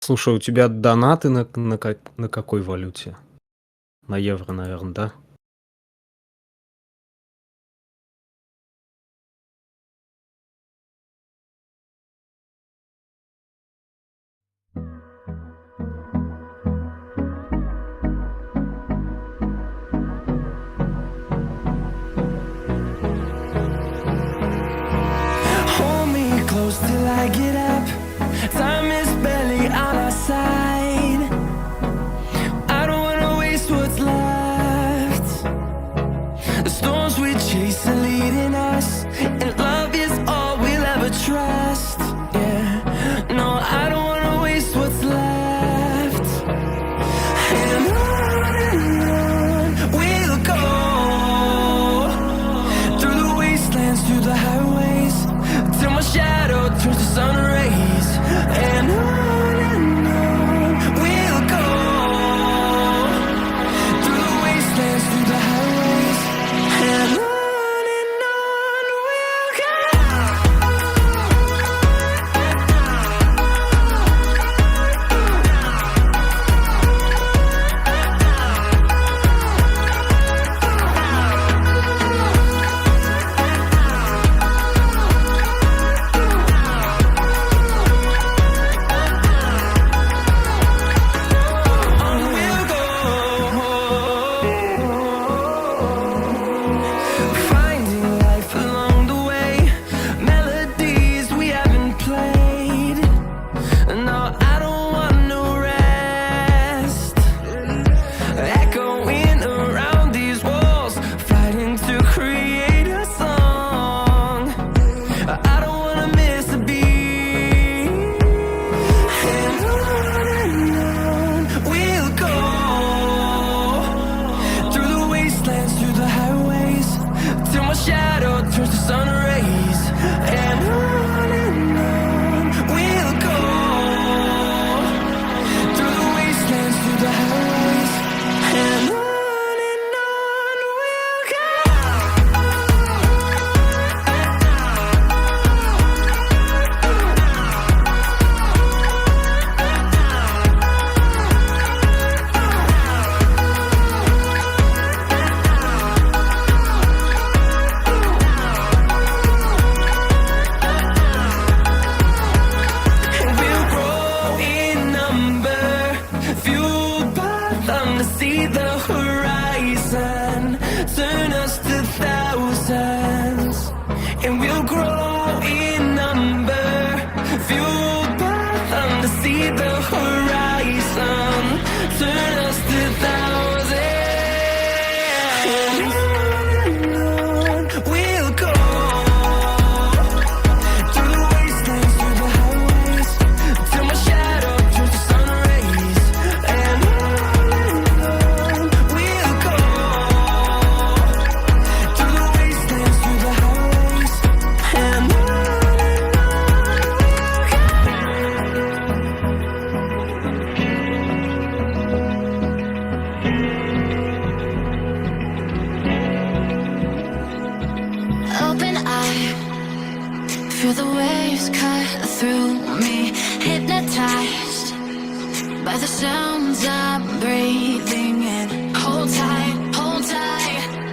Слушай, у тебя донаты на какой валюте? На евро, наверное, да? Hold me close till I get up. Time is barely on our side. I don't wanna waste what's left. The storms we chase are leading us, and love is all we'll ever trust. Yeah, no, I don't wanna waste what's left. And on we'll go, through the wastelands, through the highways, till my shadow turns to sun rays. And on we'll go, through the wastelands, through the highways. And on we'll go. We'll go, finding life along the way, melodies we haven't played. No, I don't want no rest, echoing around these walls, fighting to create a song. I don't wanna miss a beat. And on we'll go, through the wastelands, through the highways, till my shadow turns to sun rays. And on we'll go, through the wastelands, through the highways. And on we'll go. We'll grow in number, fueled by them to see the horizon, turn us to thousands. And we'll grow in number, fueled by them to see the horizon, turn us to thousands. And on we'll go, through the wastelands, through the highways, till my shadow turns to sun rays. And on we'll go, through the wastelands, through the highways. And on Open eye, feel the waves cut through me, hypnotized by the sounds I'm breathing in. Hold tight,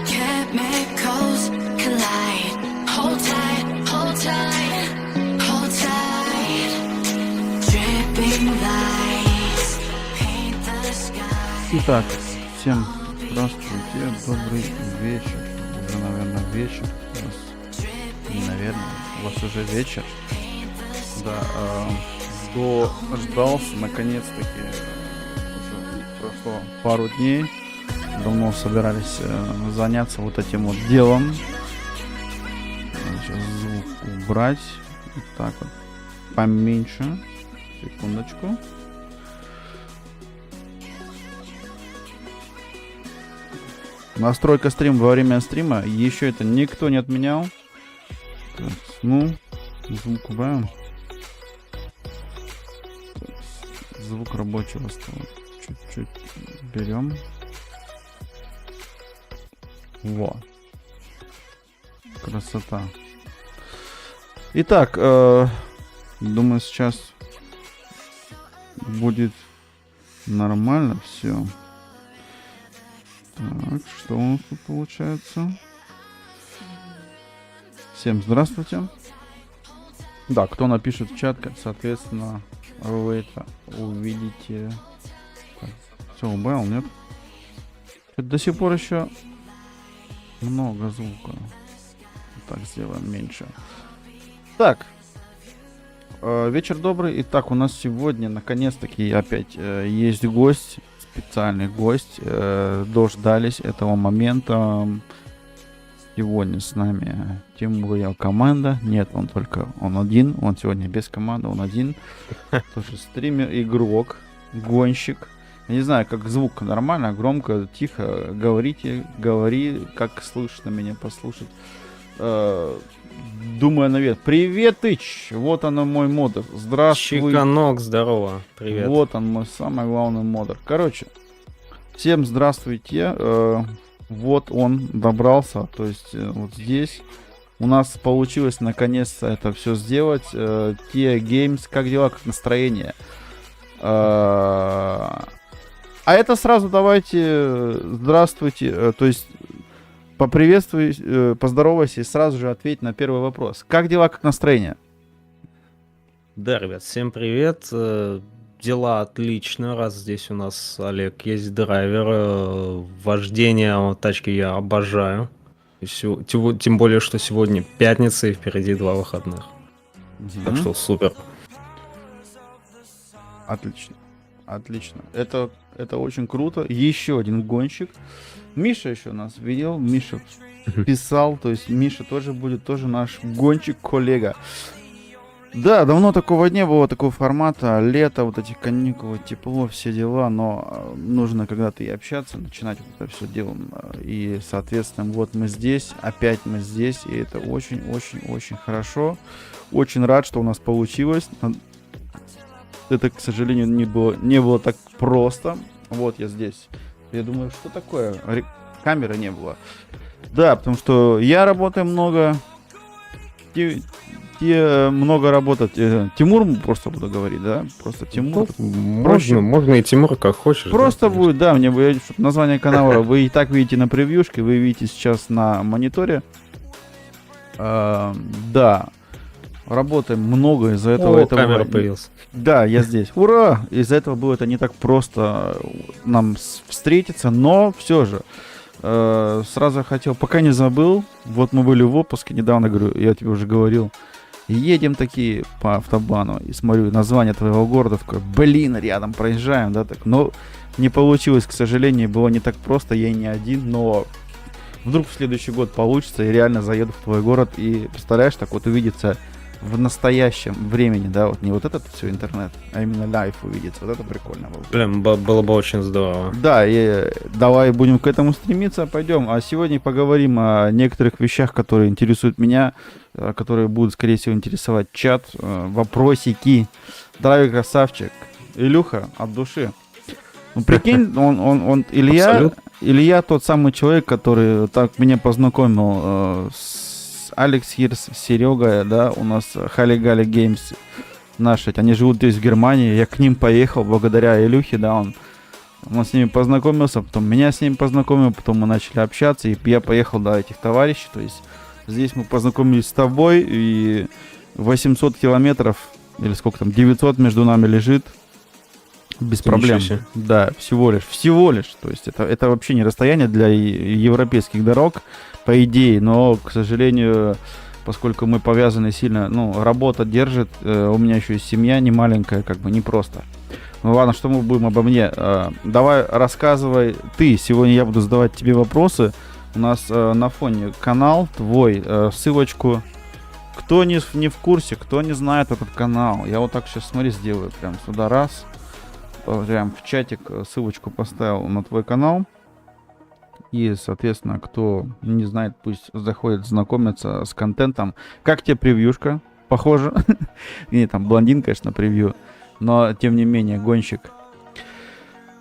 chemicals collide. Hold tight, hold tight, hold tight. Dripping lights paint the sky. Итак, всем здравствуйте, добрый вечер. Уже, наверное, вечер. У вас, не наверное, у вас уже вечер. Да, дождался, наконец-таки. Уже прошло пару дней. Давно собирались заняться вот этим вот делом. Сейчас звук убрать. Вот так вот. Поменьше. Секундочку. Настройка стрима во время стрима. Еще это никто не отменял. Так, ну, звук убавим. Так, звук рабочего стола чуть-чуть берем. Во. Красота. Итак, думаю, сейчас будет нормально все. Так, что у нас тут получается? Всем здравствуйте. Да, кто напишет в чат, соответственно, вы это увидите. Все, убавил, нет? Это до сих пор еще много звука. Так, сделаем меньше. Так. Вечер добрый. Итак, у нас сегодня наконец-таки опять есть гость. Специальный гость. Дождались этого момента. Сегодня с нами Тимур Ял команда. Нет, он один. Он сегодня без команды, он один. Тоже стример, игрок, гонщик. Я не знаю, как звук нормально, громко, тихо. Говори, как слышно меня послушать. Думаю, наверное. Привет, Ич! Вот оно, мой модер. Здравствуй. Чиканок, здорово. Привет. Вот он, мой самый главный модер. Короче, всем здравствуйте. Вот он добрался. То есть, вот здесь у нас получилось наконец-то это все сделать. Tia Games, как дела, как настроение? А это сразу давайте здравствуйте. То есть, поприветствуй, поздоровайся и сразу же ответь на первый вопрос. Как дела, как настроение? Да, ребят, всем привет. Дела отлично, раз здесь у нас Олег есть драйвер. Вождение тачки я обожаю. Тем более, что сегодня пятница и впереди 2 выходных. Так что супер. Отлично. Отлично. Это очень круто. Еще один гонщик. Миша еще нас видел. Миша писал. То есть Миша тоже будет, тоже наш гонщик-коллега. Да, давно такого не было, такого формата. Лето, вот эти каникулы, тепло, все дела. Но нужно когда-то и общаться, начинать вот это все дело. И, соответственно, вот мы здесь. Опять мы здесь. И это очень-очень-очень хорошо. Очень рад, что у нас получилось. Это, к сожалению, не было так просто. Вот я здесь. Я думаю, что такое? Камеры не было. Да, потому что я работаю много. Много работать. Тимур просто буду говорить, да? Просто Тимур. Можно и Тимур как хочешь. Просто да, будет, да, мне бы название канала вы и так видите на превьюшке, вы видите сейчас на мониторе. Да. Работаем много, из-за этого... Камера появилась. Да, я здесь. Ура! Из-за этого было это не так просто нам встретиться, но все же. Сразу хотел, пока не забыл, вот мы были в отпуске недавно, говорю, я тебе уже говорил, едем такие по автобану, и смотрю название твоего города, такой, блин, рядом проезжаем, да, так, но не получилось, к сожалению, было не так просто, я не один, но вдруг в следующий год получится, и реально заеду в твой город, и представляешь, так вот увидеться в настоящем времени, да, вот не вот этот все интернет, а именно лайф увидеться, вот это прикольно было. Прям было бы очень здорово. Да, и давай будем к этому стремиться, пойдем. А сегодня поговорим о некоторых вещах, которые интересуют меня, которые будут, скорее всего, интересовать чат, вопросики. Здравия, красавчик. Илюха, от души. Ну, прикинь, Илья тот самый человек, который так меня познакомил с Алекс Хирс, Серега, да, у нас Хали-Гали Геймс наши, они живут здесь в Германии, я к ним поехал благодаря Илюхе, да, он с ними познакомился, потом меня с ними познакомил, потом мы начали общаться, и я поехал до этих товарищей, то есть здесь мы познакомились с тобой, и 800 километров, или сколько там, 900 между нами лежит, без проблем. Да, всего лишь, то есть это вообще не расстояние для европейских дорог, по идее, но, к сожалению, поскольку мы повязаны сильно, работа держит, у меня еще и семья не маленькая, как бы непросто. Ну ладно, что мы будем обо мне? Давай рассказывай ты, сегодня я буду задавать тебе вопросы. У нас на фоне канал твой, ссылочку. Кто не в курсе, кто не знает этот канал, я вот так сейчас, смотри, сделаю, прям сюда раз, прям в чатик ссылочку поставил на твой канал. И, соответственно, кто не знает, пусть заходит, знакомится с контентом. Как тебе превьюшка? Похоже. И там блондин, конечно, превью. Но, тем не менее, гонщик.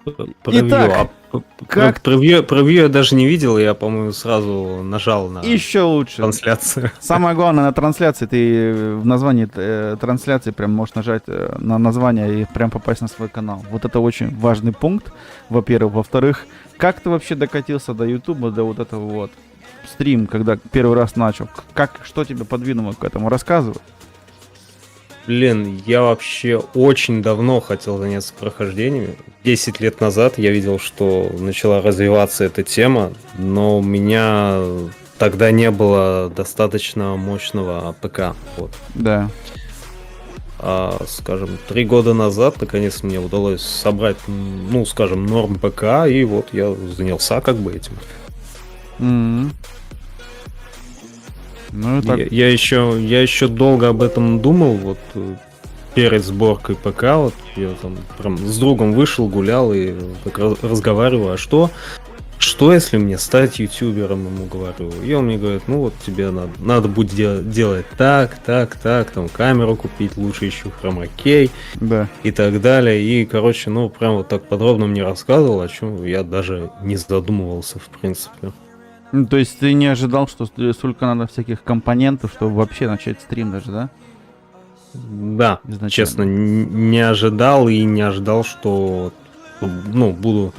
Превью. Итак, как- Превью я даже не видел, я, по-моему, сразу нажал на Еще лучше. трансляцию. Самое главное на трансляции, ты в названии трансляции прям можешь нажать на название и прям попасть на свой канал. Вот это очень важный пункт, во-первых. Во-вторых, как ты вообще докатился до Ютуба, до вот этого вот стрим, когда первый раз начал? Что тебя подвинуло к этому? Рассказывай. Блин, я вообще очень давно хотел заняться прохождениями. 10 лет назад я видел, что начала развиваться эта тема, но у меня тогда не было достаточно мощного ПК. Вот. Да. А, скажем, 3 года назад, наконец, мне удалось собрать, ну, скажем, норм ПК, и вот я занялся как бы этим. М. Ну и так. Я еще долго об этом думал, вот перед сборкой ПК, вот я там прям с другом вышел, гулял и так разговариваю, а что если мне стать ютубером, ему говорю, и он мне говорит, ну вот тебе надо будет делать так, там камеру купить, лучше еще хромакей Да. и так далее, и короче, ну прям вот так подробно мне рассказывал, о чем я даже не задумывался в принципе. Ну, то есть ты не ожидал, что столько надо всяких компонентов, чтобы вообще начать стрим даже, да? Да, Изначально. честно, не ожидал и не ожидал, что ну, буду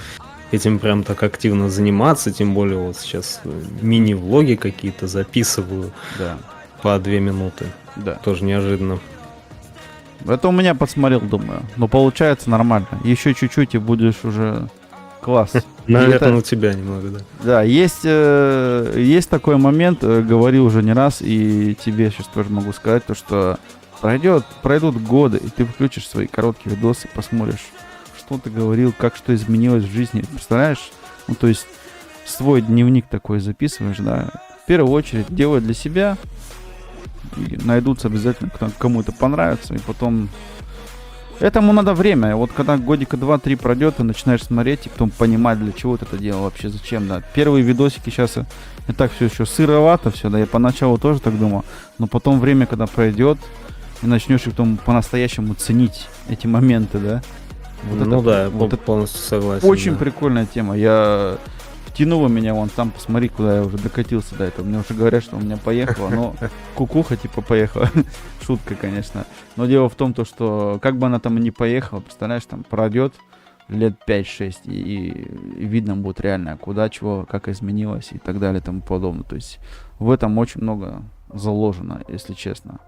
этим прям так активно заниматься, тем более вот сейчас мини-влоги какие-то записываю Да. по 2 минуты. Да. Тоже неожиданно. Это у меня подсмотрел, думаю. Но получается нормально. Еще чуть-чуть и будешь уже класс. И Наверное, это- у тебя немного, да. Да, есть такой момент, говорил уже не раз, и тебе сейчас тоже могу сказать, то что пройдут годы, и ты включишь свои короткие видосы, посмотришь, что ты говорил, как что изменилось в жизни, представляешь? Ну, то есть свой дневник такой записываешь, да. В первую очередь делай для себя, и найдутся обязательно, кому это понравится, и потом... Этому надо время. Вот когда годика 2-3 пройдет, ты начинаешь смотреть и потом понимать, для чего ты это делал вообще, зачем, да. Первые видосики сейчас и так все еще сыровато все, да, я поначалу тоже так думал, но потом время, когда пройдет, и начнешь и потом по-настоящему ценить эти моменты, да. Вот Ну это- да, я вот это полностью согласен. очень да. прикольная тема. Я втянула меня вон там, посмотри, куда я уже докатился до этого. Мне уже говорят, что у меня поехало, но кукуха типа поехала. Шутка, конечно. Но дело в том, то, что как бы она там и не поехала, представляешь, там пройдет лет 5-6, и видно будет реально, куда, чего, как изменилось и так далее и тому подобное. То есть в этом очень много заложено, если честно.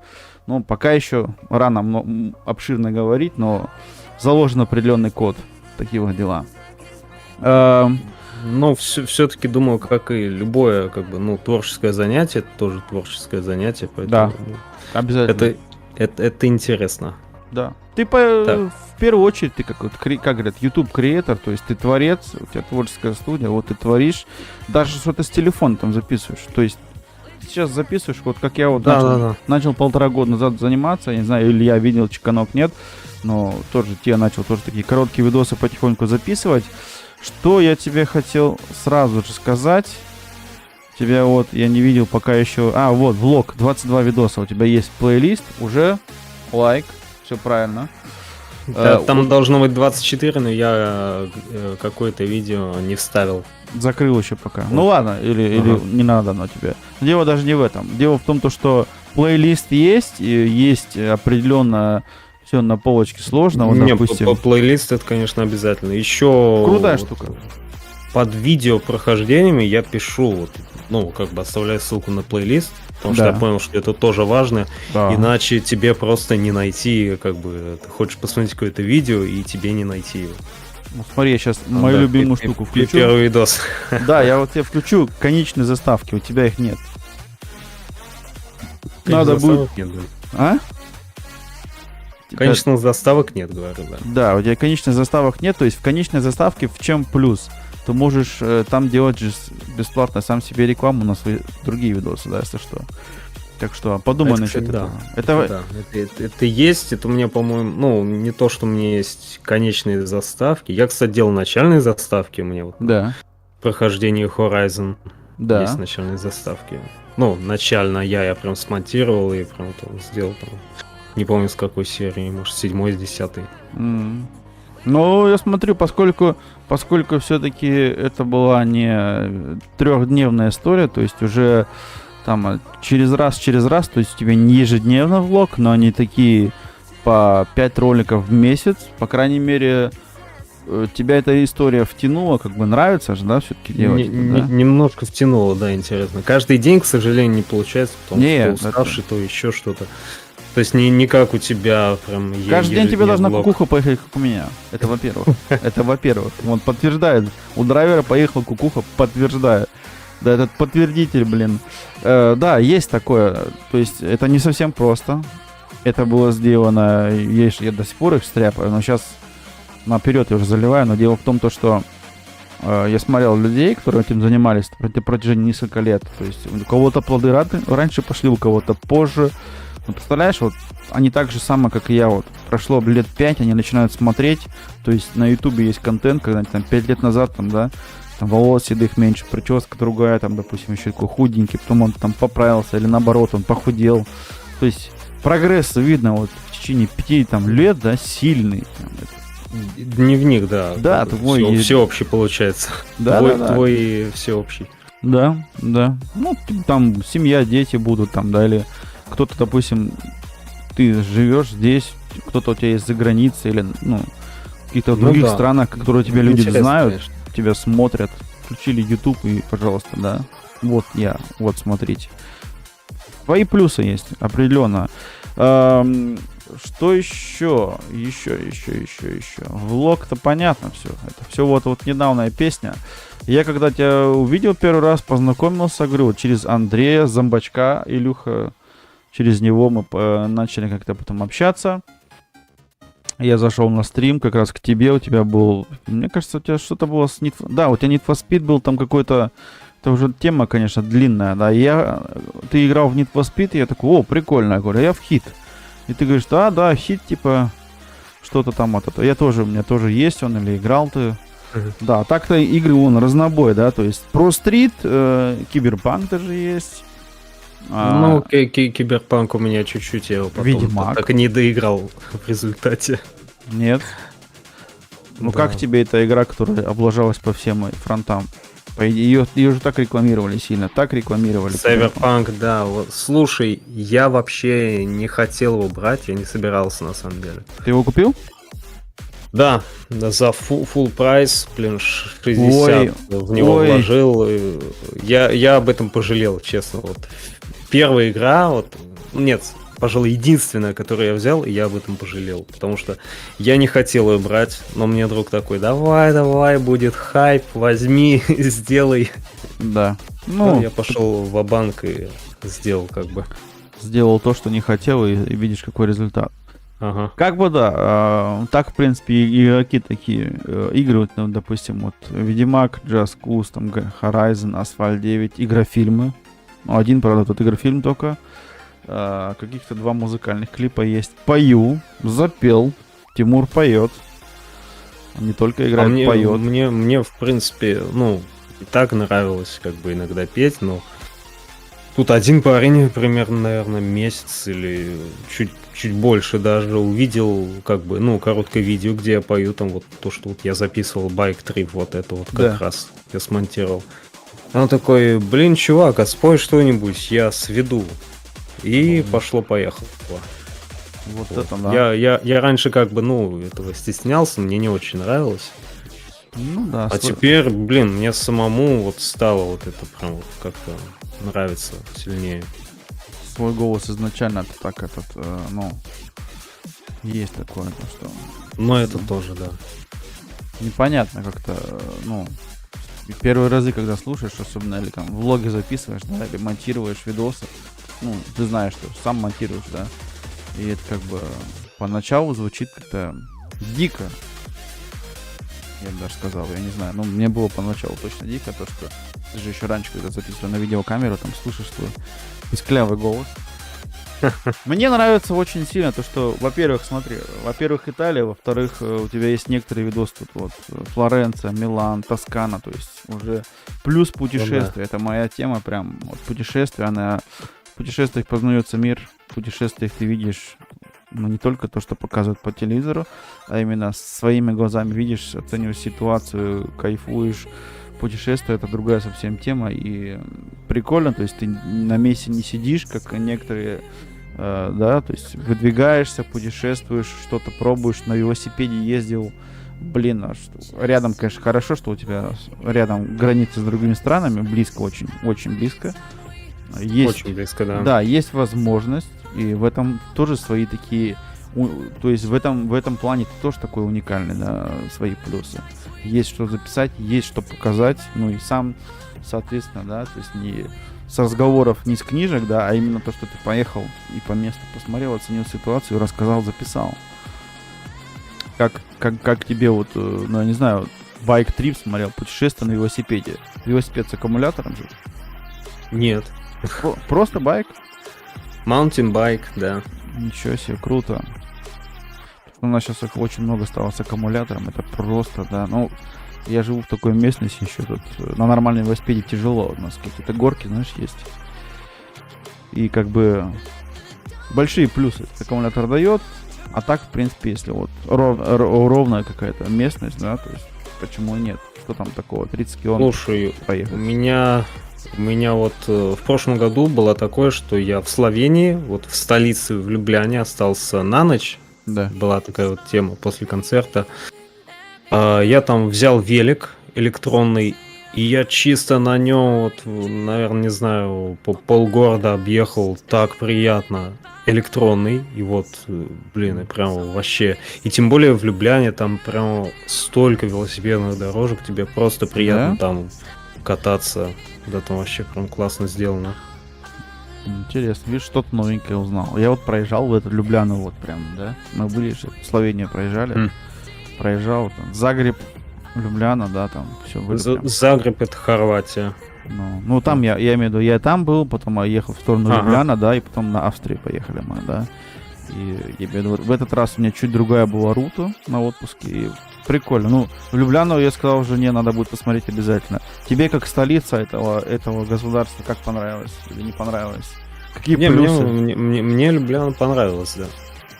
Ну, пока еще рано обширно говорить, но заложен определенный код. Такие вот дела. Ну, все-таки думаю, как и любое, как бы, ну, творческое занятие, это тоже творческое занятие, поэтому Да. ну, Обязательно. это интересно. Да. Ты Так. в первую очередь, ты как, вот, как говорят, YouTube креатор, то есть ты творец, у тебя творческая студия, вот ты творишь, даже что-то с телефона там записываешь. То есть ты сейчас записываешь, вот как я вот Да. начал 1,5 года назад заниматься, я не знаю, или я видел, чеканок нет, но тоже я начал тоже такие короткие видосы потихоньку записывать. Что я тебе хотел сразу же сказать? Тебя вот, я не видел пока еще... А, вот, влог, 22 видоса. У тебя есть плейлист, уже лайк, все правильно. Да, там должно быть 24, но я какое-то видео не вставил. Закрыл еще пока. Ну ладно, или не надо оно тебе. Дело даже не в этом. Дело в том, то, что плейлист есть, и есть определенно все на полочке сложно. Вот, Не, допустим, плейлист это, конечно, обязательно. Еще крутая штука. под видео прохождениями я пишу, вот, ну, как бы оставляю ссылку на плейлист, потому что Да. я понял, что это тоже важно, Да. иначе тебе просто не найти, как бы, ты хочешь посмотреть какое-то видео, и тебе не найти его. Ну, смотри, я сейчас мою Да, любимую пи- штуку пи- включу. Первый видос. Да, я вот тебе включу конечные заставки, у тебя их нет. Надо будет... Нет, да. А? Конечно, заставок нет, говорю, да. Да, у тебя конечных заставок нет, то есть в конечной заставке в чем плюс? Ты можешь там делать же бесплатно сам себе рекламу на свои другие видосы, да, если что. Так что подумай Это, насчет кстати, этого. да. Это Да, это есть, это у меня, по-моему, ну, не то, что у меня есть конечные заставки. Я, кстати, делал начальные заставки, у меня вот да, прохождение Horizon да. есть начальные заставки. Ну, начально я прям смонтировал и прям там сделал там, не помню с какой серии, может, 7-й, с 10-й. М. Ну, я смотрю, поскольку все-таки это была не трехдневная история, то есть уже там через раз, то есть у тебя не ежедневно влог, но они такие по 5 роликов в месяц, по крайней мере, тебя эта история втянула, как бы нравится же, да, все-таки делать это, да? Немножко втянуло, да, интересно. Каждый день, к сожалению, не получается, потому Не, что уставший, то еще что-то. То есть не как у тебя прям Каждый день тебе должна влог. кукуха поехать, как у меня. Это во-первых. Это во-первых. Он подтверждает. У драйвера поехала кукуха, подтверждаю. Да, этот подтвердитель, блин. Да, есть такое. То есть это не совсем просто. Это было сделано, я до сих пор их стряпаю, но сейчас наперед я уже заливаю. Но дело в том, что я смотрел людей, которые этим занимались на протяжении нескольких лет. То есть у кого-то плоды раньше пошли, у кого-то позже. Ну, представляешь, вот они так же самое, как и я, вот прошло лет 5, они начинают смотреть, то есть на ютубе есть контент, когда там 5 лет назад, там, да, там волос седых меньше, прическа другая, там, допустим, еще такой худенький, потом он там поправился, или наоборот, он похудел, то есть прогресс видно вот в течение 5 там, лет, да, сильный. Там, Дневник, да. Да, твой всеобщий получается. Да, твой всеобщий. Да. Ну, там семья, дети будут там, да, или кто-то, допустим, ты живешь здесь, кто-то у тебя есть за границей, или, ну, в каких-то других странах, которые тебя люди знают, конечно. Тебя смотрят, включили YouTube и, пожалуйста, да, вот смотрите. Свои плюсы есть, определенно. Что еще? Еще. Влог-то понятно все. Это все вот недавняя песня. Я когда тебя увидел первый раз, познакомился, говорю, вот через Андрея Зомбачка, Илюха, через него мы начали как-то потом общаться. Я зашел на стрим как раз к тебе, у тебя был... Мне кажется, у тебя что-то было с Need... Да, у тебя Need for Speed был там какой-то... Это уже тема, конечно, длинная, да. Ты играл в Need for Speed, и я такой, о, прикольно. Я говорю, я в хит. И ты говоришь, да, хит, типа, что-то там вот это. У меня тоже есть он, или играл ты. Да, так-то игры он разнобой, да, то есть Pro Street, Киберпанк даже есть. Ну, Киберпанк у меня чуть-чуть, я его потом Ведьмак. так и не доиграл в результате. Нет. Ну, да. Как тебе эта игра, которая облажалась по всем фронтам? Ее же так рекламировали сильно, Cyberpunk, да. Вот, слушай, я вообще не хотел его брать, я не собирался на самом деле. Ты его купил? Да, за full прайс, блин, 60 в него вложил. Я об этом пожалел, честно. Вот. Первая игра, нет, пожалуй, единственная, которую я взял, и я об этом пожалел. Потому что я не хотел ее брать, но мне друг такой, давай, будет хайп, возьми, сделай. Да. Ну, я пошел ва-банк и сделал как бы. Сделал то, что не хотел, и видишь, какой результат. Ага. Как бы да, так в принципе игроки такие игры, ну, допустим, вот Ведьмак, Just Cause, там Horizon, Asphalt 9, игрофильмы. Один, правда, тут игрофильм только. Каких-то 2 музыкальных клипа есть. Пою, запел, Тимур поет. Он не только играет, поет. Мне, в принципе, ну, и так нравилось как бы иногда петь, но тут один парень примерно, наверное, месяц или чуть больше даже увидел, как бы, ну, короткое видео, где я пою, там вот то, что вот я записывал Bike Trip, вот это вот как раз я смонтировал. Он такой, блин, чувак, а спой что-нибудь, я сведу. И пошло-поехало. Вот это да. Я раньше как бы, ну, этого стеснялся, мне не очень нравилось. Ну да. Теперь, блин, мне самому вот стало вот это прям вот как-то нравится сильнее. Свой голос изначально это так, ну, есть такое, что... Но это тоже, да. Непонятно как-то, ну, первые разы, когда слушаешь, особенно, или там влоги записываешь, да, или монтируешь видосы, ну, ты знаешь, что сам монтируешь, да, и это как бы поначалу звучит как-то дико, я бы даже сказал, я не знаю, но мне было поначалу точно дико, то, что ты же еще раньше, когда записывал на видеокамеру, там слышишь твой писклявый голос. Мне нравится очень сильно то, что, во-первых, смотри, во-первых, Италия, во-вторых, у тебя есть некоторые видосы тут, вот, Флоренция, Милан, Тоскана, то есть уже плюс путешествия, это моя тема, прям, вот, путешествия, в путешествиях познается мир, в путешествиях ты видишь Но не только то, что показывают по телевизору, а именно своими глазами видишь, оцениваешь ситуацию, кайфуешь. Путешествие — это другая совсем тема, и прикольно, то есть ты на месте не сидишь, как некоторые, да, то есть выдвигаешься, путешествуешь, что-то пробуешь, на велосипеде ездил, блин, рядом, конечно, хорошо, что у тебя рядом граница с другими странами, близко, очень, очень близко. Есть, Очень близко, да. да, есть возможность, и в этом тоже свои такие, то есть в этом плане ты тоже такой уникальный, да, свои плюсы. Есть что записать, есть что показать, ну и сам, соответственно, да, то есть не с разговоров, не с книжек, да, а именно то, что ты поехал и по месту посмотрел, оценил ситуацию, рассказал, записал. Как тебе вот, ну я не знаю, байк-трип смотрел, путешествие на велосипеде. Велосипед с аккумулятором же? Нет. Просто байк? Маунтинбайк, да. Ничего себе, круто. У нас сейчас их очень много стало с аккумулятором. Это просто, да. Ну, я живу в такой местности еще тут. На нормальном велосипеде тяжело. У нас какие-то горки, знаешь, есть. И как бы большие плюсы аккумулятор дает. А так, в принципе, если вот ровная какая-то местность, да, то есть почему и нет? Что там такого? 30 километров Слушай, проехать. у меня вот в прошлом году было такое, что я в Словении, вот в столице, в Любляне, остался на ночь. Да. Была такая вот тема после концерта. Я там взял велик электронный, и я чисто на нем, вот, наверное, не знаю, полгорода объехал. Так приятно. Электронный. И вот, блин, и прям вообще. И тем более в Любляне там прям столько велосипедных дорожек. Тебе просто приятно там кататься. Да, там вообще прям классно сделано. Интересно, видишь, что-то новенькое узнал. Я вот проезжал в эту Любляну, вот прям, да. Мы были же в Словению проезжали. Проезжал там, Загреб, Любляна, да, там все. Загреб — это Хорватия. Ну там я имею в виду, я там был, потом я ехал в сторону Любляна, да, и потом на Австрию поехали мы, да. И я имею в виду, в этот раз у меня чуть другая была рута на отпуске, и прикольно. Ну, в Любляну я сказал жене, надо будет посмотреть обязательно. Тебе как столица этого государства как понравилось или не понравилось? Какие плюсы? Мне Любляна понравилось, да.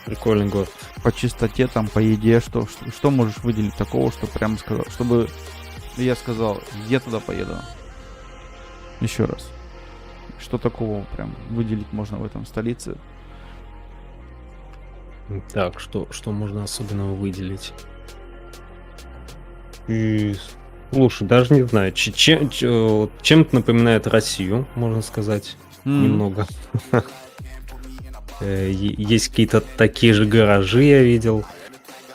Прикольный город. По чистоте, там, по еде, что можешь выделить такого, что прям сказал, чтобы я сказал, я туда поеду. Еще раз. Что такого прям выделить можно в этом столице? Так, что можно особенного выделить? Слушай, даже не знаю, чем-то напоминает Россию, можно сказать, немного. Есть какие-то такие же гаражи, я видел.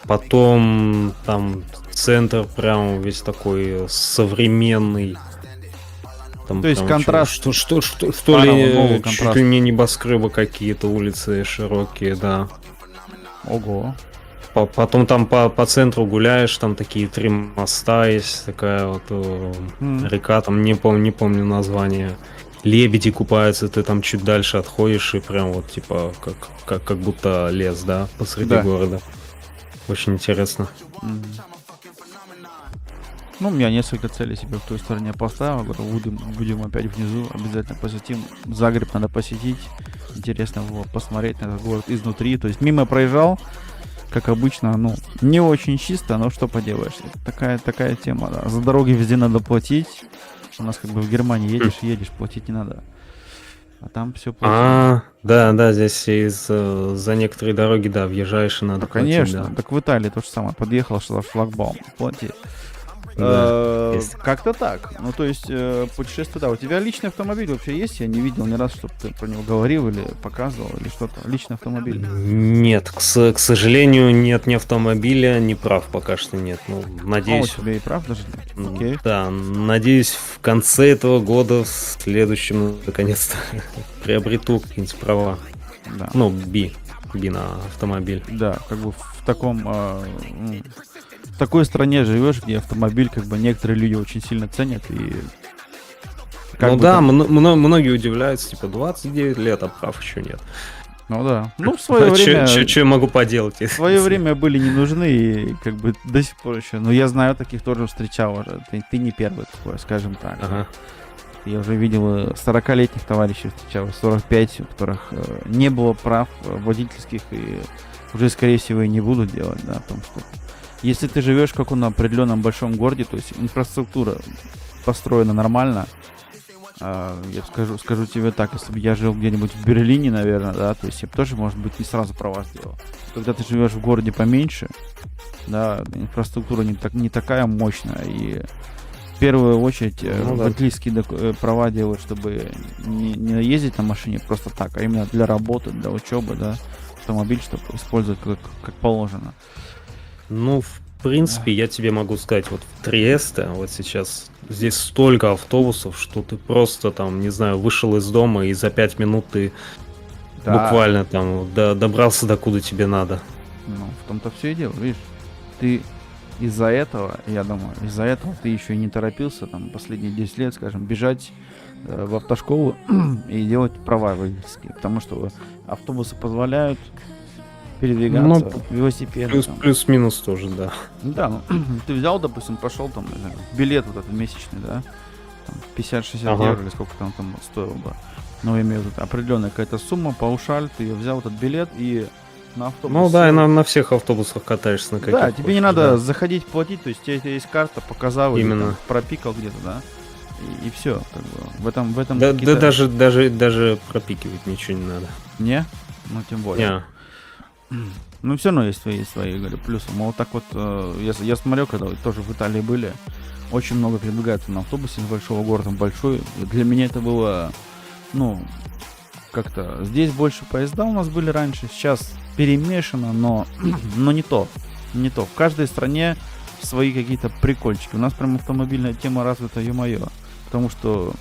Потом там центр прям весь такой современный. Там то есть контраст. Что ли, чуть ли не небоскребы какие-то, улицы широкие, да. Ого. Потом там по центру гуляешь, там такие 3 моста есть, такая вот река, там не помню название. Лебеди купаются, ты там чуть дальше отходишь и прям вот типа как будто лес, да, посреди города. Очень интересно. Ну, у меня несколько целей себе в той стороне поставил. Будем опять внизу, обязательно посетим. Загреб надо посетить. Интересно было посмотреть на этот город изнутри. То есть мимо проезжал, как обычно, ну, не очень чисто, но что поделаешь. Такая тема, да. За дороги везде надо платить. У нас как бы в Германии едешь, платить не надо. А там все платить. Да, здесь за некоторые дороги, да, въезжаешь и надо платить. Конечно, да. так в Италии то же самое. Подъехал, что за шлагбаум, плати. Да, как-то так. Ну, то есть, путешествие, да. У тебя личный автомобиль вообще есть? Я не видел ни разу, чтобы ты про него говорил или показывал, или что-то. Личный автомобиль. Нет, к сожалению, нет ни автомобиля, ни прав пока что нет. Ну, надеюсь... у тебя и прав даже нет? Окей. Да, надеюсь, в конце этого года, в следующем, наконец-то, приобрету какие-нибудь права. Да. Ну, B на автомобиль. Да, как бы в таком... в такой стране живешь, где автомобиль, как бы некоторые люди очень сильно ценят и... Ну да, многие удивляются, типа 29 лет, а прав еще нет. Ну да. Ну в свое время... Что я могу поделать? В свое время были не нужны и как бы до сих пор еще. Но я знаю, таких тоже встречал уже. Ты не первый такой, скажем так. Ага. Я уже видел 40-летних товарищей, встречал 45, у которых не было прав водительских и уже, скорее всего, и не будут делать, да, потому что если ты живешь в каком-то определенном большом городе, то есть инфраструктура построена нормально, я скажу тебе так, если бы я жил где-нибудь в Берлине, наверное, да, то есть я бы тоже, может быть, не сразу права сделал. Когда ты живешь в городе поменьше, да, инфраструктура не такая мощная, и в первую очередь водительские права делают, чтобы не ездить на машине просто так, а именно для работы, для учебы, да, автомобиль, чтобы использовать как положено. Ну, в принципе, я тебе могу сказать, вот в Триесте, вот сейчас здесь столько автобусов, что ты просто там, не знаю, вышел из дома и за 5 минут ты буквально там добрался до куда тебе надо. Ну, в том-то все и дело, видишь, ты из-за этого, я думаю, ты еще и не торопился там последние 10 лет, скажем, бежать в автошколу и делать права водительские, потому что автобусы позволяют передвигаться, велосипеды. Плюс-минус тоже, да. Да, ну, ты взял, допустим, пошел там, не знаю, билет вот этот месячный, да, там, 50-60 евро или сколько там стоило бы. Но я имею в виду определенная какая-то сумма, паушаль, ты взял этот билет и на автобус. Ну да, и на всех автобусах катаешься на каких-то. Да, тебе не надо заходить, платить, то есть у тебя есть карта, показал, именно. Или, там, пропикал где-то, да, и все, как бы, в этом да даже пропикивать ничего не надо. Не? Ну, тем более. Не. Ну, все равно есть свои, говорю, плюсы. Мол, так вот, я смотрел, когда вы тоже в Италии были, очень много передвигаются на автобусе из большого города в большой. И для меня это было, ну, как-то... Здесь больше поезда у нас были раньше, сейчас перемешано, но не то. Не то. В каждой стране свои какие-то прикольчики. У нас прям автомобильная тема развита, ё-моё. Потому что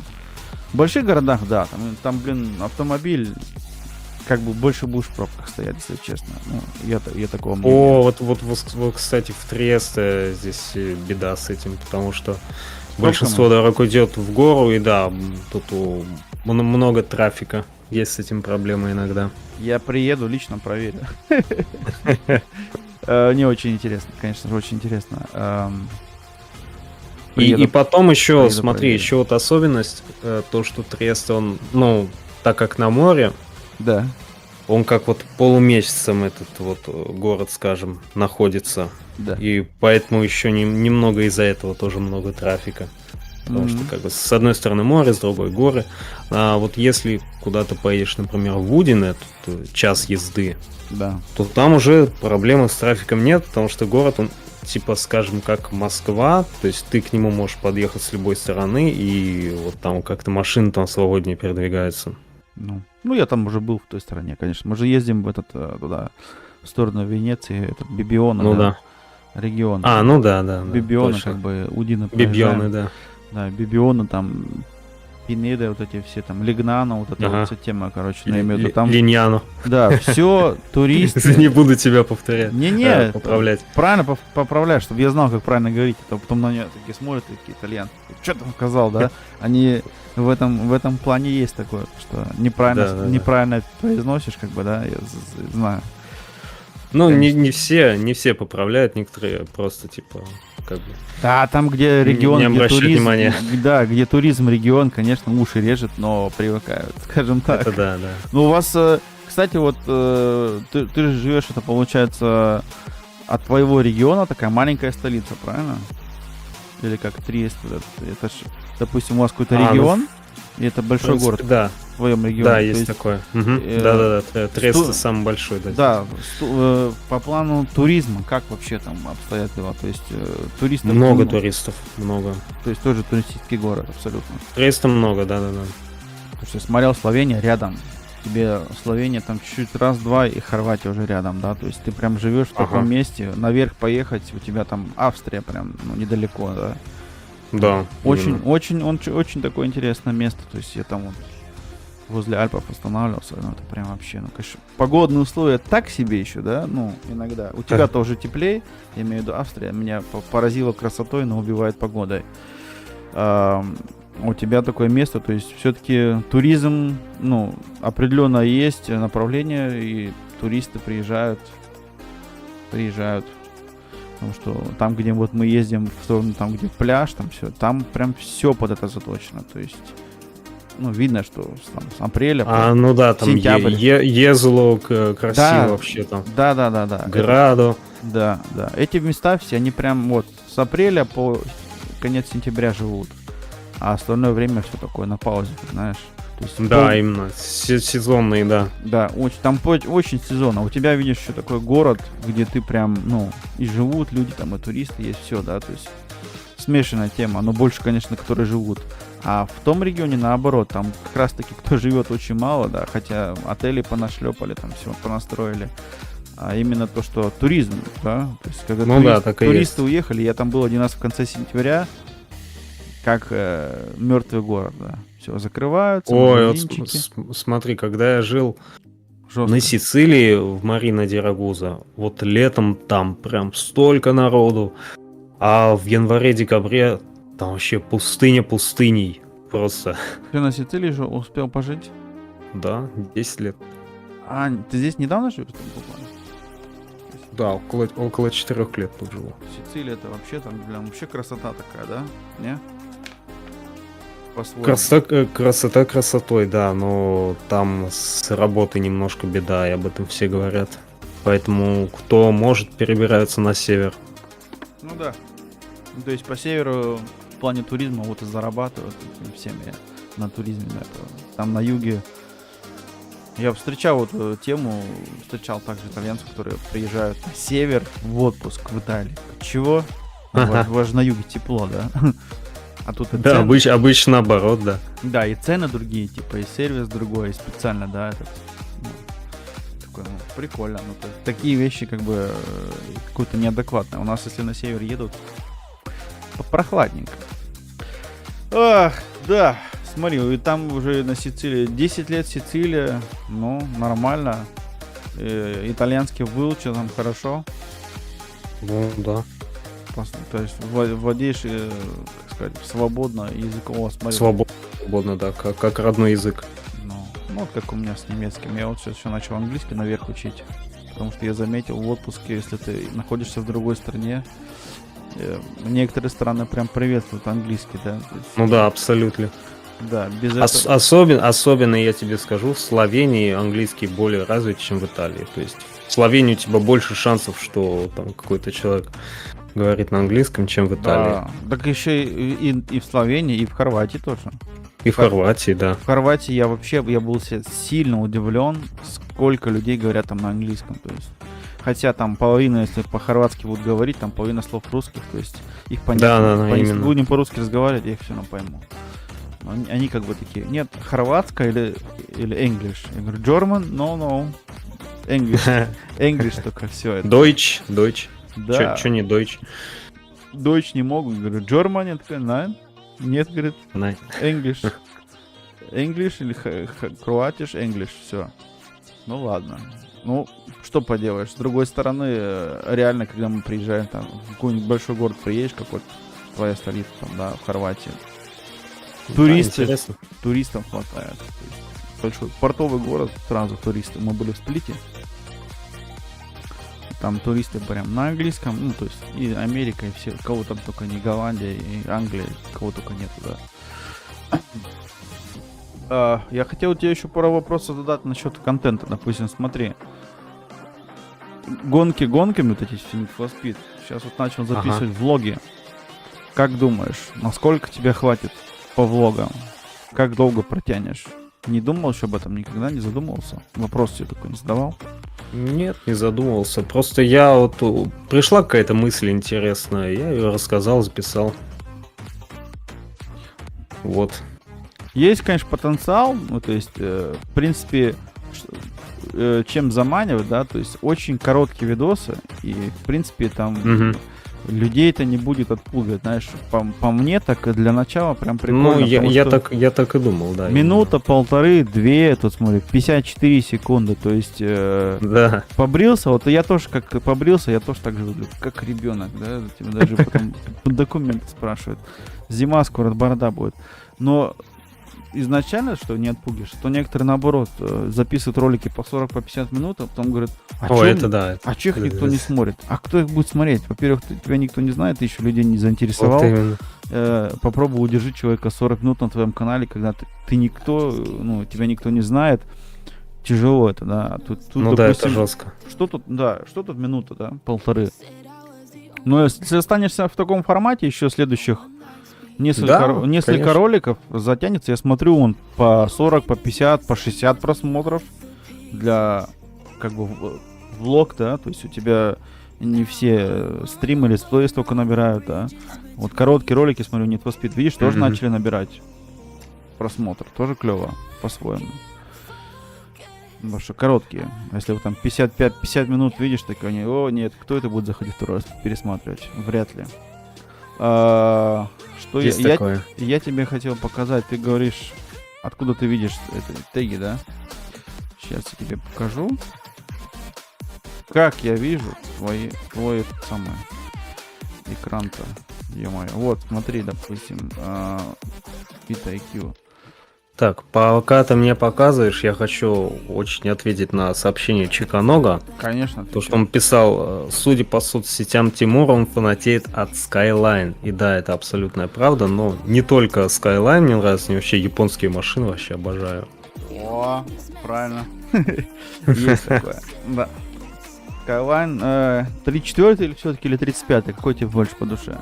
в больших городах, да, там автомобиль... Как бы больше будешь в пробках стоять, если честно. Ну, я такого мнения. О, вот, кстати, в Триесте здесь беда с этим, потому что большинство дорог идет в гору, и да, тут много трафика. Есть с этим проблемы иногда. Я приеду, лично проверю. Не очень интересно, конечно же, очень интересно. И потом еще, смотри, еще вот особенность, то, что Триест, он, ну, так как на море, да. Он как вот полумесяцем этот вот город, скажем, находится. Да. И поэтому еще немного из-за этого тоже много трафика. Потому что как бы с одной стороны море, с другой горы. А вот если куда-то поедешь, например, в Удине, тут час езды, да, то там уже проблемы с трафиком нет, потому что город, он типа, скажем, как Москва, то есть ты к нему можешь подъехать с любой стороны, и вот там как-то машины там свободнее передвигаются. Ну, я там уже был в той стороне, конечно. Мы же ездим в туда, в сторону Венеции, этот Бибиона, ну, да. Регион. Ну да. Бибиона, как бы, Удина. Бибионы, да. Да, Бибиона, там, Пинеда, вот эти все, там, Лигнано, вот эта вот вся тема, короче, я имею в виду, там... Линьяно. Да, все, туристы... Не буду тебя повторять. Не-не, поправлять. Правильно поправляешь, чтобы я знал, как правильно говорить. А то потом на меня такие смотрят, такие итальянцы. Что там сказал, да? Они в этом плане есть такое, что неправильно произносишь, как бы, да, я знаю. Ну, не все поправляют, некоторые просто, типа, как бы... Да, там, где регион, не где туризм, внимания. Да, где туризм, регион, конечно, уши режет, но привыкают, скажем так. Это да. Ну, у вас, кстати, вот, ты же живешь, это получается, от твоего региона такая маленькая столица, правильно? Или как Триест, это ж, допустим, у вас какой-то регион, и это большой город. Да. В твоем регионе. Да, есть такое. Да. Триест самый большой. Да, по плану туризма, как вообще там обстоят дела? То есть туристов... Много туристов, много. То есть тоже туристический город, абсолютно. Туристов много, да. Потому что я смотрел, Словения рядом. Тебе Словения там чуть-чуть раз-два, и Хорватия уже рядом, да? То есть ты прям живешь в таком месте, наверх поехать, у тебя там Австрия прям недалеко, да? Да. Очень такое интересное место. То есть я там вот возле Альпов останавливался, ну это прям вообще, ну конечно, погодные условия так себе еще, да, ну иногда. У тебя-то уже теплее, я имею в виду Австрия, меня поразила красотой, но убивает погодой. У тебя такое место, то есть все-таки туризм, ну, определенно есть направление, и туристы приезжают. Потому что там, где вот мы ездим в сторону, там, где пляж, там прям все под это заточено. То есть ну, видно, что с апреля А, ну да, там сентябрь. Езло красиво Да. вообще там. Да. Граду. Да. Эти места все, они прям вот с апреля по конец сентября живут. А остальное время все такое на паузе, знаешь. То есть Да, именно. Сезонные, да. Да, там очень сезонно. У тебя, видишь, еще такой город, где ты прям, ну, и живут люди, там, и туристы есть, все, да, то есть смешанная тема, но больше, конечно, которые живут. А в том регионе, наоборот, там как раз-таки кто живет очень мало, да, хотя отели понашлепали, там все понастроили. А именно то, что туризм, да, то есть когда Ну да, так и туристы есть. уехали, я там был один раз в конце сентября, как мертвый город, да. Все, закрываются, Ой, вот магазинчики. смотри, когда я жил Жестко. на Сицилии, в Марина ди Рагуза, вот летом там прям столько народу, а в январе-декабре там вообще пустыня пустыней. Просто, Ты на Сицилии же успел пожить? да, 10 лет. А, ты здесь недавно живешь? Там, буквально? Да, около 4 лет тут живу. Сицилия это вообще там, блин, вообще красота такая, да? Не? По-своему. Красота красотой, да, но там с работой немножко беда, и об этом все говорят. Поэтому кто может, перебирается на север. Ну да. Ну, то есть по северу в плане туризма вот и зарабатывают всем я на туризме. Да. Там на юге я встречал вот тему, встречал также итальянцев, которые приезжают на север в отпуск в Италии. Чего? У вас же на юге тепло, да? А тут и Да, цены- обычно наоборот, да. Да, и цены другие, типа, и сервис другой, и специально, да, этот, ну, такой, ну, прикольно. Ну, такие вещи, как бы, какое-то неадекватное. У нас, если на север едут, прохладненько. Ах, да, смотри, и там уже на Сицилии 10 лет Сицилия, ну, нормально. Итальянский выучил там хорошо. Ну, да. То есть владеешь, как сказать, свободно языком. О, смотри. Свободно, да, как родной язык. Ну, вот как у меня с немецким. Я вот сейчас еще начал английский наверх учить. Потому что я заметил в отпуске, если ты находишься в другой стране, некоторые страны прям приветствуют английский, да. То есть, Ну да, абсолютно. да, без этого. Особенно, я тебе скажу, в Словении английский более развит, чем в Италии. То есть в Словении у тебя больше шансов, что там какой-то человек говорит на английском, чем в Италии. Да, так еще и в Словении, и в Хорватии тоже. И в Хорватии, да. В Хорватии я был сильно удивлен, сколько людей говорят там на английском. То есть, хотя там половина, если по-хорватски будут говорить, там половина слов русских, то есть их понятно. Да, Если именно. будем по-русски разговаривать, я их все равно пойму. Но они как бы такие, нет, хорватская или English. Я говорю, German? No. English. English только все это. Deutsch. Да. Чё не Deutsch? Deutsch не могу. Я говорю, German? Я такая, nein. Нет, говорит, На- English. English или Croatish English, все. Ну ладно. Ну, что поделаешь. С другой стороны, реально, когда мы приезжаем там в какой-нибудь большой город, приедешь какой-то, твоя столица там, да, в Хорватии. Туристы, Да, интересно. туристов хватает. То есть большой портовый город, сразу туристы. Мы были в Сплите. Там туристы прям на английском, ну, то есть и Америка, и все, кого там только не Голландия, и Англия, кого только нету, да. Я хотел тебе еще пару вопросов задать насчет контента. Допустим, смотри. Гонки гонками, вот эти все Need for Speed. Сейчас вот начал записывать влоги. Как думаешь, насколько тебе хватит по влогам? Как долго протянешь? Не думал еще об этом никогда, не задумывался? Вопрос тебе такой не задавал? Нет, не задумывался. Просто я вот пришла какая-то мысль интересная, я ее рассказал, записал. Вот. Есть, конечно, потенциал, ну, то есть, в принципе, чем заманивать, да, то есть очень короткие видосы, и, в принципе, там людей это не будет отпугивать, знаешь, по мне, так и для начала прям прикольно. Ну, я что так и думал, да. минута, полторы, две, тут смотри, 54 секунды, то есть Да. побрился, вот я тоже как побрился, я тоже так же выгляжу, как ребенок, да, тебя даже потом документы спрашивают. Зима скоро, борода будет. Но изначально, что не отпугиваешь, то некоторые, наоборот, записывают ролики по 40, по 50 минут, а потом говорят, О, это да. а чё их никто не смотрит? А кто их будет смотреть? Во-первых, тебя никто не знает, ты еще людей не заинтересовал. Вот именно. Попробуй удержи человека 40 минут на твоем канале, когда ты никто, ну, тебя никто не знает. Тяжело это, да. Тут, Ну да, это жестко. что тут минута, да, полторы. Но если останешься в таком формате, еще следующих несколько конечно. роликов затянется. Я смотрю, он по 40, по 50, по 60 просмотров для, как бы, влог, да, то есть у тебя не все стримы или сторис только набирают, да. Вот короткие ролики, смотрю, Need for Speed, видишь, тоже начали набирать просмотр, тоже клево, по-своему. Потому что короткие. Если вы там 55-50 минут видишь, так они, о, нет, кто это будет заходить второй раз пересматривать? Вряд ли. Что Есть такое. я тебе хотел показать, ты говоришь, откуда ты видишь это, теги, да? Сейчас я тебе покажу. Как я вижу твой самый экран-то, ё-моё. Вот, смотри, допустим, VitaIQ. Так, пока ты мне показываешь, я хочу очень ответить на сообщение Чиканога. Конечно. То, что он писал, судя по соцсетям Тимура, он фанатеет от Skyline. И да, это абсолютная правда, но не только Skyline мне нравится, мне вообще японские машины вообще обожаю. О, правильно. Есть такое. Да. Skyline 34 или все-таки или 35? Какой тебе больше по душе?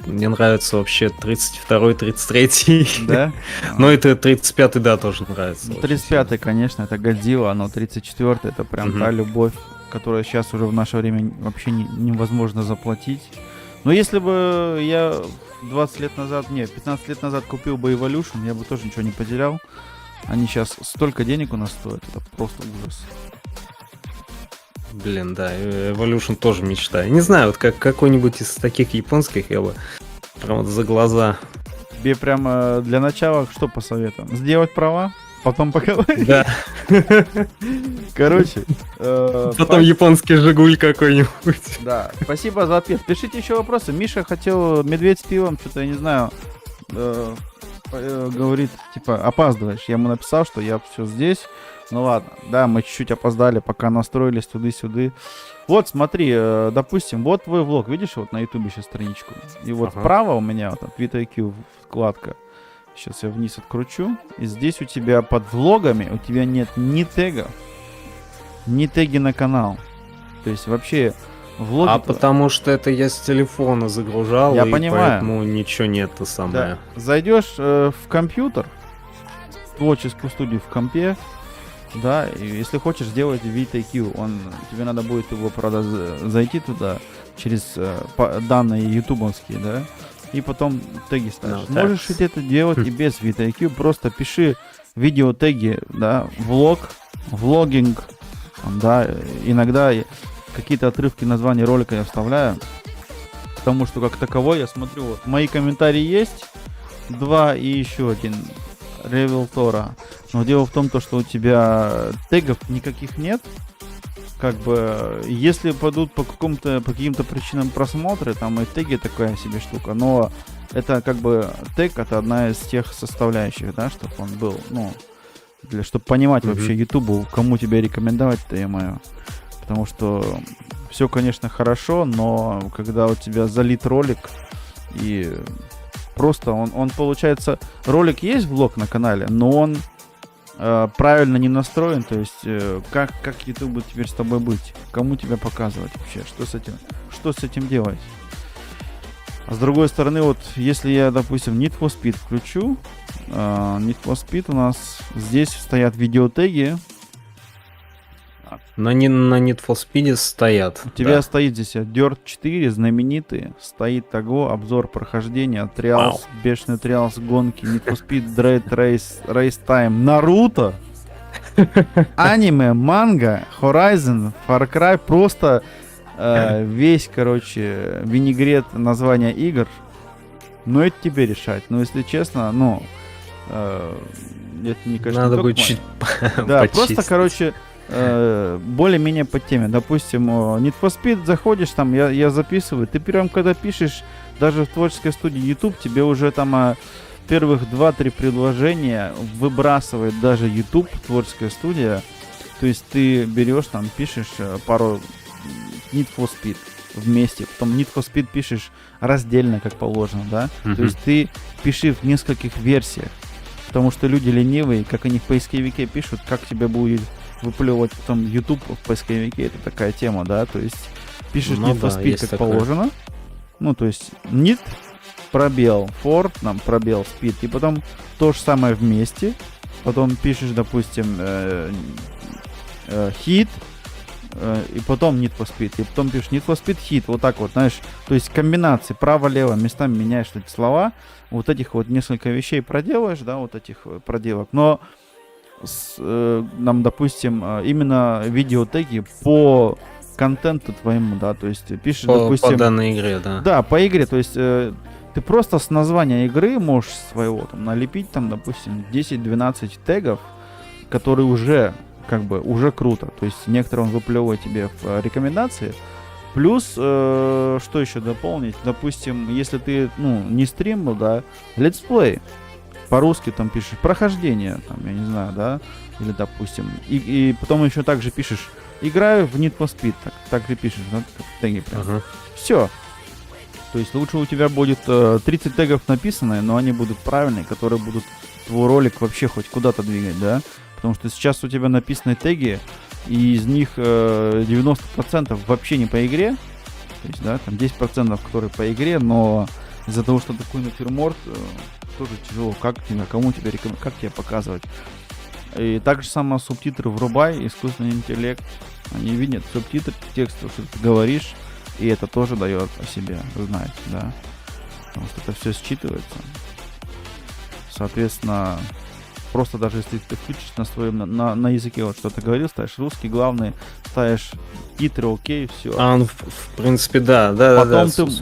Мне нравится вообще 32-й, 33-й. Да? Но это 35-й, да, тоже нравится. 35-й, конечно, это Годзилла, но 34-й это прям та любовь, которая сейчас уже в наше время вообще невозможно заплатить. Но если бы я 20 лет назад, 15 лет назад купил бы Evolution, я бы тоже ничего не потерял. Они сейчас столько денег у нас стоят, это просто ужас. Блин, да, Evolution тоже мечта. Я не знаю, вот как какой-нибудь из таких японских я бы прям вот за глаза. Тебе прямо для начала что посоветуем? Сделать права, потом поговорить. Да. Короче. Потом японский Жигуль какой-нибудь. Да, спасибо за ответ. Пишите еще вопросы. Миша хотел медведь с пивом, что-то я не знаю. Говорит, типа, опаздываешь. Я ему написал, что я все здесь. Ну ладно, да, мы чуть-чуть опоздали, пока настроились туды-сюды. Вот, смотри, допустим, вот твой влог, видишь, вот на ютубе сейчас страничку. И вот справа у меня вот от VitaIQ вкладка. Сейчас я вниз откручу. И здесь у тебя под влогами, у тебя нет ни тегов, ни теги на канал. То есть вообще влоги... А потому что это я с телефона загружал, я и понимаю. Поэтому ничего нет, то самое. Да. Зайдешь в компьютер, творческую студию в компе, да, и если хочешь сделать VitaIQ, тебе надо будет его, правда, зайти туда через данные ютубовские, да, и потом теги ставишь. Ну, Можешь ведь это делать и без VitaIQ, просто пиши видеотеги, да, влогинг, да, иногда какие-то отрывки названий ролика я вставляю, потому что как таковой я смотрю, вот, мои комментарии есть, 2 и еще один. Ревел Тора. Но дело в том, что у тебя тегов никаких нет. Как бы, если пойдут по каким-то причинам просмотры, там и теги такая себе штука. Но это как бы тег, это одна из тех составляющих, да, чтобы он был, ну, чтобы понимать вообще Ютубу, кому тебе рекомендовать-то, я-мое. Потому что все, конечно, хорошо, но когда у тебя залит ролик и... Просто он получается, ролик есть, влог на канале, но он правильно не настроен, то есть как YouTube будет теперь с тобой быть, кому тебя показывать вообще, что с этим делать. А с другой стороны, вот если я, допустим, Need for Speed включу, Need for Speed у нас здесь стоят видеотеги. На Need for Speed стоят. У тебя стоит здесь Dirt 4, знаменитый. Стоит того, обзор прохождения, Trials, бешеный Trials, гонки, Need for Speed, Dread Race Time, Наруто, аниме, манга, Horizon, Far Cry. Просто весь, короче, винегрет названия игр. Но это тебе решать. Но если честно, это не, конечно, надо будет чуть да, почистить. просто, короче, более-менее по теме. Допустим, Need for Speed заходишь, там я записываю. Ты прям когда пишешь, даже в творческой студии YouTube, тебе уже там первых 2-3 предложения выбрасывает даже YouTube, творческая студия. То есть ты берешь, там, пишешь пару Need for Speed вместе, потом Need for Speed пишешь раздельно, как положено, да? То есть ты пиши в нескольких версиях, потому что люди ленивые, как они в поисковике пишут, как тебе будет выплевывать потом YouTube в поисковике, это такая тема, да? То есть пишешь Ну Need for да, Speed, есть как такое. положено, ну, то есть Need, пробел for, там, пробел Speed, и потом то же самое вместе, потом пишешь, допустим, hit, и потом Need for Speed, и потом пишешь Need for Speed hit, вот так вот, знаешь, то есть комбинации право-лево, местами меняешь эти слова, вот этих вот несколько вещей проделаешь, да, вот этих проделок, но нам, допустим, именно видеотеги по контенту твоему, да, то есть ты пишешь, По допустим... данной игре, да. Да, по игре, то есть ты просто с названия игры можешь своего там налепить, там, допустим, 10-12 тегов, которые уже, как бы, уже круто. То есть некоторые он выплевывает тебе в рекомендации. Плюс, что еще дополнить? Допустим, если ты, ну, не стримил, да, летсплей. По-русски там пишешь прохождение, там, я не знаю, да, или, допустим, и потом еще также пишешь играю в Need for Speed, так же пишешь, да, как теги прям. Все. То есть лучше у тебя будет 30 тегов написано, но они будут правильные, которые будут твой ролик вообще хоть куда-то двигать, да? Потому что сейчас у тебя написаны теги, и из них 90% вообще не по игре. То есть, да, там 10%, которые по игре, но из-за того, что такой натюрморт, тоже тяжело. Как тебе, кому тебе рекомендовать, как тебе показывать. И также само субтитры врубай, искусственный интеллект. Они видят субтитры, текст, что ты говоришь, и это тоже дает о себе знать, да. Потому что это все считывается. Соответственно, просто даже если ты включишь на своем, на языке вот что-то говорил, ставишь русский, главный, ставишь титры, окей, все. В принципе, да.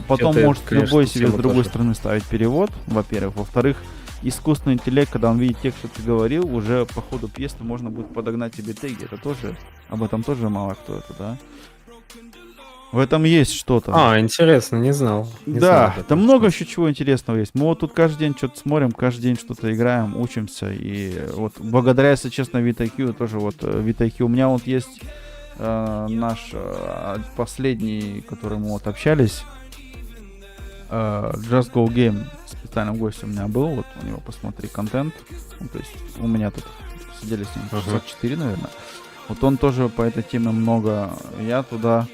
Потом Это, можешь конечно, любой себе с тема другой тоже. стороны ставить перевод, во-первых. Во-вторых, искусственный интеллект, когда он видит текст, что ты говорил, уже по ходу пьесы можно будет подогнать тебе теги. Это тоже, об этом тоже мало кто это, да? В этом есть что-то. Интересно, не знал. Не знал Да, об этом. там много еще чего интересного есть. Мы вот тут каждый день что-то смотрим, каждый день что-то играем, учимся. И вот благодаря, если честно, VTIQ, тоже вот VTIQ. У меня вот есть наш последний, который мы вот общались, Just Go Game, специальным гостем у меня был. Вот у него, посмотри, контент. Ну, то есть у меня тут сидели с ним часа 4, наверное. Вот он тоже по этой теме много. Я туда...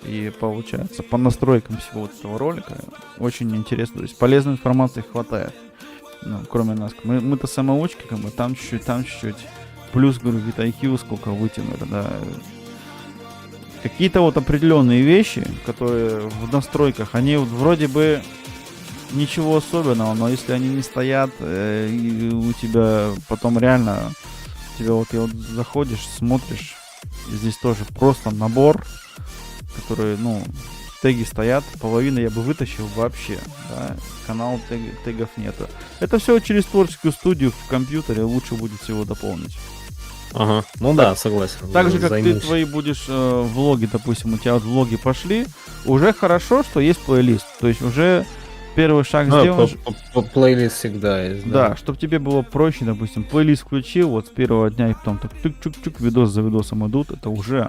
И получается, по настройкам всего вот этого ролика очень интересно. То есть полезной информации хватает. Ну, кроме нас. Мы-то самоучки, как бы там чуть-чуть. Плюс, говорю, VTIQ сколько вытянули, да. Какие-то вот определенные вещи, которые в настройках, они вот вроде бы ничего особенного, но если они не стоят, и у тебя потом реально, ты вот заходишь, смотришь, и здесь тоже просто набор, которые, ну, теги стоят, половину я бы вытащил вообще, да, канал тегов нету. Это все через творческую студию в компьютере, лучше будет всего дополнить. Ага, ну да, согласен. Так же, как ты Займусь. твои будешь влоги, допустим, у тебя вот влоги пошли, уже хорошо, что есть плейлист, то есть уже первый шаг сделан. Плейлист всегда есть, Да, чтобы тебе было проще, допустим, плейлист включил, вот с первого дня и потом так чук-чук, видос за видосом идут, это уже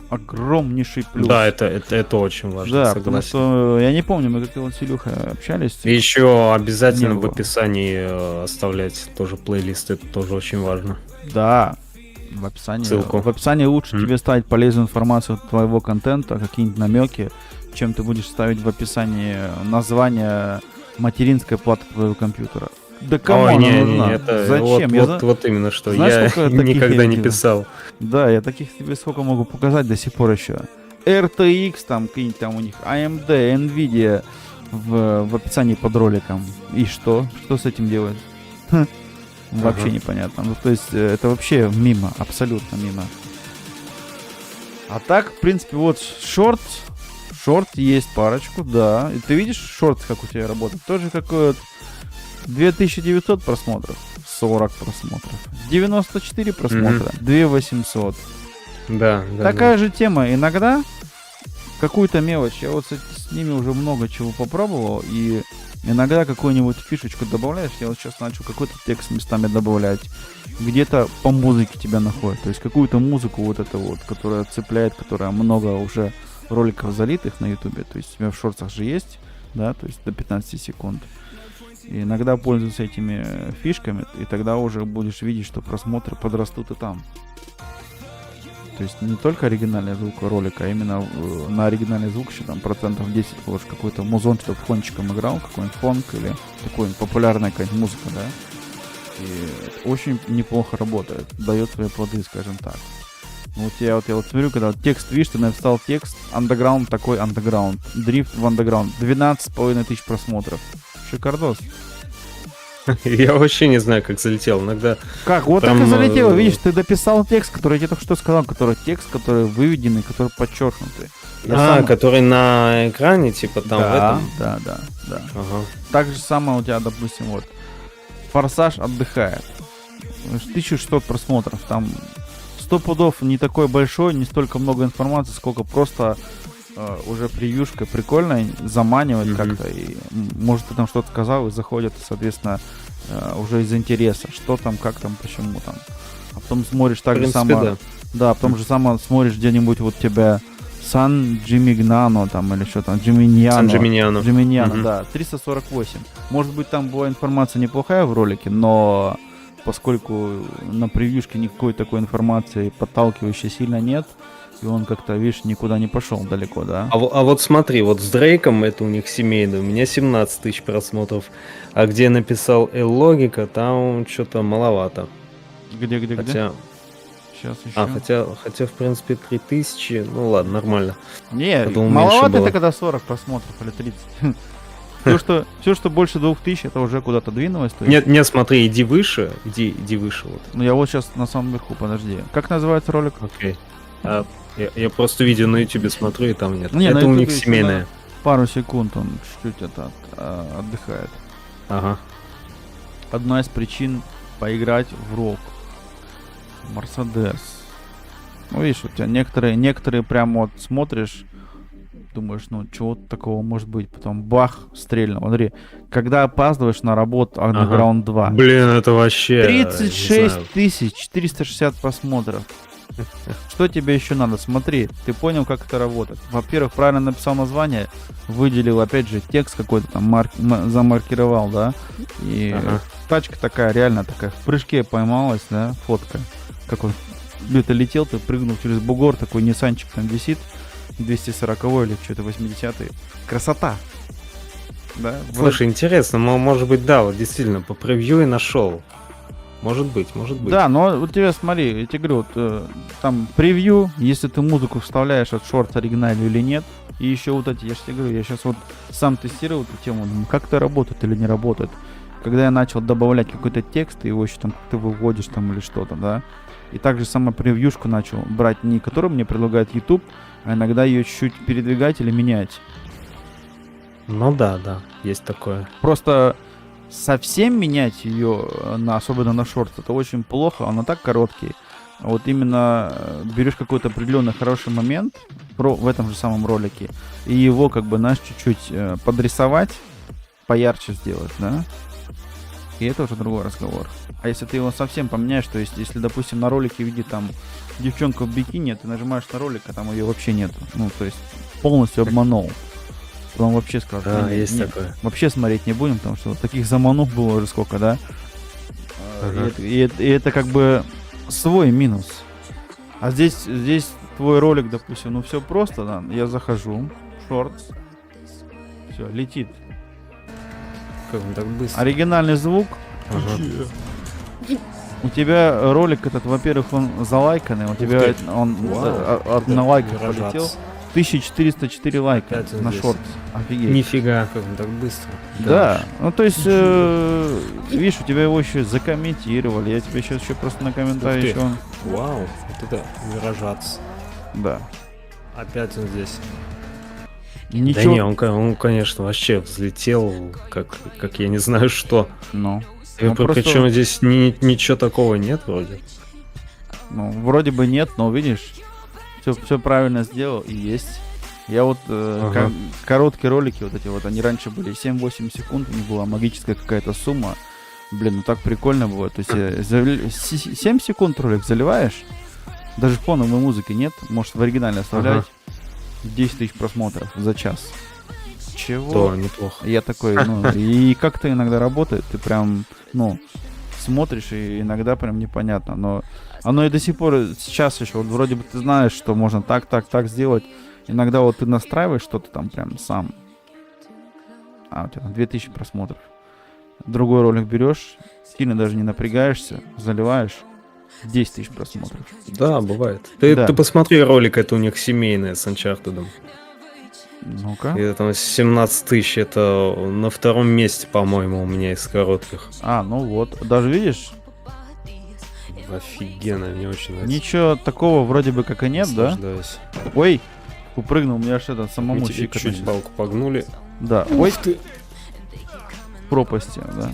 огромнейший плюс. Да, это очень важно, Да, согласен. потому что я не помню, мы как вот с Илюхой общались. И еще обязательно Не в было. описании оставлять тоже плейлист, это тоже очень важно. Да, в описании. Ссылку. В описании лучше тебе ставить полезную информацию твоего контента, какие-нибудь намеки, чем ты будешь ставить в описании название материнской платы твоего компьютера. Да кому Ой, она не, нужна? это Зачем? вот именно что. Знаешь, Я сколько таких никогда я не видел? писал. Да, я таких тебе сколько могу показать до сих пор еще. RTX, там, какие-нибудь там у них, AMD, Nvidia в описании под роликом. И что? Что с этим делать? Вообще Ага. непонятно. Ну, то есть, это вообще мимо, абсолютно мимо. А так, в принципе, вот шорт есть парочку, да. И ты видишь шорт, как у тебя работает? Тоже как 2900 просмотров, 40 просмотров, 94 просмотра, 2800. Да, Такая же тема. Иногда какую-то мелочь. Я вот с ними уже много чего попробовал. И Иногда какую-нибудь фишечку добавляешь, я вот сейчас начал какой-то текст местами добавлять, где-то по музыке тебя находят, то есть какую-то музыку вот эту вот, которая цепляет, которая много уже роликов залитых на ютубе, то есть у тебя в шортсах же есть, да, то есть до 15 секунд. И иногда пользуются этими фишками, и тогда уже будешь видеть, что просмотры подрастут и там. То есть не только оригинальный звук ролика, а именно на оригинальный звук еще там процентов 10 положишь какой-то музон, чтобы фончиком играл, какой-нибудь фонк или такой популярная какая-нибудь музыка, да. И очень неплохо работает, дает свои плоды, скажем так. Вот я смотрю, когда текст, видишь, ты написал текст, андеграунд такой андеграунд, дрифт в андеграунд, 12,5 тысяч просмотров. Шикардос. Я вообще не знаю, как залетел. Иногда Как? Вот там, так и залетело, видишь, ты дописал текст, который я тебе только что сказал, который текст, который выведенный, который подчеркнутый. который на экране, типа там в да, этом. да. Ага. Так же самое у тебя, допустим, вот Форсаж отдыхает. 1600 просмотров. Там 100 пудов не такой большой, не столько много информации, сколько просто уже превьюшка прикольная, заманивает как-то. И, может, ты там что-то сказал, и заходят, соответственно, уже из интереса. Что там, как там, почему там. А потом смотришь так же самое. Да, потом же самое смотришь где-нибудь вот тебя Сан Джимигнано там или что там, Джиминьяно, да, 348. Может быть, там была информация неплохая в ролике, но поскольку на превьюшке никакой такой информации подталкивающей сильно нет, и он как-то, видишь, никуда не пошел далеко, да? А вот смотри, вот с Дрейком, это у них семейный, у меня 17 тысяч просмотров, а где я написал L-логика, там что-то маловато. Где? Хотя... Сейчас еще. Хотя, в принципе, 3000, ну ладно, нормально. Не, Подумал, маловато меньше было. это когда 40 просмотров или 30. Все, что больше 2000, это уже куда-то двинулось. то есть- Нет, смотри, иди выше, иди выше вот. Ну я вот сейчас на самом верху, подожди. Как называется ролик? Окей. Я просто видео на ютубе смотрю, и там нет. Не, на это у Ютубе них еще семейное. Пару секунд он чуть-чуть отдыхает. Ага. Одна из причин поиграть в рок. Мерседес. Ну, видишь, у тебя некоторые прям вот смотришь, думаешь, ну, чего такого может быть. Потом бах, стрельнул. Смотри, когда опаздываешь на работу Underground 2. Блин, это вообще... 36 460 просмотров. Что тебе еще надо? Смотри, ты понял, как это работает. Во-первых, правильно написал название, выделил, опять же, текст какой-то там, замаркировал, да? И тачка такая, реально такая, в прыжке поймалась, да, фотка. Как он где-то летел, ты прыгнул через бугор, такой Ниссанчик там висит, 240 или что-то 80-й. Красота! Да? Слушай, интересно, может быть, да, вот действительно, по превью и нашел. Может быть. Да, но у тебя, смотри, я тебе говорю, вот, там превью, если ты музыку вставляешь от шорт оригинальную или нет, и еще вот эти, я же тебе говорю, я сейчас вот сам тестировал эту тему, думаю, как это работает или не работает. Когда я начал добавлять какой-то текст, и его еще там как-то выводишь там или что-то, да, и также сама превьюшку начал брать, не которую мне предлагает YouTube, а иногда ее чуть-чуть передвигать или менять. Ну да, есть такое. Просто совсем менять ее, особенно на шорт, это очень плохо, он и так короткий. А вот именно берешь какой-то определенный хороший момент в этом же самом ролике, и его как бы, знаешь, чуть-чуть подрисовать, поярче сделать, да? И это уже другой разговор. А если ты его совсем поменяешь, то есть, если, допустим, на ролике видит там девчонка в бикини, ты нажимаешь на ролик, а там ее вообще нет. Ну, то есть, полностью обманул. Он вообще скажет, Да, есть такое. вообще смотреть не будем, потому что таких заманов было уже сколько, да? И это как бы свой минус. А здесь твой ролик, допустим, ну все просто, да, я захожу, шортс, все, летит. Как он так быстро? Оригинальный звук. У тебя ролик этот, во-первых, он залайканный, у тебя он на лайках полетел. 1404 лайка Опять на здесь. шорт. Офигеть. Нифига, как он так быстро. Да, ну то есть, видишь, у тебя его еще закомментировали. Я тебе сейчас еще просто на комментарии Ух ты. еще... Вау, вот это выражаться. Да. Опять он здесь. Ничего. Да не, он, конечно, вообще взлетел, как я не знаю что. Ну, Причем здесь ничего такого нет вроде. ну, вроде бы нет, но видишь, все правильно сделал и есть. Я вот Ага. короткие ролики вот эти вот, они раньше были 7-8 секунд, у них была магическая какая-то сумма. Блин, ну так прикольно было. То есть 7 секунд ролик заливаешь, даже фоновой музыки нет, можешь в оригинале оставлять, 10 тысяч просмотров за час. Чего? Да, неплохо. Я такой, ну, и как-то иногда работает, ты прям, ну, смотришь, и иногда прям непонятно, но оно и до сих пор сейчас еще, вот вроде бы ты знаешь, что можно так сделать, иногда вот ты настраиваешь что-то там прям сам, у тебя там 2000 просмотров, другой ролик берешь, сильно даже не напрягаешься, заливаешь, 10 тысяч просмотров. Да, бывает. Ты, Да. ты посмотри ролик, это у них семейный с Uncharted. Ну-ка. И там 17 тысяч, это на втором месте, по-моему, у меня из коротких. Ну вот, даже видишь, Офигенно, мне очень нравится. ничего такого вроде бы как и нет, да? Наслаждаюсь. Ой, упрыгнул, мне аж это самому Мы тебе щикать чуть начало. балку погнули. Да, ой, ты. В пропасти, да.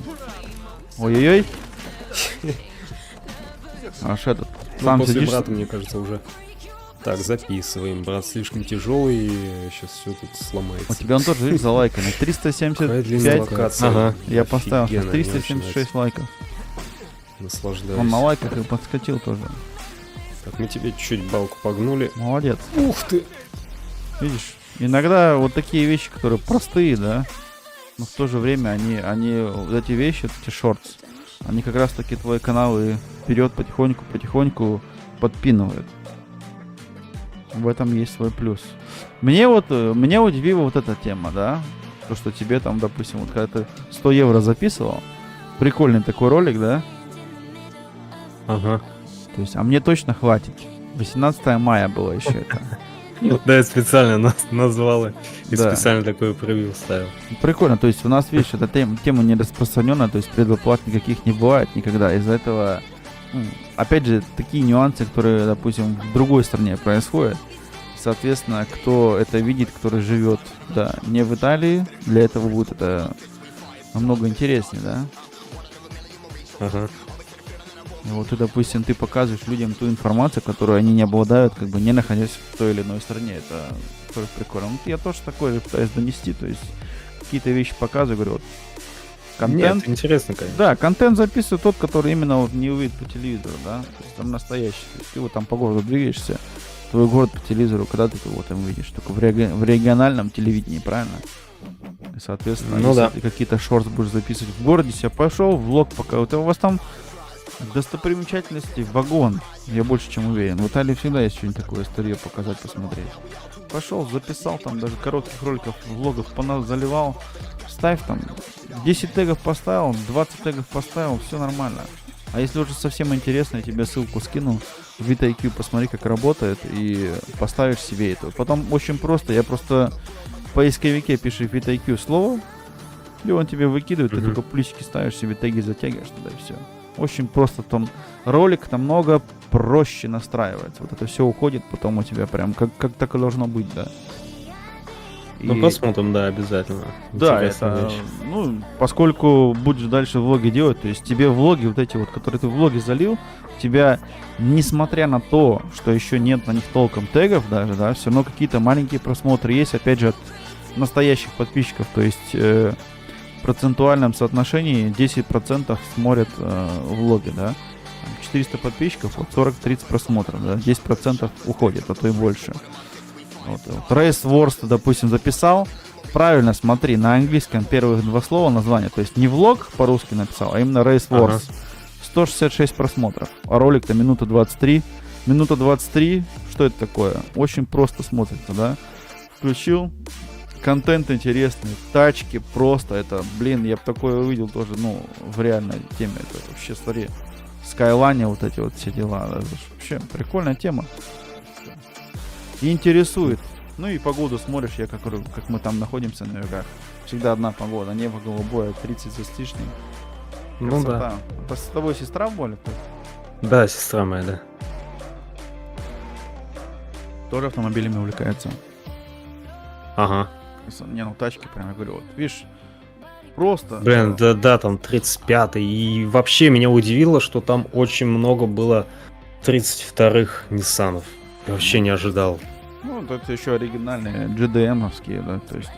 Ой-ой-ой. Аж этот. Ну, Сам после сидишь. брата, мне кажется, уже... Так, записываем. Брат слишком тяжелый, и сейчас все тут сломается. У тебя он тоже, видишь, залайкано. Какая 375. длинная локация. Ага, я поставил. Офигенно, мне очень 376 лайков. нравится. Наслаждаюсь. Он на лайках и подскочил тоже. Так, мы тебе чуть балку погнули. Молодец. Ух ты! Видишь, иногда вот такие вещи, которые простые, да, но в то же время они вот эти вещи, вот эти шортс, они как раз таки твой канал и вперед потихоньку подпинывают. В этом есть свой плюс. Меня удивила вот эта тема, да, то, что тебе там, допустим, вот когда ты 100 евро записывал, прикольный такой ролик, да, Ага. то есть, а мне точно хватит. 18 мая было еще это. Да, я специально назвал и Да. специально такой превью ставил. Прикольно, то есть у нас, видишь, эта тема не распространенная, то есть предоплат никаких не бывает никогда. Из-за этого, опять же, такие нюансы, которые, допустим, в другой стране происходят. Соответственно, кто это видит, который живет, да, не в Италии, для этого будет это намного интереснее, да. Ага. И вот ты, допустим, ты показываешь людям ту информацию, которую они не обладают, как бы не находясь в той или иной стране. Это тоже прикольно. Вот я тоже такое же пытаюсь донести, то есть какие-то вещи показываю, говорю, вот контент. Нет, интересно, конечно. Да, контент записывает тот, который именно вот не увидит по телевизору, да, то есть там настоящий. То есть ты вот там по городу двигаешься, твой город по телевизору, когда ты его там видишь, только в региональном телевидении, правильно? И, соответственно, Ну если да. ты какие-то шорты будешь записывать в городе, себя пошел, влог пока, вот у вас там достопримечательностей вагон, я больше чем уверен. В Италии всегда есть что-нибудь такое, историю показать, посмотреть. Пошел, записал там даже коротких роликов, влогов заливал, ставь там 10 тегов поставил, 20 тегов поставил, все нормально. А если уже совсем интересно, я тебе ссылку скину в VitaIQ, посмотри, как работает, и поставишь себе это. Потом очень просто, я просто в поисковике пишешь VitaIQ слово, и он тебе выкидывает, ты Мгм. только плюсики ставишь, себе теги затягиваешь туда и все. Очень просто, там ролик намного проще настраивается. Вот это все уходит, потом у тебя прям как так и должно быть, да. Ну, И- посмотрим, да, обязательно. Да, Интересная это, вещь. ну, поскольку будешь дальше влоги делать, то есть тебе влоги вот эти вот, которые ты в влоге залил, тебя, несмотря на то, что еще нет на них толком тегов даже, да, все равно какие-то маленькие просмотры есть, опять же, от настоящих подписчиков, то есть в процентуальном соотношении 10% смотрят влоги, да. 400 подписчиков, вот 40-30 просмотров, да, 10% уходит, а то и больше. Вот Race Wars, ты, допустим, записал, правильно смотри, на английском первых два слова название, то есть не влог по-русски написал, а именно Race Wars. Ага. 166 просмотров, а ролик-то минута 23. Минута 23, что это такое? Очень просто смотрится, да? Включил, контент интересный, тачки просто, это, блин, я бы такое увидел тоже, ну, в реальной теме, это вообще, смотри, Skyline, вот эти вот все дела, да, это ж вообще прикольная тема. И интересует. Ну и погоду смотришь, я как мы там находимся на югах. Всегда одна погода, небо голубое, 30 с лишним. Ну да. Красота. Это с тобой сестра в боле? Да, сестра моя, да. Тоже автомобилями увлекается. Ага. Не, ну тачки прям, я говорю, вот, видишь, просто... Блин, да, там 35-й. И вообще меня удивило, что там очень много было 32-х Ниссанов. Я вообще не ожидал. Ну, вот это еще оригинальные GDM-овские, да, то есть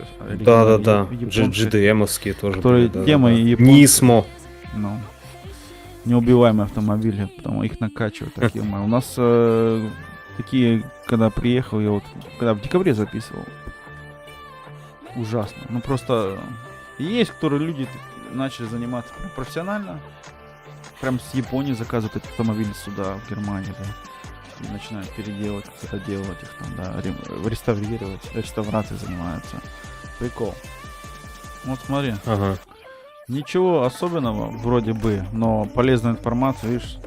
Да-да-да, японцы, GDM-овские тоже которые были, темы да-да-да. японцы. Нисмо. ну, неубиваемые автомобили, потому их накачивают такие. У нас такие, когда приехал, я вот, когда в декабре записывал, ужасно. Ну, просто есть, которые люди начали заниматься прям профессионально, прям с Японии заказывают эти автомобили сюда, в Германию, да. И начинают переделывать, что-то делать их там, да, реставрировать, реставрацией занимаются. Прикол. Вот смотри, Ага. ничего особенного вроде бы, но полезная информация, видишь,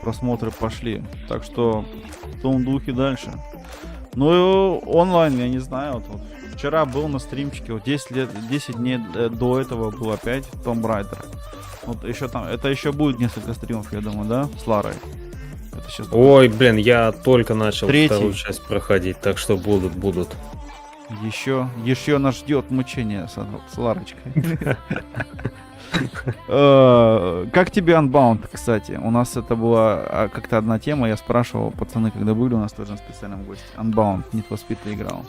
просмотры пошли. Так что в том духе дальше. Ну и онлайн, я не знаю, вот вчера был на стримчике, вот 10 дней до этого был опять Tomb Raider. Вот еще там, это еще будет несколько стримов, я думаю, да, с Ларой. Это сейчас Ой, блин, я только начал Третий. вторую часть проходить, так что будут. еще нас ждет мучение с Ларочкой. Как тебе Unbound, кстати? У нас это была как-то одна тема, я спрашивал, пацаны, когда были у нас тоже на специальном госте. Unbound, Need for Speed ты играл.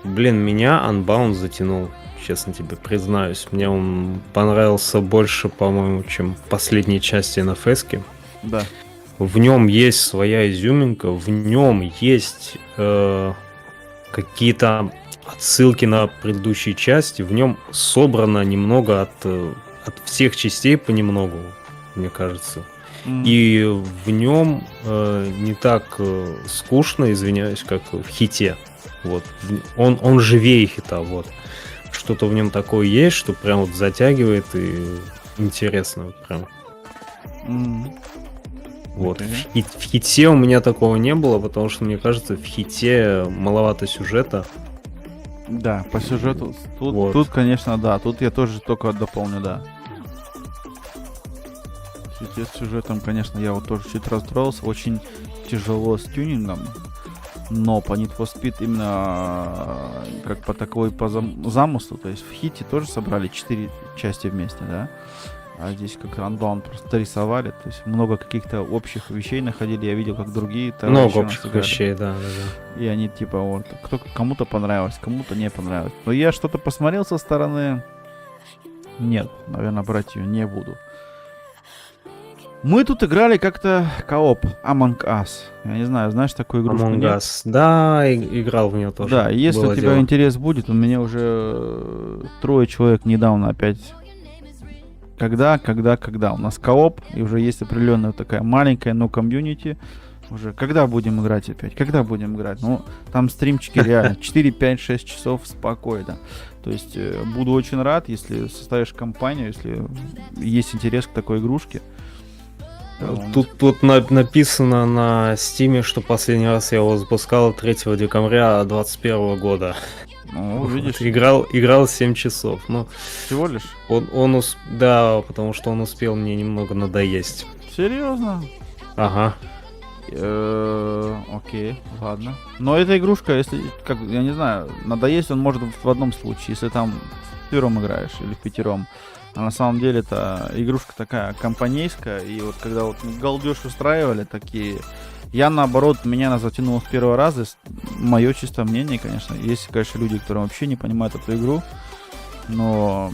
Блин, меня Unbound затянул, честно тебе признаюсь. Мне он понравился больше, по-моему, чем последние части на Феске. Да. В нем есть своя изюминка, в нем есть какие-то отсылки на предыдущие части, в нем собрано немного от всех частей понемногу, мне кажется. И в нем не так скучно, извиняюсь, как в Хите. Вот. Он живее Хита, вот. Что-то в нем такое есть, что прям вот затягивает и интересно прям. Вот. Окей. В Хите у меня такого не было, потому что, мне кажется, в Хите маловато сюжета. Да, по сюжету. Вот. Тут, конечно, да. Тут я тоже только дополню, да. С сюжетом, конечно, я вот тоже чуть расстроился. Очень тяжело с тюнингом. Но по Need for Speed именно как по такой по замыслу. То есть в Хите тоже собрали 4 части вместе, да. А здесь как-то Unbound просто рисовали. То есть много каких-то общих вещей находили. Я видел, как другие Много товарищи у нас общих играли. вещей, да. И они типа вот, кому-то понравилось, кому-то не понравилось. Но я что-то посмотрел со стороны. Нет, наверное, брать ее не буду. Мы тут играли как-то кооп Among Us. Я не знаю, знаешь такую игрушку? Among нет? Us. Да, играл в нее тоже. Да, если Было у тебя дело. интерес будет, у меня уже 3 человек недавно опять. Когда? У нас кооп, и уже есть определенная такая маленькая, но комьюнити. Уже когда будем играть опять? Когда будем играть? Ну, там стримчики реально 4, 5, 6 часов спокойно. То есть буду очень рад, если составишь компанию, если есть интерес к такой игрушке. Тут написано на Стиме, что последний раз я его запускал 3 декабря 2021 года. Ну, видишь, Играл 7 часов. Ну, всего лишь. Да, потому что он успел мне немного надоесть. Серьезно? Ага. Окей, ладно. Но эта игрушка, если, как, я не знаю, надоесть он может в одном случае, если там вчетвером играешь или впятером. А на самом деле это игрушка такая компанейская, и вот когда вот галдеж устраивали такие, я наоборот, меня она затянула с первого раза, мое чистое мнение, конечно. Есть, конечно, люди, которые вообще не понимают эту игру, но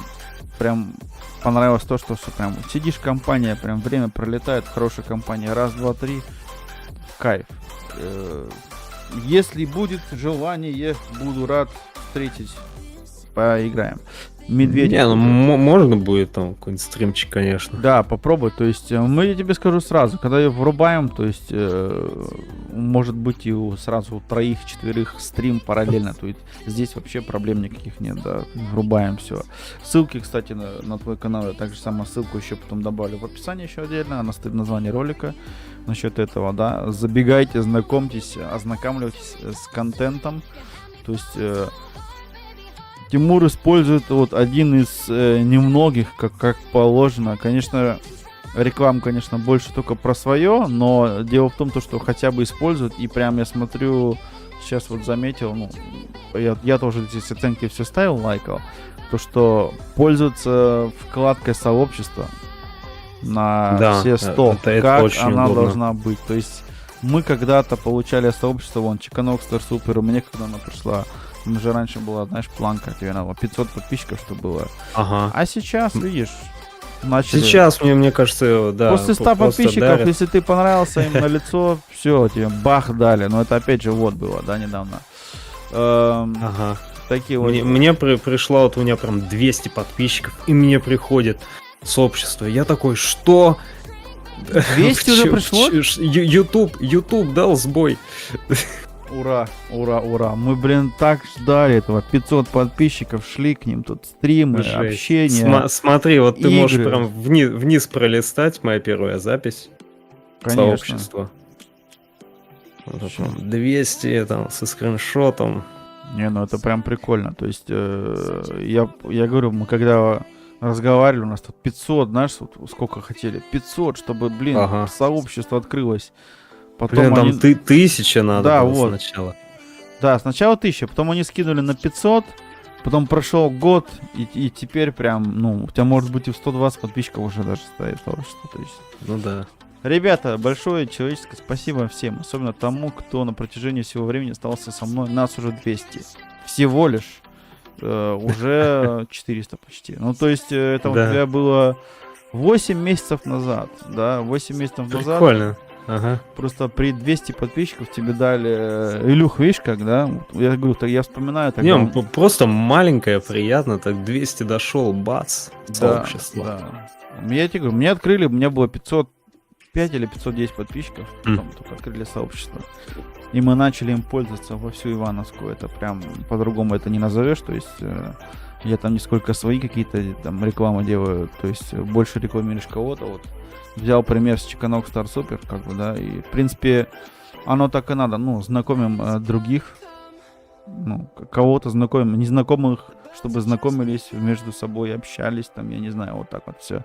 прям понравилось то, что все прям сидишь, компания, прям время пролетает, хорошая компания, раз, два, три, кайф. Если будет желание, буду рад встретить, поиграем. Медведь. Не, ну можно будет там какой-нибудь стримчик, конечно. Да, попробуй. То есть мы, я тебе скажу сразу, когда ее врубаем, то есть может быть и сразу у 3-4 стрим параллельно. То есть здесь вообще проблем никаких нет, да. Врубаем все. Ссылки, кстати, на твой канал, я также самую ссылку еще потом добавлю в описании еще отдельно, она стоит в названии ролика. Насчет этого, да. Забегайте, знакомьтесь, ознакомьтесь с контентом. То есть Тимур использует вот один из немногих, как положено. Конечно, реклама, конечно, больше только про свое, но дело в том, что хотя бы используют. И прям я смотрю, сейчас вот заметил, ну, я тоже здесь оценки все ставил, лайкал, то, что пользуется вкладкой сообщества на Да, все 100, это как очень она удобно. должна быть. То есть Мы когда-то получали сообщество, вон, Чиканок Стар Супер, мне когда она пришла, там же раньше была, знаешь, планка, тебе надо 500 подписчиков, что было. Ага. А сейчас, видишь, начали... Сейчас, мне кажется, да. После 100 просто подписчиков, дарят. если ты понравился им на лицо, все, тебе бах дали. Но это опять же вот было, да, недавно. Ага. Такие вот... Мне пришло, вот у меня прям 200 подписчиков, и мне приходит сообщество. Я такой, что? 200 уже пришло? YouTube дал сбой. Ура, ура, ура. Мы, блин, так ждали этого. 500 подписчиков, шли к ним, тут стримы, Жесть. общение. Смотри, вот ты можешь игры. прям вниз пролистать, моя первая запись. Конечно. Сообщество. Вот это там 200 там, со скриншотом. Не, ну это прям прикольно. То есть, я говорю, мы когда разговаривали, у нас тут 500, знаешь, вот сколько хотели? 500, чтобы, блин, Ага. сообщество открылось. Потом Блин, там они... 1000 надо Да, было вот. сначала. Да, сначала 1000, потом они скинули на 500, потом прошел год, и теперь прям, ну, у тебя может быть и в 120 подписчиков уже даже стоит сообщество. То есть... Ну да. Ребята, большое человеческое спасибо всем, особенно тому, кто на протяжении всего времени остался со мной. Нас уже 200. Всего лишь. Уже 400 почти. Ну, то есть, это у Да. тебя было 8 месяцев назад, да, 8 месяцев назад. Прикольно. Ага. Просто при 200 подписчиков тебе дали... Илюх, видишь как, да? Вот я говорю, я вспоминаю тогда... Не, просто маленькое, приятно, так 200 дошел, бац, Да, сообщество. да. Я тебе говорю, мне открыли, у меня было 505 или 510 подписчиков, потом только открыли сообщество. И мы начали им пользоваться во всю Ивановскую. Это прям по-другому это не назовешь. То есть я там не сколько свои какие-то там рекламы делаю, то есть больше рекламируешь кого-то. Вот взял пример с Чиканок Стар Супер, как бы, да, и в принципе оно так и надо. Ну, знакомим других, ну, кого-то знакомим, незнакомых, чтобы знакомились между собой, общались, там, я не знаю, вот так вот все.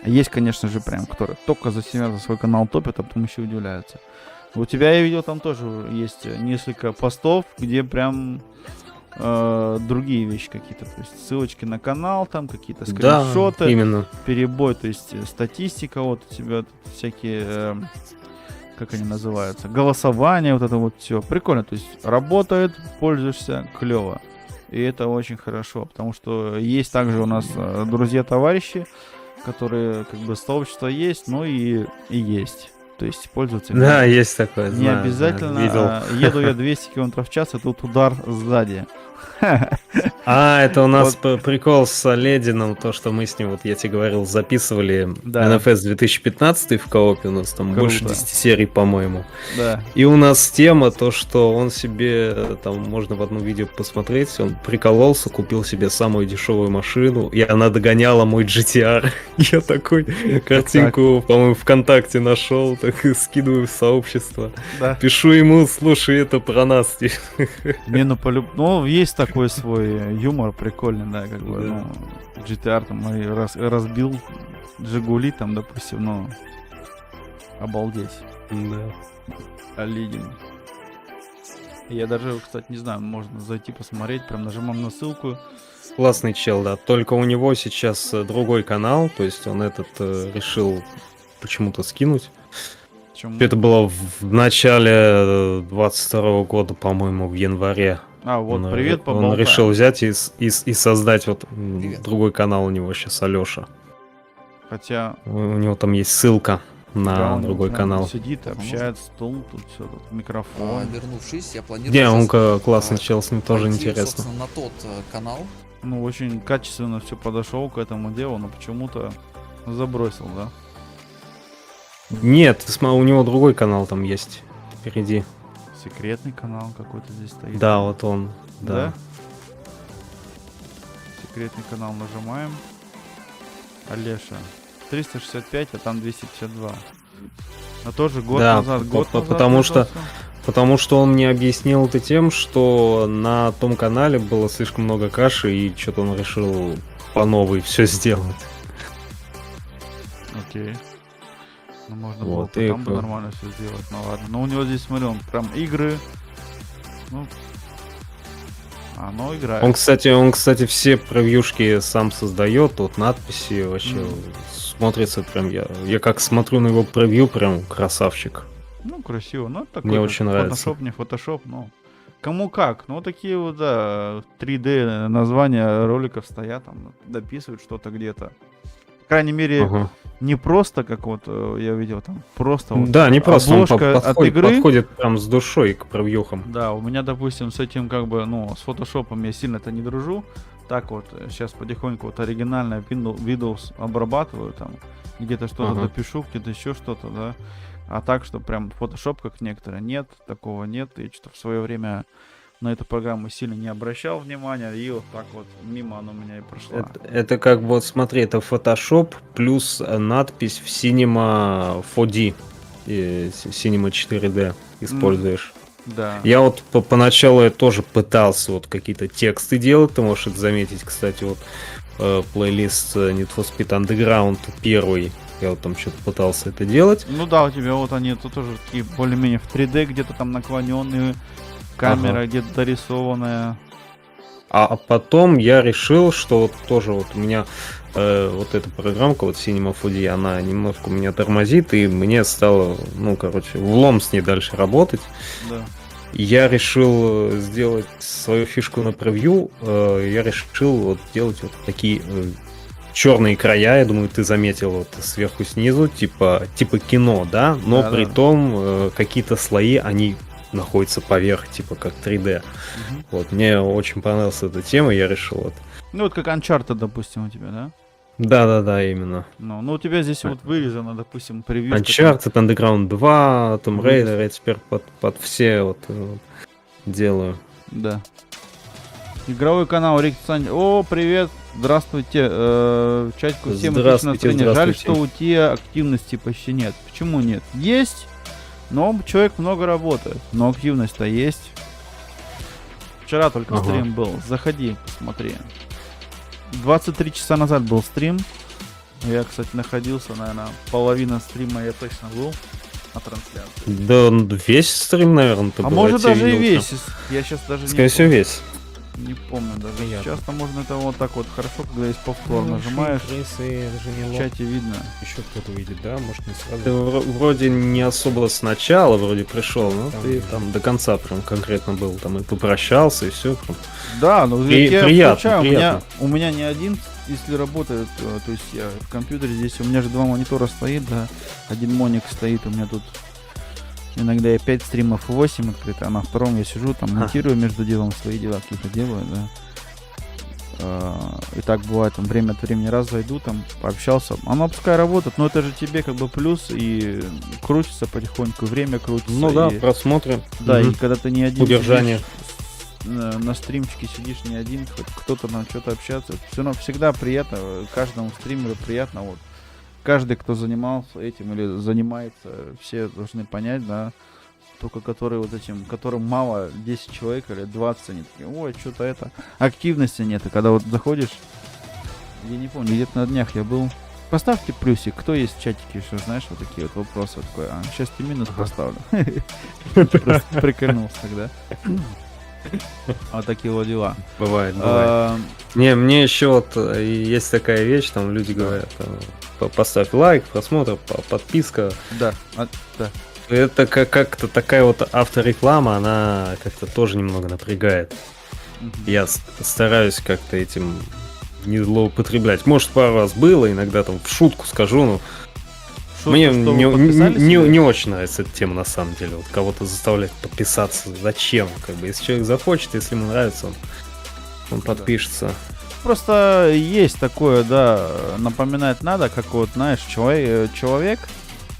Есть, конечно же, прям, которые только за себя, за свой канал топят, а потом еще удивляются. У тебя, я видел, там тоже есть несколько постов, где прям другие вещи какие-то. То есть ссылочки на канал, там какие-то скриншоты, Да, именно. перебой, то есть статистика, вот у тебя тут всякие, как они называются, голосование, вот это вот все. Прикольно, то есть работает, пользуешься, клево. И это очень хорошо, потому что есть также у нас друзья-товарищи, которые как бы сообщество есть, ну и есть. То есть пользоваться... Да, есть такое. Не знаю, обязательно. да, видел. Еду я 200 км в час, и тут удар сзади. А, это у нас прикол с Лединым, то, что мы с ним, вот я тебе говорил, записывали Да. NFS 2015 в коопе, у нас там Круто. больше 10 серий, по-моему. Да. И у нас тема, то, что он себе, там можно в одном видео посмотреть, он прикололся, купил себе самую дешевую машину, и она догоняла мой GTR. Я такой картинку, по-моему, ВКонтакте нашел, так и скидываю в сообщество. Да. Пишу ему, слушай, это про нас. Не, ну, есть такой свой юмор прикольный, да, как бы, Да. ну, GTR там и разбил Жигули, там, допустим, ну, обалдеть. Да. Олегин. Я даже, кстати, не знаю, можно зайти посмотреть, прям нажимаем на ссылку. Классный чел, да. Только у него сейчас другой канал, то есть он этот решил почему-то скинуть. Чему? Это было в начале 22 года, по-моему, в январе. А, вот, Он, привет, он поболтаем. решил взять и создать вот Привет. другой канал у него сейчас, Алёша. Хотя... У него там есть ссылка да, на он другой прям канал. сидит, общается, стул, тут все, тут микрофон. Вернувшись, я планирую... Не, он сейчас, классный чел, с ним тоже пойти, интересно. собственно, на тот канал. Ну, очень качественно все подошел к этому делу, но почему-то забросил, да? Нет, у него другой канал там есть впереди. Секретный канал какой-то здесь стоит. Да, вот он. Да? Да. Секретный канал нажимаем. Олеша. 365, а там 252. А тоже год Да, назад, потому что он мне объяснил это тем, что на том канале было слишком много каши, и что-то он решил по новой все сделать. Окей. Ну, можно Вот, было и там бы нормально все сделать, ну ладно. Но у него здесь, смотри, он прям игры. Ну, оно играет. Он, кстати, все превьюшки сам создает, вот надписи вообще смотрится прям, я как смотрю на его превью, прям красавчик. Ну, красиво. Ну, такой Мне как очень нравится. фотошоп, не фотошоп, ну. Кому как. Ну, такие вот, да, 3D названия роликов стоят, там, дописывают что-то где-то. По крайней мере, Ага. не просто, как вот я видел, там, просто вот Да, не просто он обложка от подходит, игры. подходит прям с душой к превьюхам. Да, у меня, допустим, с этим как бы, ну, с фотошопом я сильно-то не дружу. Так вот, сейчас потихоньку вот оригинальное Windows обрабатываю, там, где-то что-то Ага. допишу, где-то еще что-то, да. А так, что прям фотошоп, как некоторые, нет, такого нет. И что-то в свое время на эту программу сильно не обращал внимания, и вот так вот мимо она у меня и прошла. Это как бы, вот смотри, это Photoshop плюс надпись в Cinema 4D, Cinema 4D используешь. Да. Я вот поначалу я тоже пытался вот какие-то тексты делать, ты можешь это заметить, кстати, вот плейлист Need for Speed Underground первый, я вот там что-то пытался это делать. Ну да, у тебя вот они тут тоже такие более-менее в 3D, где-то там наклоненные, камера Ага. где-то дорисованная. А потом я решил, что вот тоже вот у меня вот эта программка, вот Cinema 4D, она немножко у меня тормозит, и мне стало, ну, короче, влом с ней дальше работать. Да. И я решил сделать свою фишку на превью, я решил вот делать вот такие черные края, я думаю, ты заметил вот сверху снизу, типа кино, да, но Да, при да. том какие-то слои, они находятся поверх, типа как 3D. Мгм. Вот, мне очень понравилась эта тема, я решил вот. Ну вот как Uncharted, допустим, у тебя, да? Да, именно. Ну у тебя здесь вот вырезано, допустим, превью. с таким- Uncharted, Underground 2, Tomb Вырез. Raider, я теперь под все вот делаю. Да. Игровой канал Рик Сань. О, привет, здравствуйте. Чатику всем отличного Здравствуйте, настроения. Жаль, здравствуйте. что у тебя активности почти нет. Почему нет? Есть, но человек много работает, но активность-то есть. Вчера только Ага. стрим был. Заходи, посмотри. 23 часа назад был стрим. Я, кстати, находился, наверное, половина стрима я точно был на трансляции. Да, весь стрим, наверное, ты А был, может я тебя даже и видел весь. Я сейчас даже прям. Скорее не всего, помню. весь. Не помню даже. Приятно. Часто можно это вот так вот хорошо, когда есть повтор, нажимаешь, в чате видно. Еще кто-то выйдет, да? Может, не сразу. Ты вроде не особо сначала вроде пришел, но Там, ты там до конца прям конкретно был, там и попрощался, и все. Да, ну При- я приятно, включаю, приятно. у меня не один, если работает, то есть я в компьютере здесь, у меня же два монитора стоит, да, один моник стоит, у меня тут иногда я 5 стримов 8 открыто, а на втором я сижу, там монтирую между делом, свои дела какие-то делаю, да. И так бывает, там время от времени раз зайду, там пообщался. Оно пускай работает, но это же тебе как бы плюс, и крутится потихоньку, время крутится. Ну да, и, просмотры. да, Мгм. и когда ты не один Удержание. сидишь, на стримчике сидишь не один, хоть кто-то там что-то общаться, все равно всегда приятно, каждому стримеру приятно, вот. Каждый, кто занимался этим или занимается, все должны понять, да, только которые вот этим, которым мало 10 человек или 20, они такие, ой, что-то это, активности нет. И когда вот заходишь, я не помню, где-то на днях я был, поставьте плюсик, кто есть в чатике, что знаешь, вот такие вот вопросы, такой, сейчас ты минус поставлю. Просто прикольнулся тогда. Вот такие вот дела. Бывает. А, Не, мне еще вот есть такая вещь, там люди говорят, поставь лайк, просмотр, подписка. Да, да. Это как-то такая вот автореклама, она как-то тоже немного напрягает. Я стараюсь как-то этим не злоупотреблять. Может, пару раз было, иногда там в шутку скажу, но Шутку, мне что вы не, подписались или? не очень нравится эта тема на самом деле. Вот кого-то заставлять подписаться. Зачем? Как бы, если человек захочет, если ему нравится, он подпишется. Просто есть такое, да, напоминать надо, как вот, знаешь, человек,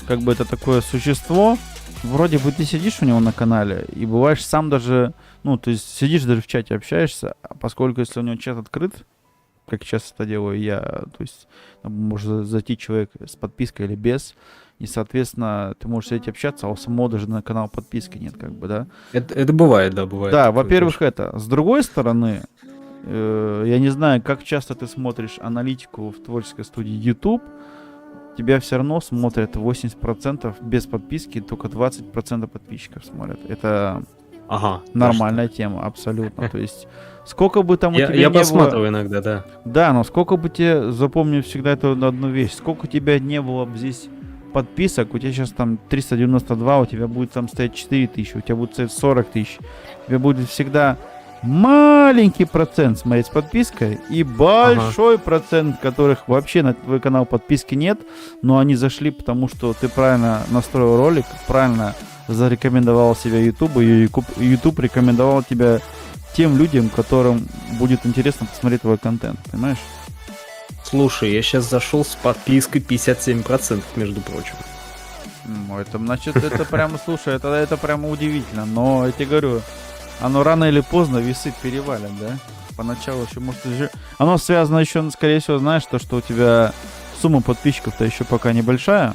как бы это такое существо, вроде бы ты сидишь у него на канале, и бываешь сам даже, ну, то есть сидишь даже в чате, общаешься, а поскольку если у него чат открыт, как сейчас это делаю я, то есть там может зайти человек с подпиской или без, и, соответственно, ты можешь сидеть общаться, а у самого даже на канал подписки нет, как бы, да. Это бывает, да, бывает. Да, такое во-первых, тоже. это. С другой стороны, я не знаю, как часто ты смотришь аналитику в творческой студии YouTube, тебя все равно смотрят 80% без подписки, только 20% подписчиков смотрят. Это Ага. нормальная тема, абсолютно. То есть, сколько бы там у тебя Я не было... посматриваю иногда, да. Да, но сколько бы тебе, запомни всегда эту одну вещь, сколько у тебя не было бы здесь подписок, у тебя сейчас там 392, у тебя будет там стоять 4000, у тебя будет стоять 40 тысяч. У тебя будет всегда маленький процент смотреть с подпиской и большой процент, которых вообще на твой канал подписки нет, но они зашли, потому что ты правильно настроил ролик, правильно зарекомендовал себя YouTube, и YouTube рекомендовал тебя тем людям, которым будет интересно посмотреть твой контент, понимаешь? Слушай, я сейчас зашел с подпиской 57%, между прочим. Ну, это, значит, это прямо, слушай, это прямо удивительно, но я тебе говорю, оно рано или поздно весы перевалят, да? Поначалу еще, может, оно связано еще, скорее всего, знаешь, то, что у тебя сумма подписчиков-то еще пока небольшая.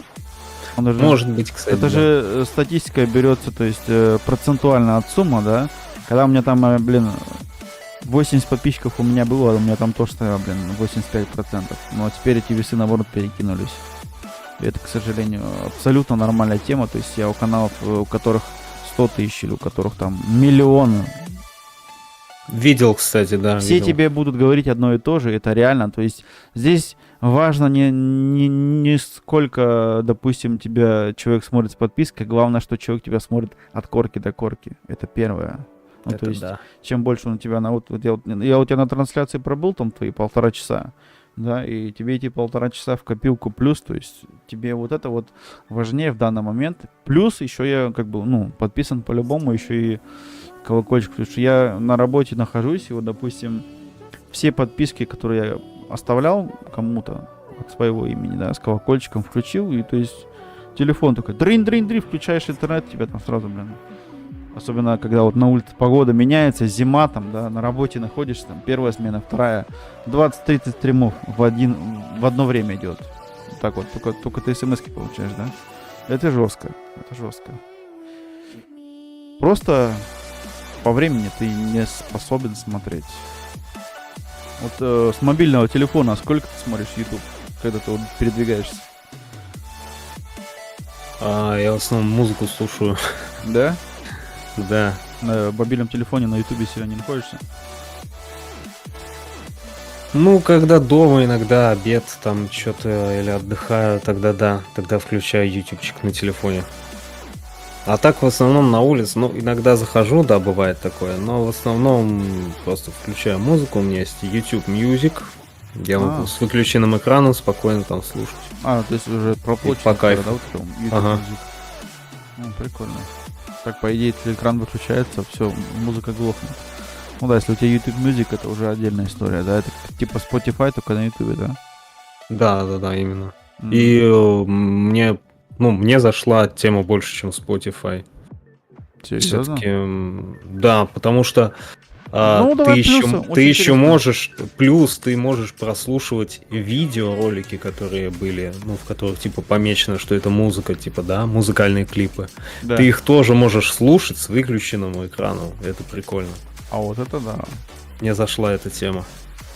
Может быть, кстати. Это же статистика берется, то есть процентуально от суммы, да? Когда у меня там, 80 подписчиков у меня было, у меня там тоже стояло, 85%. Но теперь эти весы, наоборот, перекинулись. И это, к сожалению, абсолютно нормальная тема. То есть я у каналов, у которых 100 тысяч или у которых там миллионы. Видел, кстати, да. Все видел. тебе будут говорить одно и то же, это реально. То есть здесь важно не сколько, допустим, тебя человек смотрит с подпиской, главное, что человек тебя смотрит от корки до корки. Это первое. Ну, Это то есть, да. чем больше он у тебя я у тебя на трансляции пробыл там твои 1,5 часа, да, и тебе эти 1,5 часа в копилку плюс, то есть тебе вот это вот важнее в данный момент. Плюс еще я подписан по-любому, еще и колокольчик, потому что я на работе нахожусь, и вот, допустим, все подписки, которые я оставлял кому-то от своего имени, да, с колокольчиком включил, и то есть телефон такой, дрин-дрин-дрин, включаешь интернет, тебя там сразу, особенно, когда вот на улице погода меняется, зима там, да, на работе находишься, там, первая смена, вторая, 20-30 стримов в одно время идет. Так вот, только ты смс-ки получаешь, да? Это жестко, Просто по времени ты не способен смотреть. Вот с мобильного телефона сколько ты смотришь YouTube, когда ты вот передвигаешься? Я в основном музыку слушаю. Да? Да. На мобильном телефоне на Ютубе сегодня не находишься? Ну, когда дома, иногда обед, там что-то или отдыхаю, тогда да, тогда включаю ютубчик на телефоне. А так в основном на улице, иногда захожу, да, бывает такое, но в основном просто включаю музыку, у меня есть YouTube Music, я могу с выключенным экраном спокойно там слушать. То есть уже проплачено. По кайфу. Да, вот это YouTube Ага. Music. Прикольно. Так, по идее, если экран выключается, все, музыка глохнет. Ну да, если у тебя YouTube Music, это уже отдельная история, да? Это типа Spotify, только на YouTube, да? Да, именно. И мне зашла тема больше, чем Spotify. Серьезно? Все-таки, да, потому что давай ты плюсы, очень еще интересно. можешь, плюс ты можешь прослушивать видеоролики, которые были, в которых типа помечено, что это музыка, типа, да, музыкальные клипы. Да. Ты их тоже можешь слушать с выключенным экраном. Это прикольно. А вот это да. Мне зашла эта тема.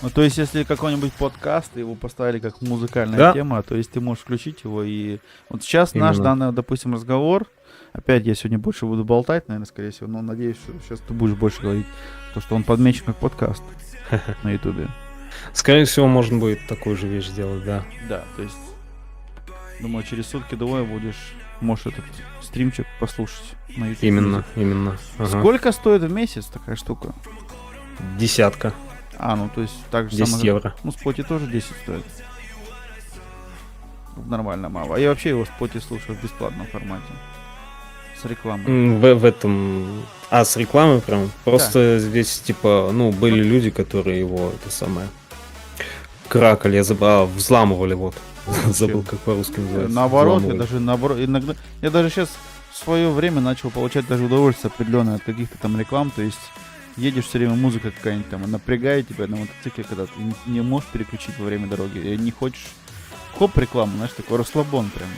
Ну, то есть, если какой-нибудь подкаст, его поставили как музыкальная Да. тема, то есть ты можешь включить его и... Вот сейчас Именно. наш данный, допустим, разговор, опять я сегодня больше буду болтать, наверное, скорее всего, но надеюсь, что сейчас ты будешь больше говорить, то, что он подмечен как подкаст на Ютубе. Скорее всего, можно будет такую же вещь сделать, да. Да, то есть, думаю, через сутки-двое можешь этот стримчик послушать на Ютубе. Именно. Ага. Сколько стоит в месяц такая штука? 10. То есть так же 10 самое. евро. Spotify тоже 10 стоит. Нормально мало. А я вообще его Spotify слушаю в бесплатном формате. С рекламой. В этом... с рекламой прям? Просто здесь, типа, были люди, которые его, это самое, кракали, взламывали, вот. Забыл, как по-русски называется. Наоборот, Взламывали. иногда... Я даже сейчас в свое время начал получать даже удовольствие определенное от каких-то там реклам, то есть едешь все время, музыка какая-нибудь там, напрягает тебя на мотоцикле, когда ты не можешь переключить во время дороги, и не хочешь... Хоп, реклама, знаешь, такой расслабон прям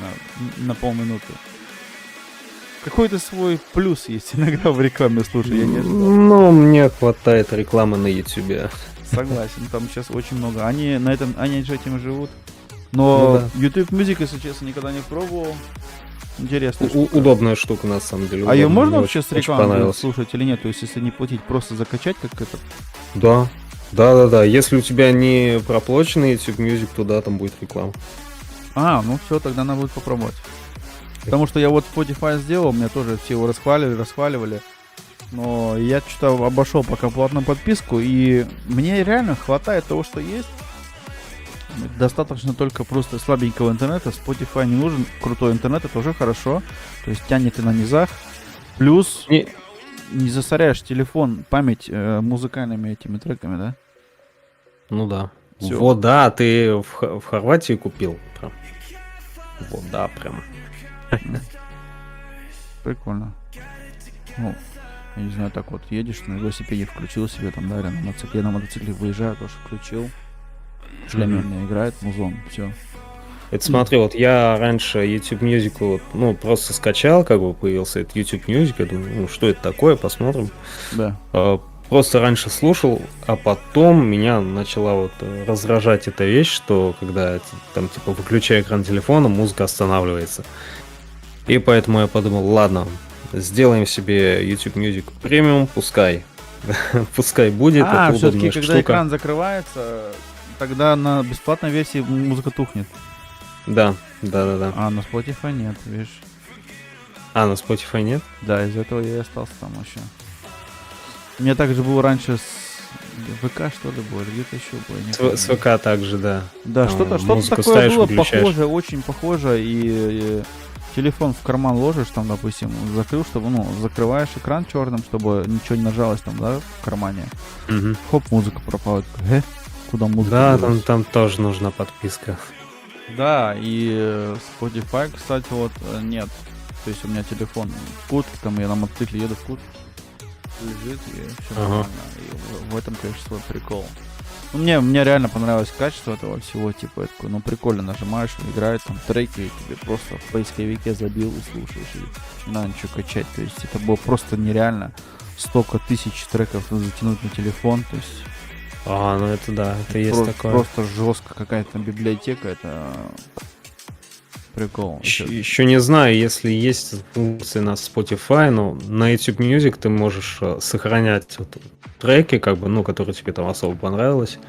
на полминуты. Какой-то свой плюс есть иногда в рекламе, слушай, я не ожидал. Мне хватает рекламы на Ютубе. Согласен, там сейчас очень много. Они же этим живут. Но да. YouTube Music, если честно, никогда не пробовал. Интересно. Удобная штука, на самом деле. А ее удобная, можно мне вообще с очень рекламой понравилось. слушать или нет? То есть, если не платить, просто закачать как это? Да. Если у тебя не проплаченный YouTube Music, то да, там будет реклама. Ну все, тогда надо будет попробовать. Потому что я вот Spotify сделал, мне тоже все его расхваливали. Но я что-то обошел пока платную подписку, и мне реально хватает того, что есть. Достаточно только просто слабенького интернета. Spotify не нужен. Крутой интернет, это уже хорошо. То есть тянет и на низах. Плюс не засоряешь телефон, память музыкальными этими треками, да? Ну да. Всё. Вот, да, ты в Хорватии купил? Прям. Вот, да, прям. Прикольно. Ну, я не знаю, так вот едешь на велосипеде, включил себе там, да, или на мотоцикле. Я на мотоцикле выезжаю, тоже включил. В шлеме у меня играет музон, все. Это смотри, вот я раньше YouTube Music, вот, ну, просто скачал, как бы появился этот YouTube Music, я думаю, ну, что это такое, посмотрим. Да. Просто раньше слушал, а потом меня начала вот раздражать эта вещь, что когда там типа выключаю экран телефона, музыка останавливается. И поэтому я подумал, ладно, сделаем себе YouTube Music премиум, пускай. Пускай будет, это все-таки, удобная когда штука. экран закрывается, тогда на бесплатной версии музыка тухнет. Да. А на Spotify нет, видишь. А, на Spotify нет? Да, из-за этого я и остался там еще. У меня также было раньше с ВК, что ли, было, или где-то еще было. я не помню. С ВК также, да. Да, Там что-то музыку такое ставишь, было выключаешь. похоже, очень похоже, и телефон в карман ложишь, там, допустим, закрыл, чтобы, ну, закрываешь экран черным, чтобы ничего не нажалось там, да, в кармане. Мгм. Хоп, музыка пропала. Куда музыка Да, делась? там тоже нужна подписка. Да, и Spotify, кстати, вот нет. То есть у меня телефон в куртке, там я на мотоцикле еду в куртке, лежит, и все Ага. нормально. И в этом, конечно, свой прикол. Ну, мне реально понравилось качество этого всего, типа, я такой, ну, прикольно, нажимаешь, играет там треки, и тебе просто в поисковике забил и слушаешь, и не надо ничего качать, то есть это было просто нереально столько тысяч треков затянуть на телефон, то есть Ну это да, это есть такое. просто жестко какая-то библиотека, это прикол. Еще не знаю, если есть функции на Spotify, но на YouTube Music ты можешь сохранять вот треки, как бы, ну, которые тебе там особо понравилось.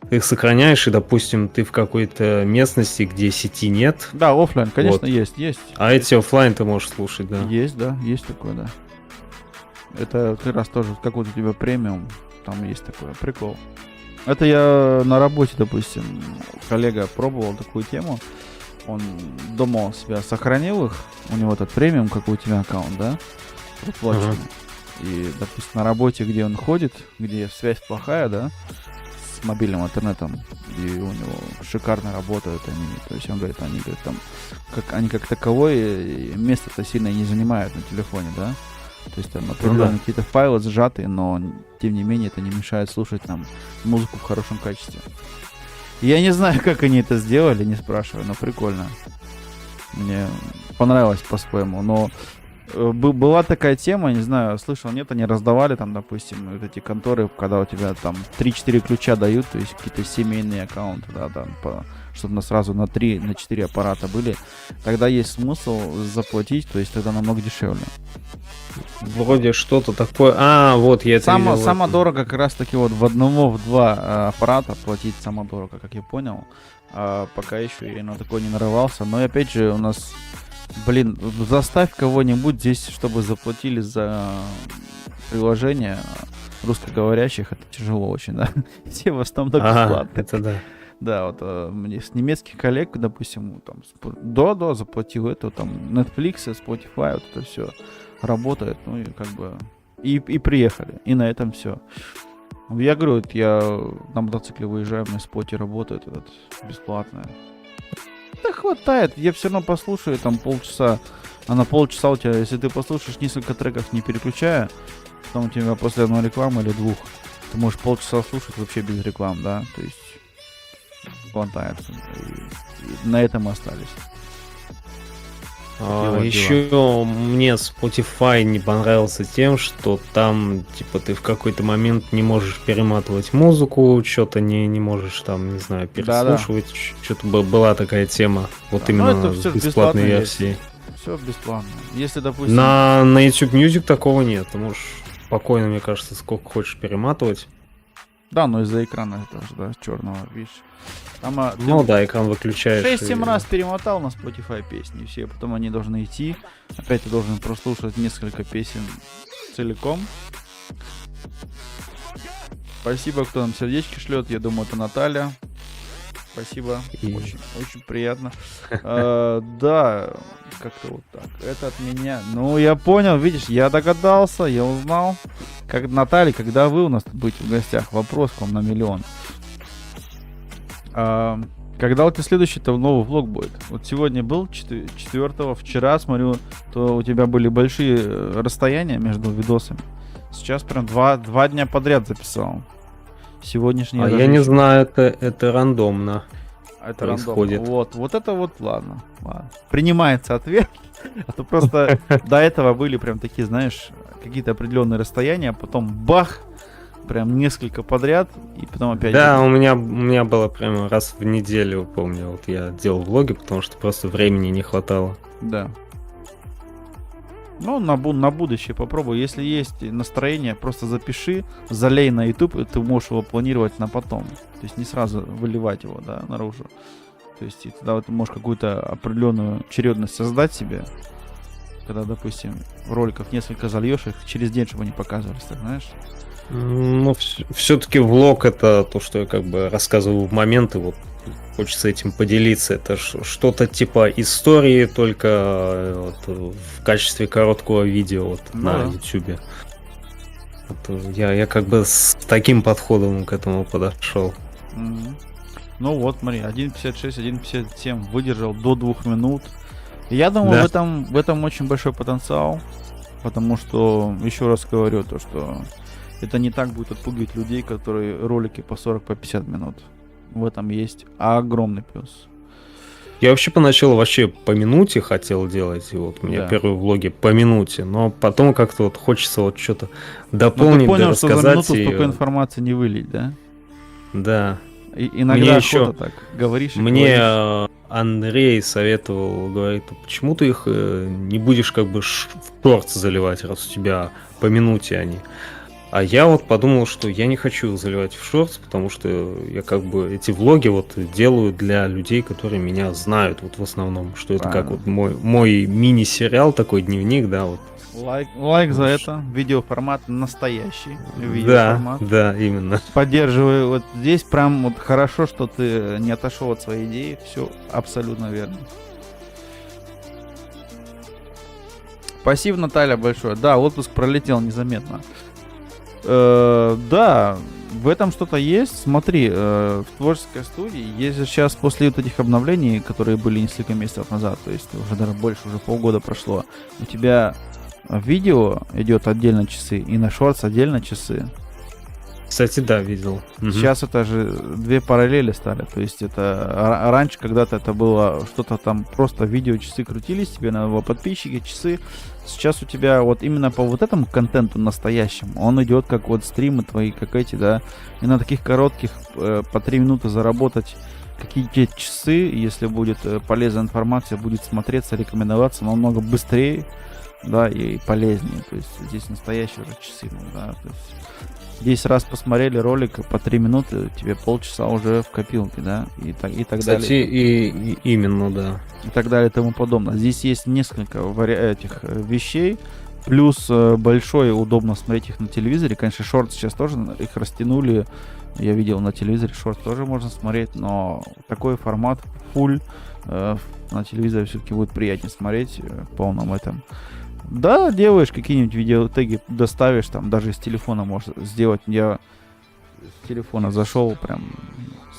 Ты их сохраняешь, и, допустим, ты в какой-то местности, где сети нет, Да, оффлайн, конечно, Вот. есть. а эти оффлайн ты можешь слушать, да. Есть, да, есть такое, да. Это как раз тоже, как вот у тебя премиум, там есть такое, прикол. Это я на работе, допустим, коллега пробовал такую тему. Он дома у себя сохранил их, у него этот премиум, как у тебя аккаунт, да, проплаченный. И, допустим, на работе, где он ходит, где связь плохая, да, с мобильным интернетом, и у него шикарно работают они. То есть он говорит, они говорит, там, они как таковое место-то сильно не занимают на телефоне, да. То есть там определенные какие-то файлы сжатые, но тем не менее это не мешает слушать там музыку в хорошем качестве. Я не знаю, как они это сделали, не спрашиваю, но прикольно. Мне понравилось по-своему, но была такая тема, не знаю, слышал, нет, они раздавали там, допустим, вот эти конторы, когда у тебя там 3-4 ключа дают, то есть какие-то семейные аккаунты, да, там, чтобы сразу на 3-4 аппарата были, тогда есть смысл заплатить, то есть тогда намного дешевле. Вроде что-то такое. Вот я это видел. Самое дорого как раз таки вот в два аппарата платить самое дорого, как я понял. Пока еще я на такой не нарывался. Но опять же у нас, заставь кого-нибудь здесь, чтобы заплатили за приложение русскоговорящих. Это тяжело очень, да? Все в основном бесплатно. Это да. Да, вот мне с немецких коллег, допустим, там, заплатил это, там, Netflix, Spotify, вот это все работает, ну и как бы и приехали, и на этом все. Я говорю, я на мотоцикле выезжаю, у меня Spotify работает этот бесплатно. Да хватает, я все равно послушаю там полчаса, а на полчаса у тебя, если ты послушаешь несколько треков не переключая, потом у тебя после одной рекламы или двух, ты можешь полчаса слушать вообще без реклам, да, то есть хватает. И на этом остались. Еще мне Spotify не понравился тем, что там, типа, ты в какой-то момент не можешь перематывать музыку, что-то не можешь там, не знаю, переслушивать. Что-то была такая тема, вот Да, именно это в всё бесплатной бесплатно версии. Все бесплатно. Если, допустим... На YouTube Music такого нет. Ты можешь спокойно, мне кажется, сколько хочешь перематывать. Да, но из-за экрана тоже, да, черного, видишь. Там, ты Ну да, экран выключаешь. 6-7 и- раз перемотал на Spotify песни, и все, потом они должны идти. Опять ты должен прослушать несколько песен целиком. Спасибо, кто нам сердечки шлет. Я думаю, это Наталья. Спасибо. И- Очень, очень приятно. Да, как-то вот так. Это от меня. Ну, я понял, видишь, я догадался, я узнал. Как Наталья, когда вы у нас тут будете в гостях? Вопрос к вам на миллион. Когда у тебя следующий-то новый влог будет? Вот сегодня был 4-го, вчера, смотрю, то у тебя были большие расстояния между видосами. Сейчас прям два дня подряд записал. Сегодняшний А даже я не еще- знаю, это рандомно. это происходит. рандомно. Вот это вот, ладно. Принимается ответ. А то просто до этого были прям такие, знаешь, какие-то определенные расстояния, а потом бах, прям несколько подряд, и потом опять... Да, у меня было прямо раз в неделю, помню, вот я делал влоги, потому что просто времени не хватало. Да. Ну, на будущее попробуй. Если есть настроение, просто запиши, залей на YouTube, и ты можешь его планировать на потом. То есть не сразу выливать его, да, наружу. То есть и тогда вот ты можешь какую-то определенную очередность создать себе. Когда, допустим, роликов несколько зальешь, их через день, чтобы они показывались, так знаешь? Ну, все-таки влог это то, что я как бы рассказываю в моменты, вот хочется этим поделиться. Это что-то типа истории, только вот в качестве короткого видео вот Ну на да. YouTube. Я как бы с таким подходом к этому подошел. Мгм. Ну вот, смотри, 1.56, 1.57 выдержал до 2 минут. Я думаю, Да. в этом очень большой потенциал, потому что, еще раз говорю, то, что это не так будет отпугивать людей, которые ролики по 40-50 минут. В этом есть огромный плюс. Я вообще поначалу вообще по минуте хотел делать, и вот у меня Да. первые влоги по минуте, но потом как-то вот хочется вот что-то Но дополнить, ты понял, что за рассказать. минуту и- столько информации не вылить, да? Да. И иногда Мне охота еще- так говоришь и Мне говоришь. Андрей советовал, говорит, почему ты их не будешь как бы в шорт заливать, раз у тебя по минуте они. А я вот подумал, что я не хочу их заливать в шортс, потому что я как бы эти влоги вот делаю для людей, которые меня знают вот в основном, что это как Правильно. вот мой мини-сериал, такой дневник, да, вот. Лайк за это. Видеоформат настоящий. Да, Видеоформат. да, именно. Поддерживаю. Вот здесь прям вот хорошо, что ты не отошел от своей идеи. Все абсолютно верно. Спасибо, Наталья, большое. Да, отпуск пролетел незаметно. Да, в этом что-то есть. Смотри, в творческой студии есть же сейчас после вот этих обновлений, которые были несколько месяцев назад, то есть уже даже больше, уже полгода прошло, у тебя видео идет отдельно часы и на шортс отдельно часы. Кстати, да, видел. Мгм. Сейчас это же две параллели стали. То есть это раньше когда-то это было что-то там, просто видео часы крутились, тебе на его подписчики, часы. Сейчас у тебя вот именно по вот этому контенту настоящему, он идет как вот стримы твои, как эти, да. И на таких коротких по 3 минуты заработать какие-то часы, если будет полезная информация, будет смотреться, рекомендоваться намного быстрее, да, и полезнее. То есть здесь настоящие уже часы, ну, да, то есть 10 раз посмотрели ролик по 3 минуты, тебе полчаса уже в копилке, да, и так Кстати, далее. и именно, да. И так далее и тому подобное. Здесь есть несколько этих вещей, плюс большой, удобно смотреть их на телевизоре. Конечно, шорты сейчас тоже их растянули, я видел на телевизоре, шорт тоже можно смотреть, но такой формат full на телевизоре все-таки будет приятнее смотреть в полном этом. Да, делаешь какие-нибудь видеотеги, доставишь, там даже с телефона можешь сделать. Я с телефона зашел, прям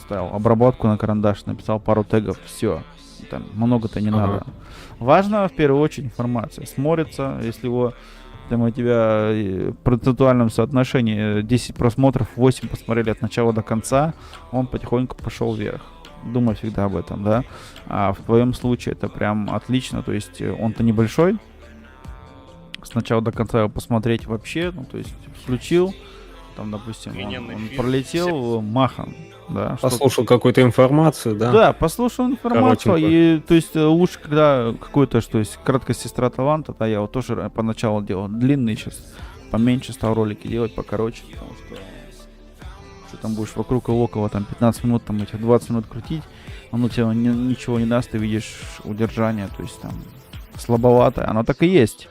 ставил обработку на карандаш, написал пару тегов, все. Там много-то не Ага. надо. Важно в первую очередь информация. Смотрится, если его там у тебя в процентуальном соотношении 10 просмотров, 8 посмотрели от начала до конца, он потихоньку пошел вверх. Думай всегда об этом, да. А в твоем случае это прям отлично, то есть он-то небольшой. Сначала до конца его посмотреть вообще, ну то есть включил, там, допустим, он пролетел махом, да. Послушал какую-то информацию, да? Да, послушал информацию, Коротенькую. и то есть лучше, когда какой-то, что есть краткая сестра таланта, да, я вот тоже поначалу делал длинный, сейчас поменьше стал ролики делать, покороче, потому что что там будешь вокруг и около там 15 минут, там этих 20 минут крутить, оно тебе ничего не даст, ты видишь удержание, то есть там слабовато, оно так и есть.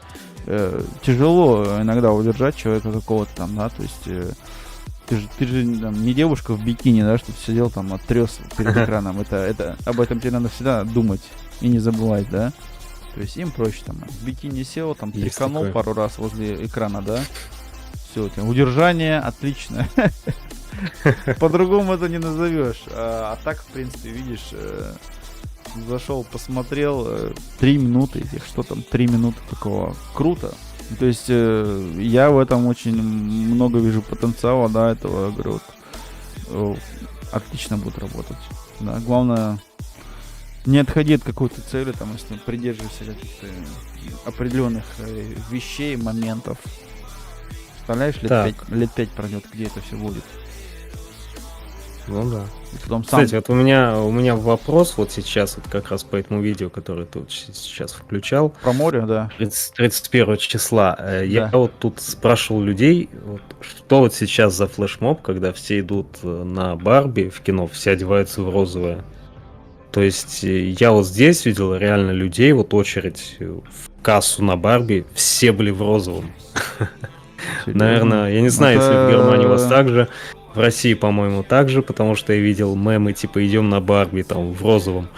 Тяжело иногда удержать человека какого-то там, да, то есть ты же там, не девушка в бикини, да, что ты сидел там, оттрес перед экраном, это об этом тебе надо всегда думать и не забывать, да. То есть им проще там в бикини сел, там Есть тряханул такое. пару раз возле экрана, да. Все, у тебя удержание отлично. По-другому это не назовешь. А так, в принципе, видишь, зашел, посмотрел 3 минуты, что там, 3 минуты такого. Круто. То есть я в этом очень много вижу потенциала, да, этого, говорю, вот, отлично будет работать. Да, главное, не отходи от какой-то цели, там, если придерживайся каких-то определенных вещей, моментов. Представляешь, лет 5 пройдет, где это все будет. Ну да. И потом сам... Кстати, вот у меня вопрос вот сейчас, вот как раз по этому видео, которое ты вот сейчас включал, Про море, да. 31 числа. Я вот тут спрашивал людей, вот, что вот сейчас за флешмоб, когда все идут на Барби в кино, все одеваются в розовое. То есть я вот здесь видел реально людей, вот очередь в кассу на Барби, все были в розовом. Наверное, я не знаю, если в Германии у вас так же. В России, по-моему, так же, потому что я видел мемы, типа, идем на Барби, там, в розовом.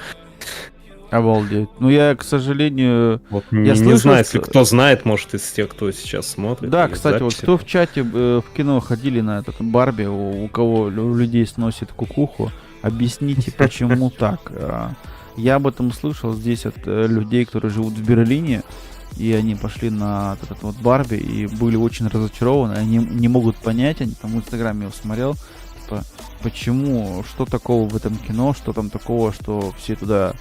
Обалдеть. Ну, я, к сожалению... Вот Я не слышал, знаю, что- если кто знает, может, из тех, кто сейчас смотрит. Да, или кстати, вот записи. кто в чате в кино ходили на этот Барби, у кого у людей сносит кукуху, объясните, почему так. Я об этом слышал здесь от людей, которые живут в Берлине, и они пошли на этот вот Барби и были очень разочарованы, они не могут понять, они там в Инстаграме его смотрел, типа, почему, что такого в этом кино, что там такого, что все туда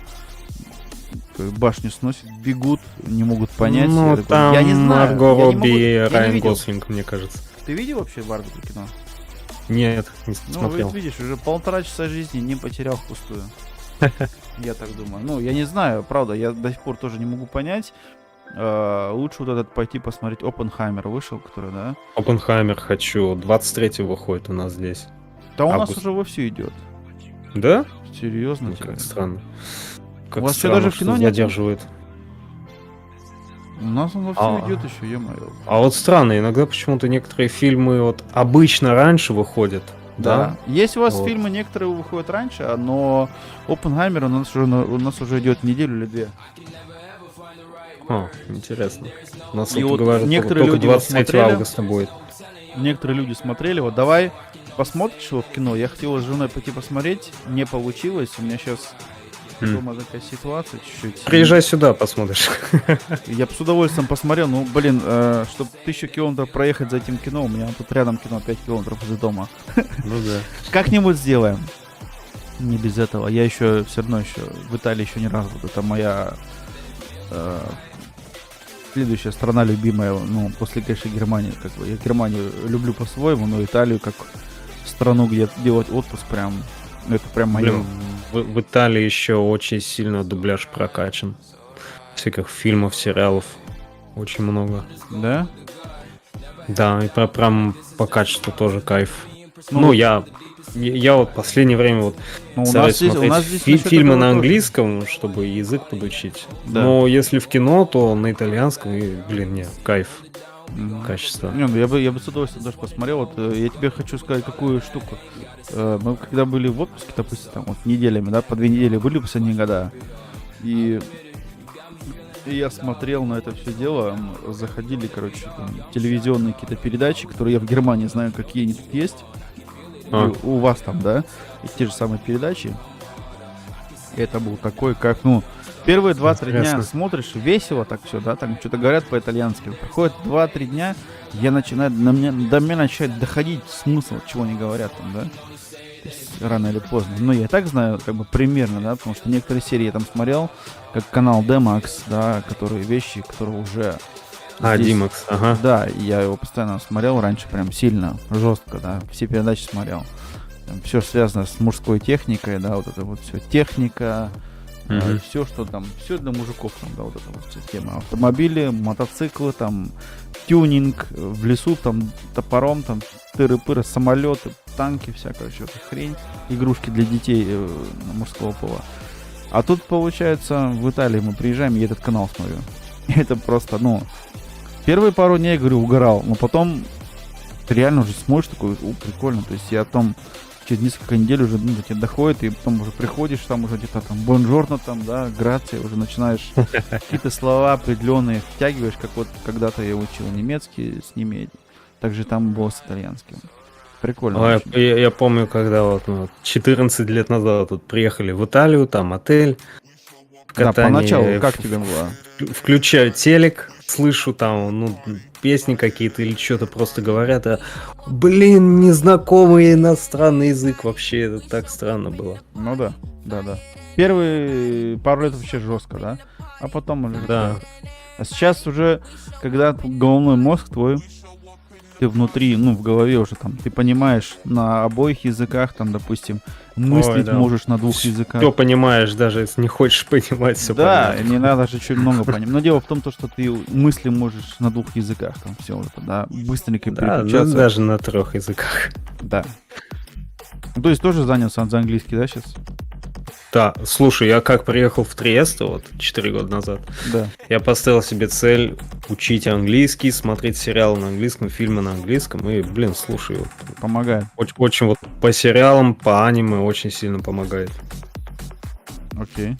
башню сносят, бегут, не могут понять. Ну, Я такой, там я не знаю, Марго я не Робби могу- и я не Райан видел. Гослинг, мне кажется. Ты видел вообще Барби кино? Нет, не Ну, смотрел. вот видишь, уже 1,5 часа жизни не потерял впустую. Я так думаю. Ну, я не знаю, правда, я до сих пор тоже не могу понять. Лучше вот этот пойти посмотреть. Оппенхаймер вышел, который, да? Оппенхаймер хочу. 23-го выходит у нас здесь. Да у нас Август. уже вовсю идет. Да? Серьезно Ну, тебе? как странно. Как У вас что, странно, даже в что кино нет? задерживает. У нас он вовсю А. идет еще, ё-моё. А вот странно, иногда почему-то некоторые фильмы вот обычно раньше выходят. Да? Есть у вас Вот. фильмы, некоторые выходят раньше, но Оппенхаймер у нас уже идет неделю или 2. Интересно. У нас И вот вот говорят, некоторые только люди его 23 смотрели. августа будет. Некоторые люди смотрели, вот давай посмотришь его в кино. Я хотел с женой пойти посмотреть, не получилось. У меня сейчас дома такая ситуация чуть-чуть. Приезжай сюда, посмотришь. Я бы с удовольствием посмотрел, ну, блин, чтобы 1000 километров проехать за этим кино, у меня тут рядом кино 5 километров из дома. Ну да. Как-нибудь сделаем. Не без этого. Я еще все равно еще в Италии еще не раз буду. Это моя следующая страна любимая, ну, после, конечно, Германии. Как бы. Я Германию люблю по-своему, но Италию как страну, где делать отпуск прям, ну, это прям мое. Блин, в Италии еще очень сильно дубляж прокачан. Всяких фильмов, сериалов. Очень много. Да? Да, и прям по качеству тоже кайф. Ну, Ну, я вот в последнее время вот Ну, у стараюсь нас здесь, у смотреть нас здесь насчет фильмы этого на тоже. английском, чтобы язык подучить. Да. Но если в кино, то на итальянском, и, блин, не, кайф, Мгм. качество. Не, ну я бы с удовольствием даже посмотрел. Вот я тебе хочу сказать, какую штуку. Мы когда были в отпуске, допустим, там вот неделями, да, по 2 недели были в последние года. И я смотрел на это все дело. Заходили, короче, там, телевизионные какие-то передачи, которые я в Германии знаю, какие они тут есть. А. И у вас там, да, и те же самые передачи. Это был такой, как, ну, первые 2-3 дня Интересно. смотришь, весело так все, да, там что-то говорят по-итальянски. Проходит 2-3 дня, до меня начинает доходить смысл, чего они говорят там, да. То есть рано или поздно. Но я и так знаю, как бы, примерно, да, потому что некоторые серии я там смотрел, как канал D-Max, да, которые вещи, которые уже... здесь- Димакс, ага. Да, и я его постоянно смотрел раньше, прям сильно, жестко, да, все передачи смотрел. Все связано с мужской техникой, да, вот это вот все техника, Мгм. все, что там, все для мужиков, там, да, вот эта вот вся тема. Автомобили, мотоциклы, там, тюнинг, в лесу, там, топором, там, тыры-пыры, самолеты, танки, всякая что-то хрень, игрушки для детей мужского пола. А тут, получается, в Италии мы приезжаем, и этот канал смотрю. И это просто, ну, первые пару дней, я говорю, угорал, но потом ты реально уже смотришь такой, прикольно, то есть я там через несколько недель уже, ну, до тебя доходит, и потом уже приходишь, там уже где-то там бонжорно, там, да, грация, уже начинаешь какие-то слова определенные втягиваешь, как вот когда-то я учил немецкий с ними, также там был с итальянским. Прикольно. Ой, очень. я помню, когда вот 14 лет назад вот приехали в Италию, там отель. В Да, катании, поначалу, как тебе было? Включаю телек, слышу там, ну, песни какие-то или что-то просто говорят, а, блин, незнакомый иностранный язык вообще, это так странно было. Ну да, да. Первые пару лет вообще жестко, да? А потом уже... Да. А сейчас уже, когда головной мозг твой, ты внутри, ну, в голове уже там, ты понимаешь на обоих языках, там, допустим, мыслить да. можешь на двух языках. Все понимаешь, даже если не хочешь понимать, все Да, понятно. не надо же чуть много понимать. Но дело в том, то, что ты мысли можешь на двух языках, там, все это, да, быстренько Да, переключаться. даже на 3 языках. Да. Ну, то есть тоже занялся за английский, да, сейчас? Да, слушай, я как приехал в Триесто вот 4 года назад, Да. я поставил себе цель учить английский, смотреть сериалы на английском, фильмы на английском, и, блин, слушай, вот, Помогает. очень вот по сериалам, по аниме очень сильно помогает. Окей.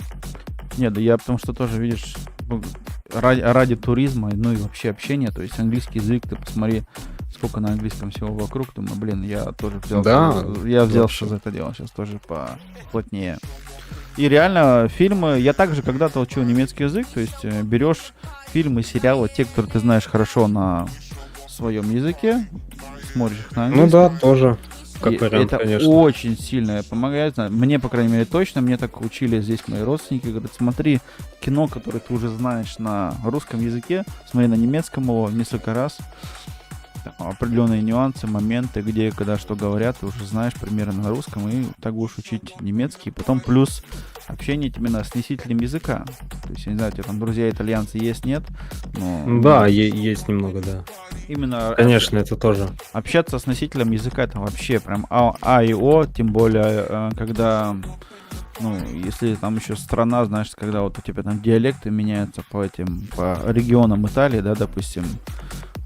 Нет, да я потому что тоже, видишь, ну, ради туризма, ну и вообще общения, то есть английский язык, ты посмотри, сколько на английском всего вокруг, думаю, блин, я тоже взялся, Да, я взялся вообще. за это дело сейчас тоже поплотнее. И реально фильмы, я также когда-то учил немецкий язык, то есть берешь фильмы, сериалы, те, которые ты знаешь хорошо на своем языке, смотришь их на Ну английском. да, тоже, как И вариант, это конечно. очень сильно помогает. Мне, по крайней мере, точно. Мне так учили здесь мои родственники. Говорят, смотри кино, которое ты уже знаешь на русском языке, смотри на немецком его несколько раз. Там определенные нюансы, моменты, где, когда, что говорят, ты уже знаешь примерно на русском, и так будешь учить немецкий. Потом плюс общение именно с носителем языка. То есть, я не знаю, у тебя там друзья итальянцы есть, нет? Но Да, есть немного, да. именно Конечно, это тоже. общаться с носителем языка это вообще прям А и О, тем более, когда, ну, если там еще страна, знаешь, когда вот у тебя там диалекты меняются по регионам Италии, да, допустим,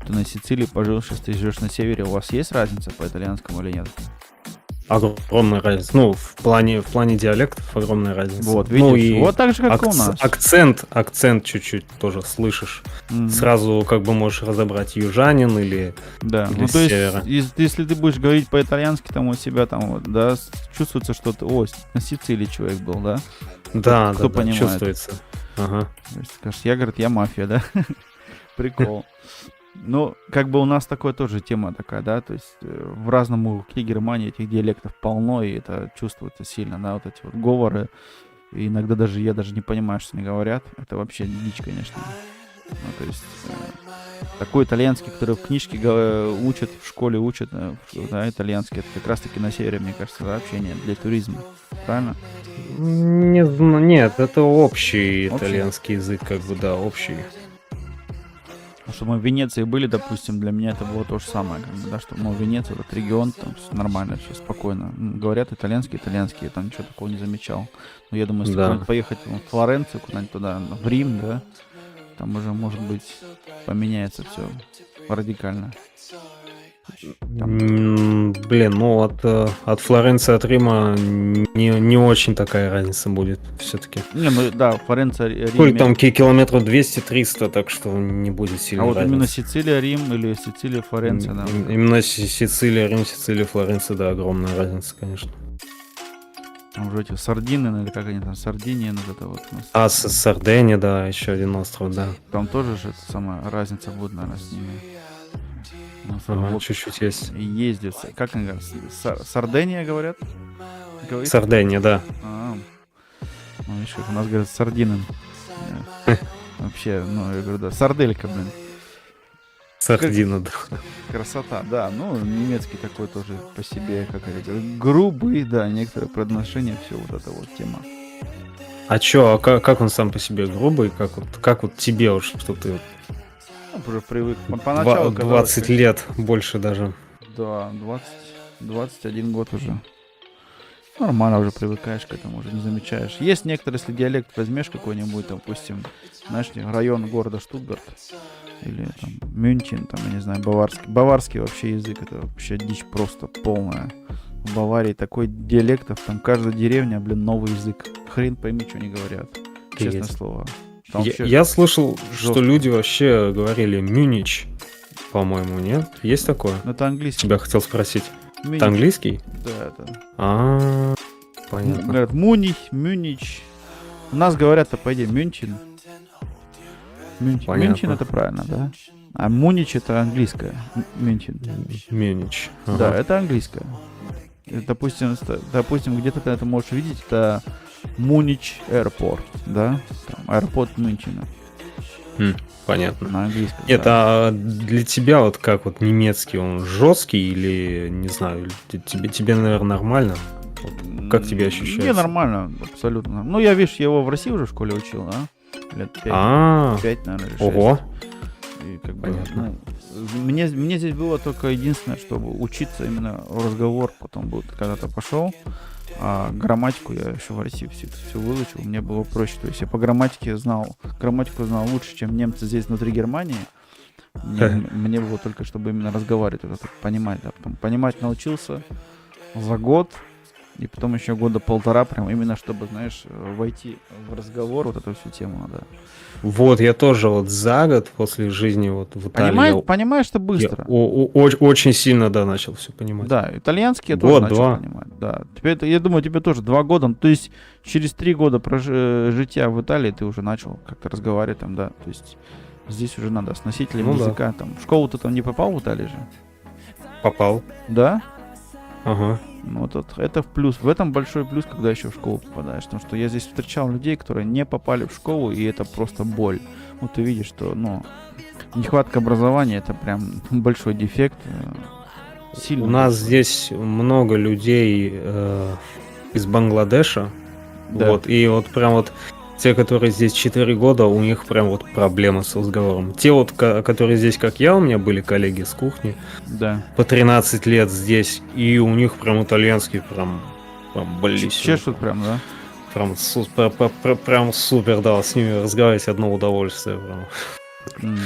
ты на Сицилии пожил, сейчас ты живешь на севере, у вас есть разница по итальянскому или нет? Огромная разница. Ну, в плане диалектов огромная разница. Вот, Ну, видишь, и вот так же, как и у нас. акцент чуть-чуть тоже слышишь. Мгм. Сразу как бы можешь разобрать южанин или... Да, или ну с то есть, севера. если ты будешь говорить по-итальянски, там у себя там вот, да, чувствуется, что ты, на Сицилии человек был, да? Да, кто да, понимает? чувствуется. Ага. То есть, скажешь, я, говорит, я мафия, да? Прикол. Ну, как бы у нас такое тоже тема такая, да, то есть в разном уголке Германии этих диалектов полно, и это чувствуется сильно, да, вот эти вот говоры. И иногда даже я даже не понимаю, что они говорят. Это вообще дичь, конечно. Ну, то есть такой итальянский, который в книжке учат, в школе учат, да, итальянский, это как раз-таки на севере, мне кажется, да, общение для туризма. Правильно? Нет, это общий Общий? итальянский язык, как бы, да, общий. Потому что мы в Венеции были, допустим, для меня это было то же самое, как бы, да, что, ну, Венеция, этот регион, там всё нормально, все спокойно. Говорят итальянский, я там ничего такого не замечал. Но я думаю, если Да. куда-нибудь поехать в Флоренцию, куда-нибудь туда, в Рим, да, там уже, может быть, поменяется все радикально. Блин, ну от Флоренции, от Рима не очень такая разница будет все-таки. Не, ну да, Флоренция, Рим. Сколько там километров 200-300, так что не будет А сильно вот именно разницы. Сицилия, Рим или Сицилия, Флоренция, да. Именно Сицилия, Рим, Сицилия, Флоренция, да, огромная разница, конечно. Там уже эти Сардины, или как они там, Сардиния, ну это вот. у нас. А Сардения, да, еще один остров, да. Там тоже же это самая разница будет, наверное, с ними. Ну, Ага, вот чуть-чуть есть. ездят. Как они говорят? Сардения говорят? Говорит? Сардения, да. Ну, видишь, как у нас говорят сардины. Вообще, ну, я говорю, да, сарделька, блин. Сардина, да. Красота, да. Ну, немецкий такой тоже по себе, как я говорю, грубый, да, некоторое произношение, все вот эта вот тема. А чё, как он сам по себе грубый? Как вот тебе уж, что ты Ну, уже привык. Поначалу, 20 лет, больше даже. Да, 20. 21 год уже. Нормально уже привыкаешь к этому, уже не замечаешь. Есть некоторые, если диалект возьмешь какой-нибудь, допустим, знаешь, район города Штутгарт или там Мюнхен, там, я не знаю, баварский. Баварский вообще язык, это вообще дичь просто полная. В Баварии такой диалектов, там каждая деревня, блин, новый язык. Хрен пойми, что они говорят. Честное Есть. слово. Там Я, вообще я слышал, что жестко. люди вообще говорили Мюнич, по-моему, нет? Есть такое? Ну, это английский. Тебя хотел спросить. Мюнич. Это английский? Да, это. А, понятно. Говорят, Муних, Мюнич. У нас говорят-то, по идее, Мюнхен. Понятно. Мюнхен это правильно, да? А Мунич это английское. Мюнхен. Мюнич. Ага. Да, это английское. И, допустим, где-то ты это можешь видеть, это Мунич Airport, да? Там, аэропорт Мюнхена Понятно. на английском. Нет, да. а для тебя вот как вот немецкий, он жесткий или, не знаю, тебе, наверное, нормально? Вот как тебе ощущается? Не, нормально, абсолютно. Ну, я, видишь, я его в России уже в школе учил, да? Лет 5, А, 5, наверное, или 6. ого. И как бы, Понятно. ну, мне здесь было только единственное, чтобы учиться именно разговор, потом будет когда-то пошел. А грамматику я еще в России все выучил, мне было проще. То есть я по грамматике знал, грамматику знал лучше, чем немцы здесь внутри Германии. Мне было только, чтобы именно разговаривать, вот это понимать. Да. Потом понимать научился за год, и потом еще года полтора, прям именно чтобы, знаешь, войти в разговор, вот эту всю тему, да. Вот, я тоже вот за год после жизни вот в Италии Понимаешь, что я быстро. очень сильно, да, начал все понимать. Да, итальянский я тоже начал Год-два. понимать. Да. Я думаю, тебе тоже 2 года. Ну, то есть через 3 года жития в Италии ты уже начал как-то разговаривать там, да. То есть здесь уже надо с носителем Ну да. языка. Там, в школу ты там не попал в Италии же? Попал. Да? Ага. Ну, вот это в плюс. В этом большой плюс, когда еще в школу попадаешь. Потому что я здесь встречал людей, которые не попали в школу, и это просто боль. Вот ты видишь, что, ну, нехватка образования — это прям большой дефект. Сильно У нас большой. здесь много людей из Бангладеша. Да. Вот, и вот прям вот те, которые здесь 4 года, у них прям вот проблемы с разговором. Те вот, которые здесь, как я, у меня были коллеги с кухни, Да. по 13 лет здесь, и у них прям итальянский прям близко. Чешут прям, да? Прям супер, да, с ними разговаривать одно удовольствие. Прям.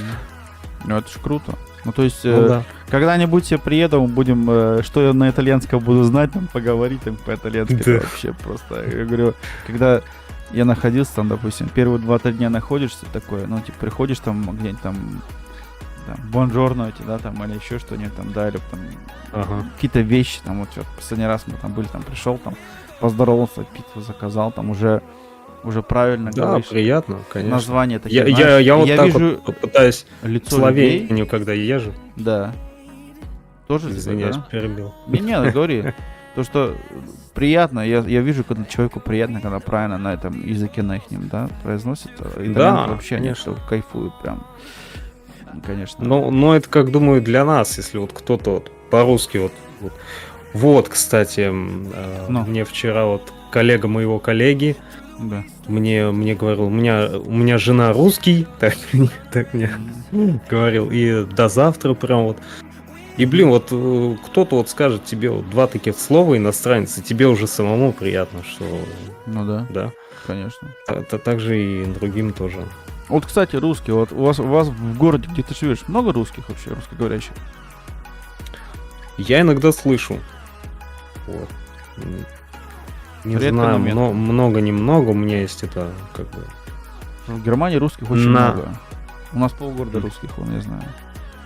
Ну, это ж круто. Ну, то есть, Ну да. когда-нибудь я приеду, будем, что я на итальянском буду знать, там, поговорить там по-итальянски. Да. Это вообще просто, я говорю, когда я находился там, допустим, первые 2-3 дня находишься, такое, ну, типа, приходишь там, где-нибудь там, бонжорно эти, да, там, или еще что-нибудь там, да, или там, Ага. какие-то вещи, там, вот, последний раз мы там были, там, пришел, там, поздоровался, пиццу заказал, там, уже правильно Да, говоришь. приятно, конечно. Название такие, Я знаешь, вот так вижу вот пытаюсь в лицо людей. Словению, когда езжу. Да. Тоже тебе, Извиняюсь, да? перебил. Не, говори. То, что приятно, я вижу, когда человеку приятно, когда правильно на этом языке на ихнем, да, произносит. Итальянцы вообще они конечно. что, кайфуют прям. Конечно. Но это, как думаю, для нас, если вот кто-то вот по-русски вот, кстати, Ну. мне вчера вот коллега моего коллеги Да. мне говорил, у меня жена русский, так мне говорил, и до завтра прям вот. И, блин, вот кто-то вот скажет тебе вот 2 таких слова иностранец, и тебе уже самому приятно, что, Ну да, да. конечно. Так же и другим тоже. Вот, кстати, русские, вот у вас в городе, где ты живешь, много русских вообще, русскоговорящих? Я иногда слышу. Вот. Не Редко, знаю, но метко. много-немного, у меня есть это, как бы... В Германии русских очень На. много. У нас полгорода русских, вон, я знаю.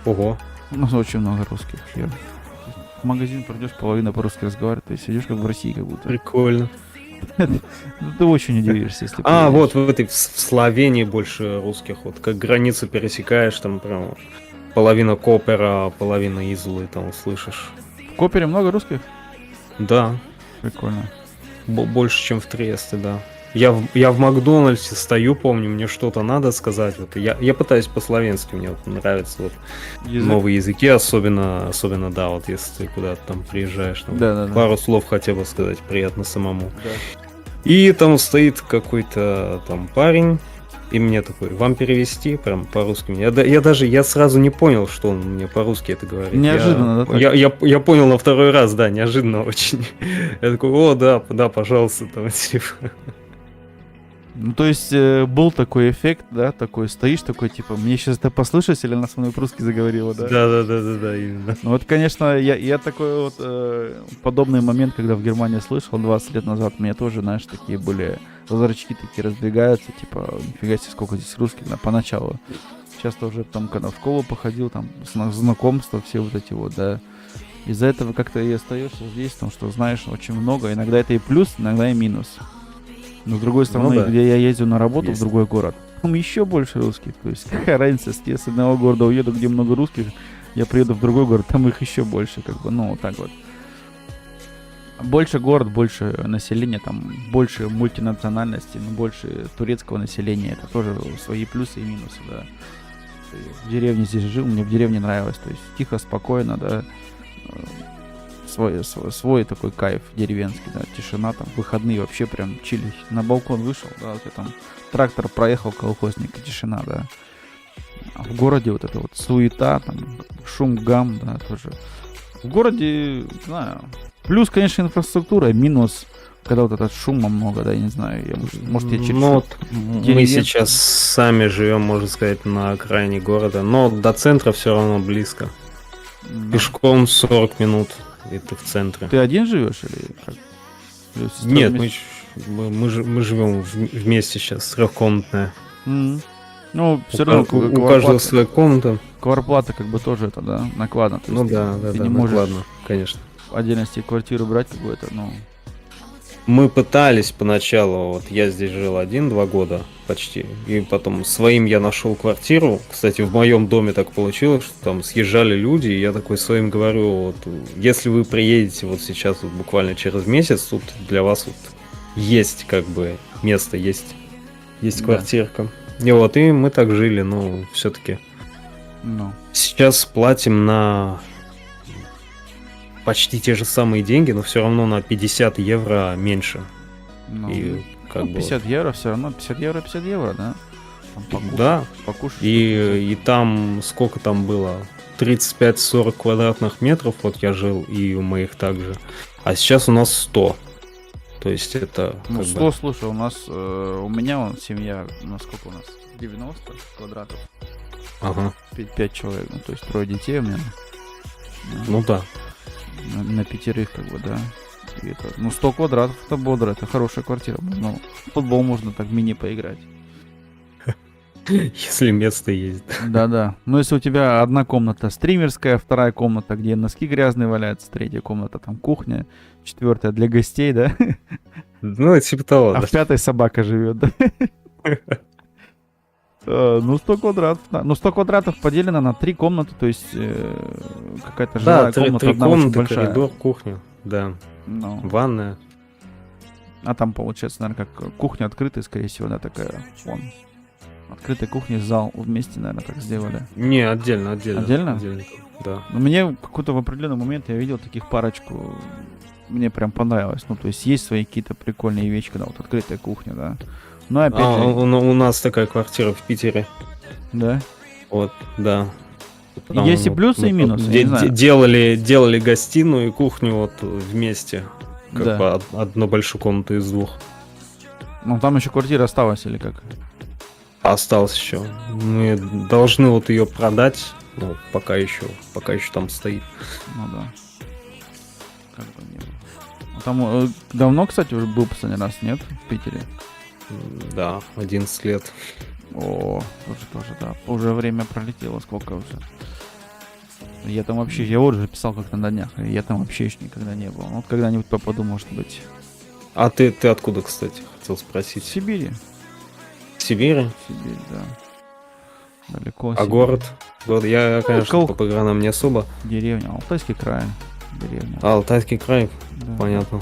Ого. У нас очень много русских. В магазин придешь, половина по-русски разговаривает, ты сидишь как в России, как будто. Прикольно. Ну, ты очень удивишься, если А, приедешь. вот в Словении больше русских. Вот как границу пересекаешь, там прям вот половина Копера, половина Излы там слышишь. В Копере много русских? Да, Прикольно. больше, чем в Триесте, да. Я в Макдональдсе стою, помню, мне что-то надо сказать. Вот, я пытаюсь по-словенски, мне вот нравятся вот новые языки, особенно, да, вот если ты куда-то там приезжаешь, там, Да. пару слов хотя бы сказать приятно самому. Да. И там стоит какой-то там парень, и мне такой, вам перевести прям по-русски? Я сразу не понял, что он мне по-русски это говорит. Неожиданно, да, так? Я понял на второй раз, да, неожиданно очень. Я такой, о, да, пожалуйста, там, типа. Ну, то есть был такой эффект, да, такой, стоишь такой, типа, мне сейчас это послышалось, или она со мной по-русски заговорила, да? Да, именно. Ну вот, конечно, я такой вот подобный момент, когда в Германии слышал 20 лет назад, у меня тоже, знаешь, такие были зрачки такие разбегаются, типа, нифига себе, сколько здесь русских, да, поначалу. Часто уже там, когда в школу походил, там, знакомства, все вот эти вот, да. Из-за этого как-то и остаешься здесь, потому что знаешь очень много, иногда это и плюс, иногда и минус. Но с другой стороны, да. где я ездил на работу Есть. в другой город, там еще больше русских. То есть какая разница, если я с одного города уеду, где много русских, я приеду в другой город, там их еще больше, как бы, ну, вот так вот. Больше город, больше населения, там больше мультинациональности, ну, больше турецкого населения. Это тоже свои плюсы и минусы, да. В деревне здесь жил, мне в деревне нравилось. То есть тихо, спокойно, да. Свой такой кайф деревенский, да, тишина, там, выходные вообще прям чили. На балкон вышел, да, у тебя там трактор проехал, колхозник, и тишина, да. А в городе вот это вот суета, там, шум, гам, да, тоже. В городе, не знаю, плюс, конечно, инфраструктура, минус, когда вот этот шума много, да, я не знаю, может я через... Ну, вот мы деревенский. сейчас сами живем, можно сказать, на окраине города, но до центра все равно близко. Пешком 40 минут, и ты в центре. Ты один живешь или как? Или сестра Нет, вместе? мы живем вместе сейчас, трехкомнатная. Ну, все равно У каждого своя комната. квартплата как бы тоже это, да, накладно. То Ну есть да, ты не можешь накладно, конечно. в отдельности квартиру брать какую-то, ну... Мы пытались поначалу, вот я здесь жил 1-2 года почти, и потом своим я нашел квартиру. Кстати, в моем доме так получилось, что там съезжали люди, и я такой своим говорю, вот, если вы приедете вот сейчас, вот, буквально через месяц, тут для вас вот есть как бы место, есть Да. квартирка. И вот, и мы так жили, но все-таки Ну, сейчас платим на почти те же самые деньги, но все равно на 50 евро меньше. ну, И как бы 50 евро все равно, 50 евро, да? Там покушать, да, покушать. и там сколько там было? 35-40 квадратных метров, вот я жил, и у моих также. А сейчас у нас 100. То есть это Ну, как 100, бы... слушай, у нас, у меня вон семья, сколько у нас? 90 квадратов, Ага, 5 человек, ну, то есть 3 детей у меня. ну да. На 5, как бы, да. И это, ну, 100 квадратов, это бодро, это хорошая квартира. Ну, в футбол можно так мини поиграть. Если место есть. Да-да. Но если у тебя одна комната стримерская, вторая комната, где носки грязные валяются, третья комната там кухня, 4 для гостей, да? Ну, типа того, А да. в 5 собака живет, да? Ну, 100 квадратов, да. Ну, 100 квадратов поделено на 3 комнаты, то есть какая-то жилая Да, три комната, одна очень комнаты, большая. коридор, кухня, да, Ну, ванная. а там получается, наверное, как кухня открытая, скорее всего, да, такая, вон. Открытая кухня, зал вместе, наверное, так сделали. Не, отдельно. Отдельно? Да. Но мне в какой-то в определенный момент я видел таких парочку, мне прям понравилось. Ну, то есть есть свои какие-то прикольные вещи, когда вот открытая кухня, да. Но опять же, У нас такая квартира в Питере. да. Вот, да. Есть и плюсы, и минусы, я не знаю. Делали гостиную и кухню вот вместе. Как Да. бы одну большую комнату из двух. Ну, там еще квартира осталась или как? А осталось еще. Мы должны вот ее продать. Ну, пока еще там стоит. Ну да. Как бы не было. А там давно, кстати, уже был последний раз, нет? В Питере? Да, 11 лет. О, тоже, да. Уже время пролетело, сколько уже. Я там вообще, я вот уже писал как-то на днях, и я там вообще еще никогда не был. Ну, вот когда-нибудь попаду, может быть. А ты откуда, кстати, хотел В спросить? Сибири. В Сибири? Сибирь, да. Далеко. А Сибирь. город? Я, конечно, Кол- по программам не особо. Деревня. Алтайский край. Деревня. А, Алтайский край, Да, понятно.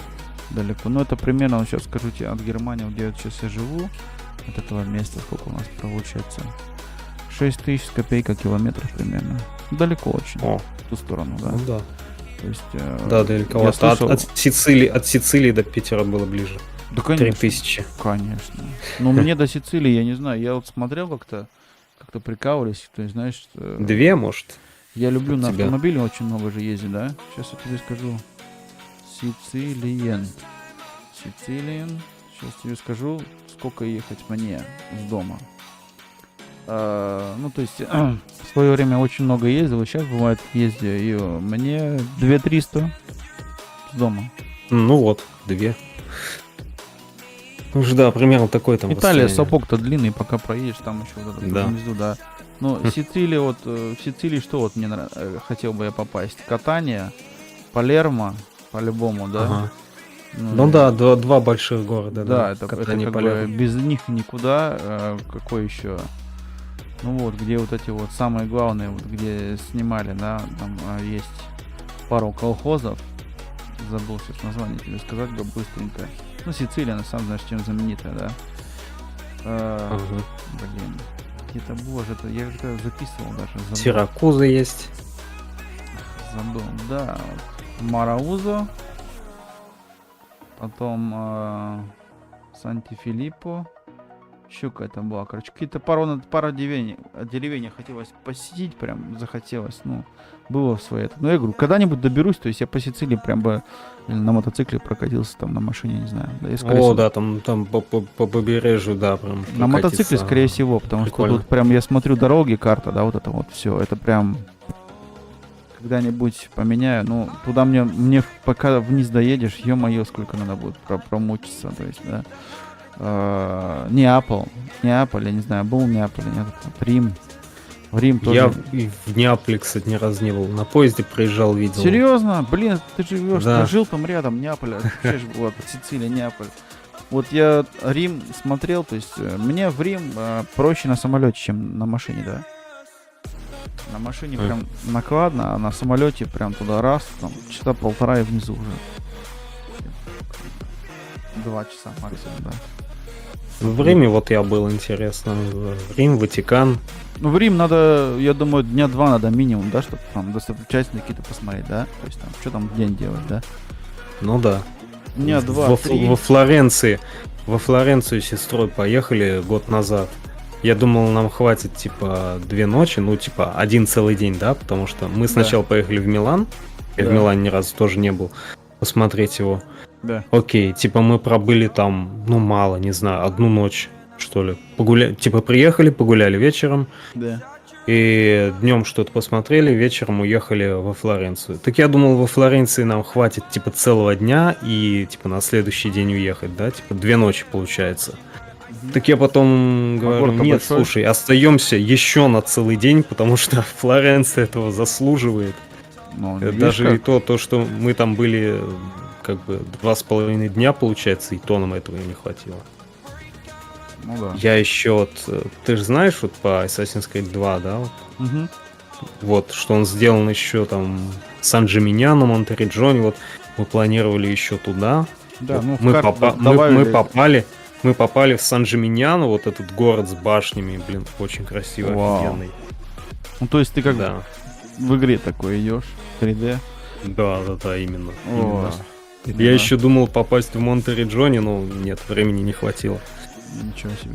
далеко. Ну, это примерно, вот сейчас скажу тебе, от Германии, вот где вот сейчас я живу, от этого места, сколько у нас получается? 6000 с копейкой километров примерно. Далеко очень. О, В ту сторону, да. ну да. То есть, Да, я далековато. слышал, От Сицилии до Питера было ближе. Да, конечно. 3000. Конечно. Но мне до Сицилии, я не знаю, я вот смотрел как-то прикалывались, то есть, знаешь, Две, может? я люблю Как на тебя? автомобиле очень много же ездить, да? Сейчас я тебе скажу. Сицилиен. Сейчас тебе скажу, сколько ехать мне с дома. Ну, то есть, в свое время очень много ездил, и сейчас бывает езжу, и мне 2300 с дома. Ну вот, 2. Ну же, да, примерно такой там Италия, расстояние. сапог-то длинный, пока проедешь, там еще вот это Да. внизу, да. Ну, Сицилия, вот, в Сицилии что вот мне хотел бы я попасть? Катания, Палермо, по-любому, да? Ага. Ну, Ну и- да, два больших города. Да, это Катания, как бы Палермо. без них никуда. Какой еще? Ну вот, где вот эти вот самые главные, вот где снимали, да, там есть пару колхозов. Забыл сейчас название тебе сказать бы быстренько. Ну, Сицилия, на самом деле, знаешь, чем знаменитая, да? Ага. Блин, где-то, боже, это я как-то записывал даже. Забыл. Сиракузы есть. Забыл, да. Вот. Мараузо. Потом Санти-Филиппо. Еще какая-то была, короче, какие-то пара деревень хотелось посетить, прям захотелось, ну, было в своей. Ну, я говорю, когда-нибудь доберусь, то есть я по Сицилии прям бы на мотоцикле прокатился, там, на машине, не знаю. Да, и, скорее О, всего, да, там по побережью, да, прям. на мотоцикле, прокатиться. скорее всего, потому Прикольно. что тут прям я смотрю дороги, карта, да, вот это вот все, это прям когда-нибудь поменяю. Ну, туда мне пока вниз доедешь, ё-моё, сколько надо будет промучиться, то есть, да. Неаполь, я не знаю, был Неаполь, нет, Рим. В Рим тоже. Я и в Неаполе, кстати, ни разу не был. На поезде проезжал, видел. Серьезно? Блин, ты живешь, Да. ты жил там рядом, Неаполь, вообще же была Сицилия, Неаполь. Вот я Рим смотрел, то есть мне в Рим проще на самолете, чем на машине, да. На машине прям накладно, а на самолете прям туда раз, там, часа полтора и внизу уже. 2 часа максимум, да. В Риме вот я был, интересно. Рим, Ватикан. Ну, в Рим надо, я думаю, дня 2 надо минимум, да, чтобы там достопримечательности какие-то посмотреть, да? То есть там, что там в день делать, да? Ну да. Дня 2-3. Во Флоренции. Во Флоренцию с сестрой поехали год назад. Я думал, нам хватит, типа, 2 ночи, ну, типа, 1 целый день, да, потому что мы сначала поехали в Милан, я Да. в Милане ни разу тоже не был, посмотреть его. Да. Окей, типа, мы пробыли там, ну, мало, не знаю, 1 ночь, что ли. Типа, приехали, погуляли вечером, Да. и днем что-то посмотрели, вечером уехали во Флоренцию. Так я думал, во Флоренции нам хватит, типа, целого дня и, типа, на следующий день уехать, да, типа, 2 ночи получается. Так я потом говорю, город-то нет, большой?» слушай, остаемся еще на целый день, потому что Флоренция этого заслуживает. Ну, видишь, Даже и как? то, что мы там были как бы 2,5 дня, получается, и то нам этого и не хватило. Ну да. Я еще вот, ты же знаешь, вот по Assassin's Creed 2, да, Мгм. вот, что он сделан еще там Сан-Джиминьяно, Монтериджоне, вот мы планировали еще туда. Да, Вот ну, в мы, карту мы попали в Сан-Джиминьяно, вот этот город с башнями, блин, очень красивый, Вау. офигенный. Ну, то есть ты как Да. в игре такой идешь, 3D. Да, именно. О, именно. Я да. еще думал попасть в Монтериджоне, но нет, времени не хватило. Ничего себе.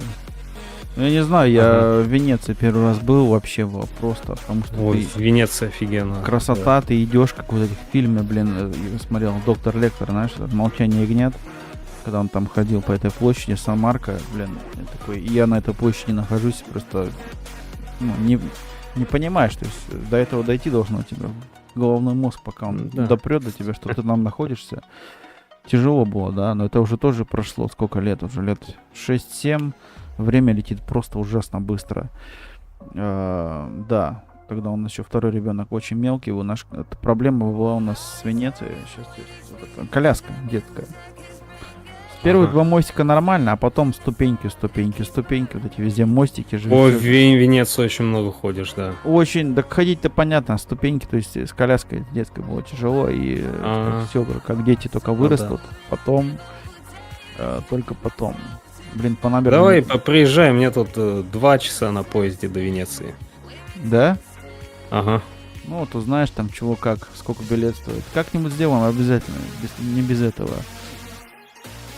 Ну, я не знаю, я в Венеции первый раз был, вообще было просто, потому что Ой, ты- Венеция офигенно. красота, ты идешь, как вот этих фильме, блин, я смотрел Доктор Лектор, знаешь, этот «Молчание ягнят», когда он там ходил по этой площади, Сан-Марко, блин, я такой, и я на этой площади нахожусь, просто ну, не понимаешь, то есть до этого дойти должно у тебя головной мозг, пока он Да. допрет до тебя, что ты там находишься. Тяжело было, да, но это уже тоже прошло, сколько лет, уже лет 6-7, время летит просто ужасно быстро. Да, когда он еще второй ребенок очень мелкий, эта проблема была у нас с Венецией, сейчас вот эта коляска детская. Первые 2 мостика нормально, а потом ступеньки, вот эти везде мостики же. Ой, всё- в Венецию очень много ходишь, да. Очень, да ходить-то понятно, ступеньки, то есть с коляской детской было тяжело, и Ага. все, как дети только Ну вырастут, потом, только потом. Блин, по набережной. Давай приезжай, мне тут 2 часа на поезде до Венеции. Да? Ага. Ну, вот узнаешь там чего как, сколько билет стоит. Как-нибудь сделаем обязательно, не без этого.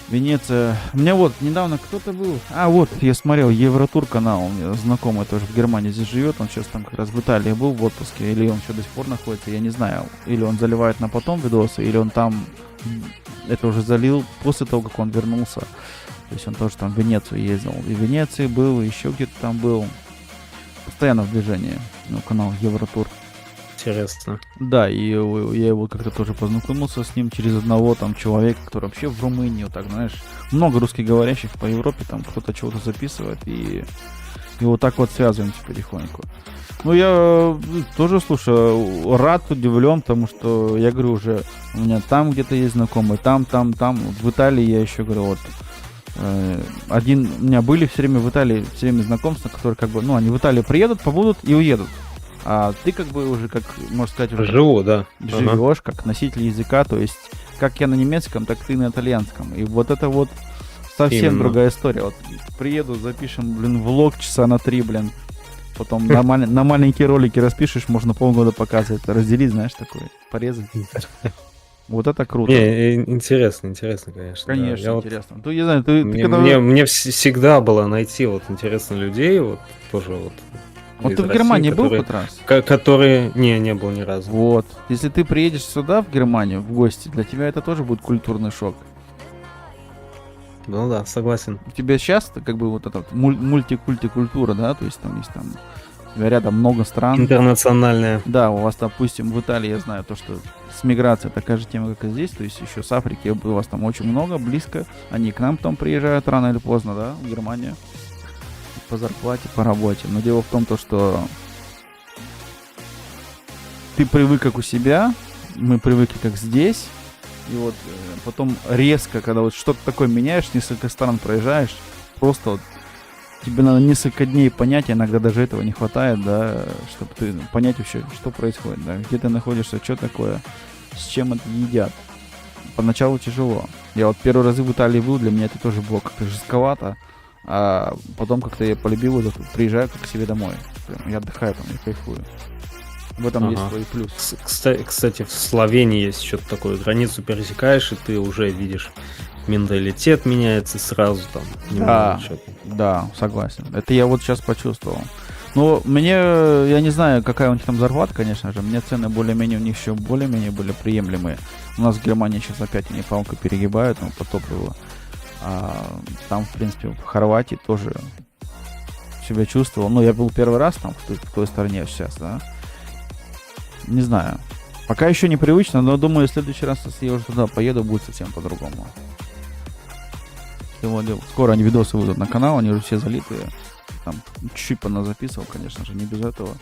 Венеция. У меня вот недавно кто-то был. А, вот, я смотрел Евротур канал. У меня знакомый тоже в Германии здесь живет. Он сейчас там как раз в Италии был в отпуске. Или он еще до сих пор находится, я не знаю. Или он заливает на потом видосы, или он там это уже залил после того, как он вернулся. То есть он тоже там в Венецию ездил. И в Венеции был, и еще где-то там был. Постоянно в движении. Ну, канал Евротур. Интересно. Да, и я его как-то тоже познакомился с ним через одного там человека, который вообще в Румынии, вот так, знаешь, много русскоговорящих по Европе, там кто-то чего-то записывает, и вот так вот связываемся потихоньку. Ну, я тоже, слушай, рад, удивлен, потому что, я говорю, уже у меня там где-то есть знакомые, там, вот в Италии я еще говорю, вот, у меня были все время в Италии, все время знакомства, которые как бы, ну, они в Италию приедут, побудут и уедут. А ты как бы уже, как можно сказать, уже Живу, да. живешь как носитель языка, то есть как я на немецком, так ты на итальянском. И вот это вот совсем Именно. другая история. Вот приеду, запишем, блин, влог часа на 3, блин. Потом на маленькие ролики распишешь, можно полгода показывать, разделить, знаешь, такое, порезать. Вот это круто. Не, интересно, конечно. Да. Конечно, Я вот- интересно. Ну, я знаю, ты Мне, когда... мне всегда было найти вот интересных людей, вот тоже вот. Вот из ты в России, Германии был которые- хоть раз? Которые... Не был ни разу. Вот. Если ты приедешь сюда, в Германию, в гости, для тебя это тоже будет культурный шок. Ну да, согласен. У тебя сейчас как бы вот эта вот мультикультура, да, то есть там у тебя рядом много стран. Интернациональная. Да, у вас, допустим, в Италии, я знаю, то, что с миграцией такая же тема, как и здесь, то есть еще с Африки у вас там очень много, близко. Они к нам там приезжают рано или поздно, да, в Германию. По зарплате, по работе. Но дело в том, то, что ты привык как у себя, мы привыкли как здесь, и вот потом резко, когда вот что-то такое меняешь, несколько стран проезжаешь, просто вот тебе надо несколько дней понять, иногда даже этого не хватает, да, чтобы ты понять вообще, что происходит, да, где ты находишься, что такое, с чем это едят. Поначалу тяжело. Я вот первый раз в Италии был, для меня это тоже было как-то жестковато, а потом как-то я полюбил это, приезжаю как к себе домой. Прям, я отдыхаю там, я кайфую. В этом есть Ага. свой плюс. Кстати, в Словении есть что-то такое. Границу пересекаешь, и ты уже видишь, менталитет меняется сразу там. Да. Что-то. Да, согласен. Это я вот сейчас почувствовал. Но мне, я не знаю, какая у них там зарплата, конечно же. Мне цены более-менее у них еще более-менее были приемлемые. У нас в Германии сейчас опять они палку перегибают, по топливу. А там, в принципе, в Хорватии тоже себя чувствовал. Ну, я был первый раз там, в той стороне сейчас, да. Не знаю. Пока еще непривычно, но думаю, в следующий раз, если я уже туда поеду, будет совсем по-другому. Скоро они видосы выйдут на канал, они уже все залитые. Там чуть-чуть поназаписывал, конечно же, не без этого.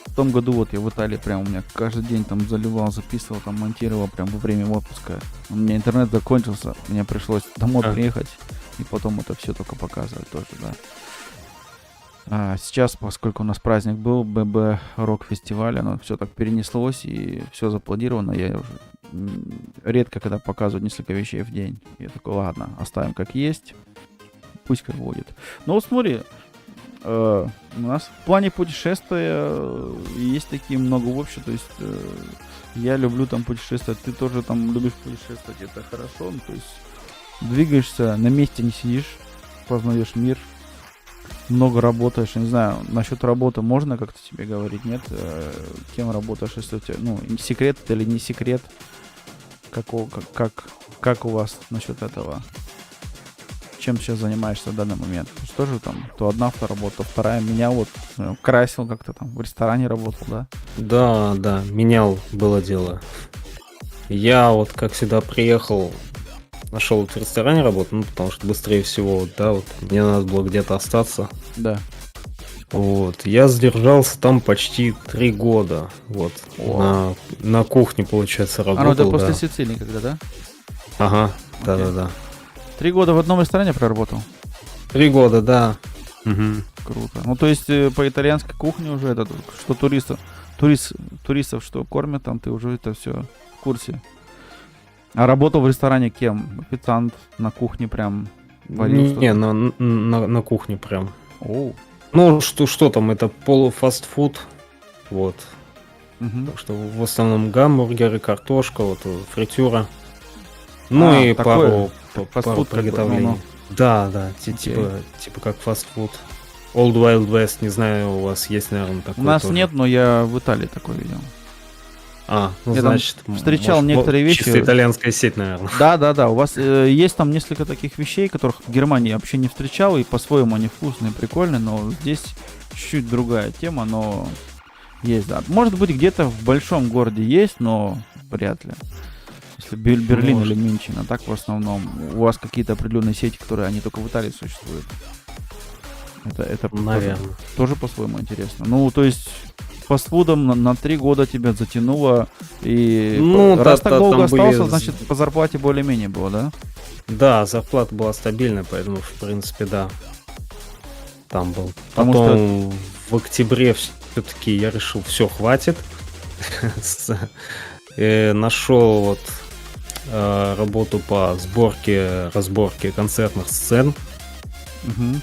В том году вот я в Италии прям у меня каждый день там заливал, записывал, там монтировал прям во время отпуска. У меня интернет закончился, мне пришлось домой приехать и потом это все только показывать тоже, да. А сейчас, поскольку у нас праздник был, ББ рок-фестиваль, оно все так перенеслось и все запланировано, я уже редко когда показываю несколько вещей в день. Я такой, ладно, оставим как есть, пусть как будет. Но вот смотри, у нас в плане путешествия есть такие много общего, то есть я люблю там путешествовать, ты тоже там любишь путешествовать, это хорошо, ну, то есть двигаешься, на месте не сидишь, познаешь мир, много работаешь, я не знаю, насчет работы можно как-то тебе говорить, нет? Кем работаешь, если у тебя, ну, секрет это или не секрет, как у вас насчет этого? Чем сейчас занимаешься в данный момент? То есть тоже там, то одна работа, вторая, меня вот красил как-то там, в ресторане работал, да? Да, менял, было дело. Я вот как всегда приехал, нашел вот в ресторане работу, ну, потому что быстрее всего, вот, да, вот мне надо было где-то остаться. Да. Вот, я задержался там почти 3 года, вот, на кухне, получается, работал. Ну это после да. Сицилии когда, да? Ага, Окей. да. 3 года в одном ресторане проработал? 3 года, да. Мгм. Круто. Ну, то есть по итальянской кухне уже это, что туристов что кормят, там ты уже это все в курсе. А работал в ресторане кем? Официант на кухне прям варил что-то? Не, на кухне прям. Оу. Ну, что там, это полуфастфуд, вот. Мгм. Так что в основном гамбургеры, картошка, вот фритюра. Ну и такое. Фастфуд как бы, приготовления. Да, да, Окей. типа как фастфуд. Old Wild West, не знаю, у вас есть, наверное, такой У нас тоже. нет, но я в Италии такой видел. Ну Я там значит, встречал может, некоторые вещи. Чисто итальянская сеть, наверное. Да, у вас есть там несколько таких вещей, которых в Германии я вообще не встречал, и по-своему они вкусные, прикольные, но здесь чуть-чуть другая тема, но есть, да. Может быть, где-то в большом городе есть, но вряд ли. Если Берлин Может. или Мюнхен, а так в основном у вас какие-то определенные сети, которые они только в Италии существуют. Это Наверное. тоже по-своему интересно. Ну, то есть фастфудом на 3 года тебя затянуло, и Ну, раз да, так долго там были остался, значит, по зарплате более-менее было, да? Да, зарплата была стабильная, поэтому, в принципе, да. Там был. Потому Потом в октябре все-таки я решил, все, хватит. Нашел вот работу по разборке концертных сцен. Мгм.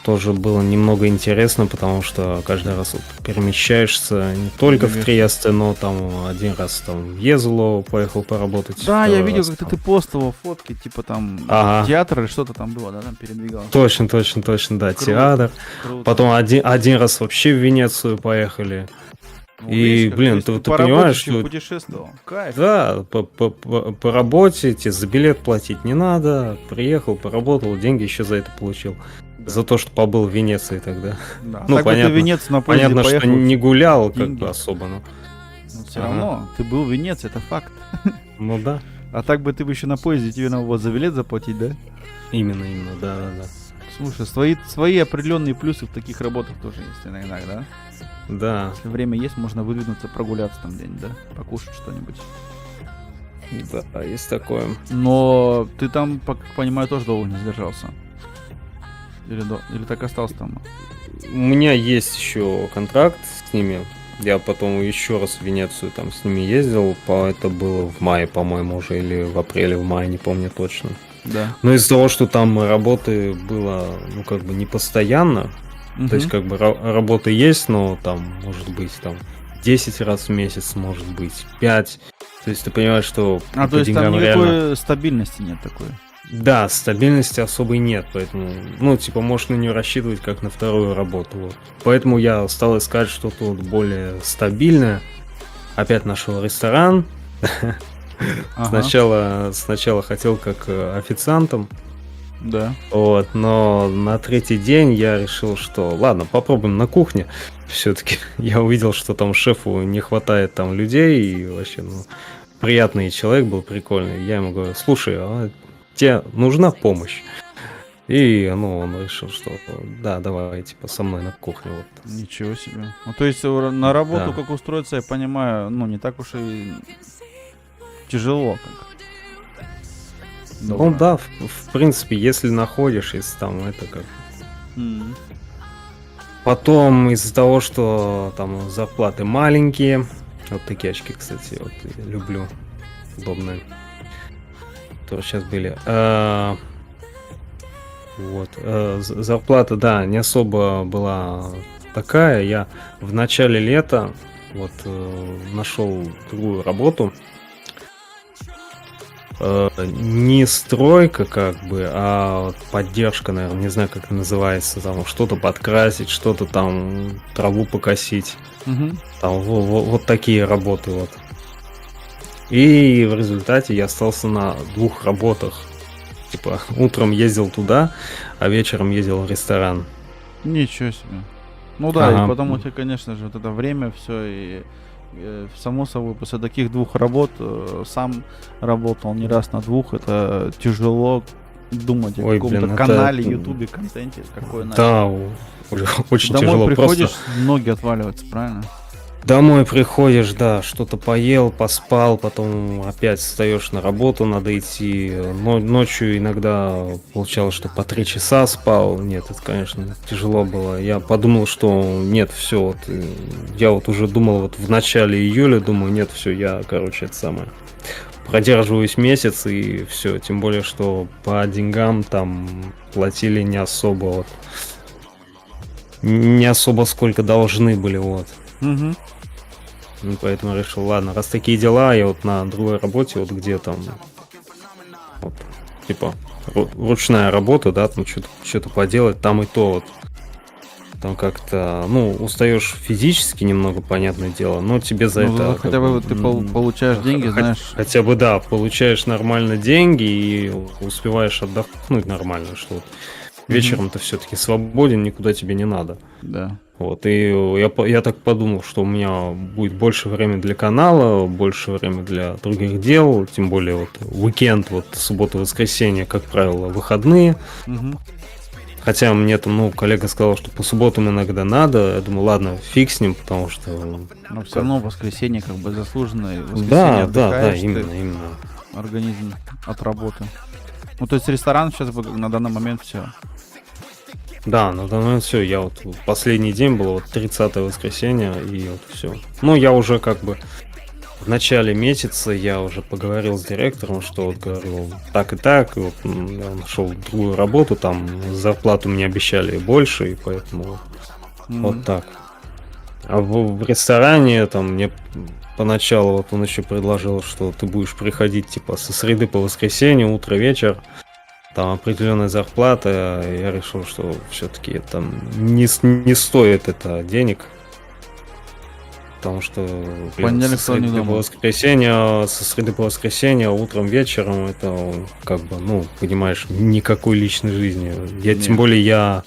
Тоже было немного интересно, потому что каждый раз вот перемещаешься не только в Конечно. Триесте, но там один раз там в Езло поехал поработать. Да, я второй видел, раз как там- ты постовал фотки, типа там Ага. театр или что-то там было, да, там передвигался. Точно, да, Круто. театр. Круто. Потом один раз вообще в Венецию поехали. Ну, и, видишь, как, блин, то есть ты по работе понимаешь, еще что- путешествовал. Кайф. Да, по работе, тебе за билет платить не надо. Приехал, поработал, деньги еще за это получил. За то, что побыл в Венеции тогда. Да. Ну, Так бы понятно. ты в Венецию на поезде Понятно, что поехал, не гулял как деньги. бы особо, но... все Ага. равно ты был в Венеции, это факт. Ну да, А так бы ты бы еще на поезде, тебе надо вот за билет заплатить, да? именно, да. Слушай, свои определенные плюсы в таких работах тоже есть иногда, да? Да, Если время есть, можно выдвинуться, прогуляться там где-нибудь, да? Покушать что-нибудь. да, есть такое. Но ты там, как понимаю, тоже долго не задержался. Или так остался там? У меня есть еще контракт с ними. Я потом еще раз в Венецию там с ними ездил. Это было в мае, по-моему, уже, или в апреле, в мае, не помню точно. Да. Но из-за того, что там работы было, ну, как бы не постоянно, то есть, как бы, работа есть, но там, может быть, там 10 раз в месяц, может быть, 5. То есть, ты понимаешь, что А, по то есть там деньгам никакой реально... стабильности нет такой. Да, стабильности особой нет, поэтому, ну, типа, можешь на нее рассчитывать как на вторую работу. Вот. Поэтому я стал искать что-то вот более стабильное. Опять нашел ресторан. Ага. Сначала хотел как официантом, Да. вот, но на третий день я решил, что ладно, попробуем на кухне. Все-таки я увидел, что там шефу не хватает там людей, и вообще, ну, приятный человек был, прикольный. Я ему говорю, слушай, а тебе нужна помощь? И, ну, он решил, что да, давай, типа, со мной на кухню. Вот. Ничего себе. Ну, то есть на работу, Да. как устроиться, я понимаю, ну, не так уж и тяжело, как. Ну да, в принципе, если находишь, если там это как... М. Потом из-за того, что там зарплаты маленькие, вот такие очки, кстати, вот я люблю, удобные, которые сейчас были. Вот, зарплата, да, не особо была такая. Я в начале лета вот нашел другую работу. Не стройка, как бы, а вот поддержка, наверное, не знаю, как это называется, там что-то подкрасить, что-то там траву покосить, Мгм. там вот такие работы вот. И в результате я остался на 2 работах. Типа, утром ездил туда, а вечером ездил в ресторан. Ничего себе. Ну да, Ага. и потому что, конечно же, вот это время все и само собой после таких 2 работ сам работал не раз на 2, это тяжело думать о Ой, каком-то блин, это- канале, ютубе, контенте, какой надо. Да, очень Домой тяжело. приходишь, Просто ноги отваливаются, правильно? домой приходишь, да, что-то поел, поспал, потом опять встаешь на работу, надо идти. Ночью иногда получалось, что по 3 часа спал. Нет, это, конечно, тяжело было. Я подумал, что нет, все, вот, я вот уже думал, вот в начале июля, думаю, нет, все, я, короче, это самое, продерживаюсь месяц, и все. Тем более, что по деньгам там платили не особо, вот, не особо сколько должны были, вот. Угу. Ну, поэтому решил, ладно, раз такие дела, я вот на другой работе, вот где там вот, типа, ручная работа, да, там что-то поделать, там и то вот. Там как-то, ну, устаешь физически немного, понятное дело, но тебе за Ну, это... хотя бы ты получаешь деньги, знаешь. Хотя бы, да, получаешь нормально деньги и успеваешь отдохнуть нормально, что вот вечером ты все-таки свободен, никуда тебе не надо. Да. Вот, и я так подумал, что у меня будет больше времени для канала, больше времени для других дел, тем более вот уикенд, вот суббота-воскресенье, как правило, выходные. Мгм. Хотя мне там, ну, коллега сказал, что по субботам иногда надо. Я думаю, ладно, фиг с ним, потому что... Но все равно воскресенье как бы заслуженное. Да, именно. Организм от работы. Ну, то есть ресторан сейчас на данный момент все. Да, на данный момент все. Я вот последний день был, вот 30 воскресенье, и вот все. Ну, я уже как бы в начале месяца я уже поговорил с директором, что вот говорю так и так, и вот я нашел другую работу, там зарплату мне обещали больше, и поэтому вот так. А в ресторане там мне поначалу вот он еще предложил, что ты будешь приходить типа со среды по воскресенье, утро, вечер, там определенная зарплата, и я решил, что все-таки это не стоит это денег. Потому что Понедельник, со среды по воскресенье, утром, вечером, это как бы, ну, понимаешь, никакой личной жизни. Тем более я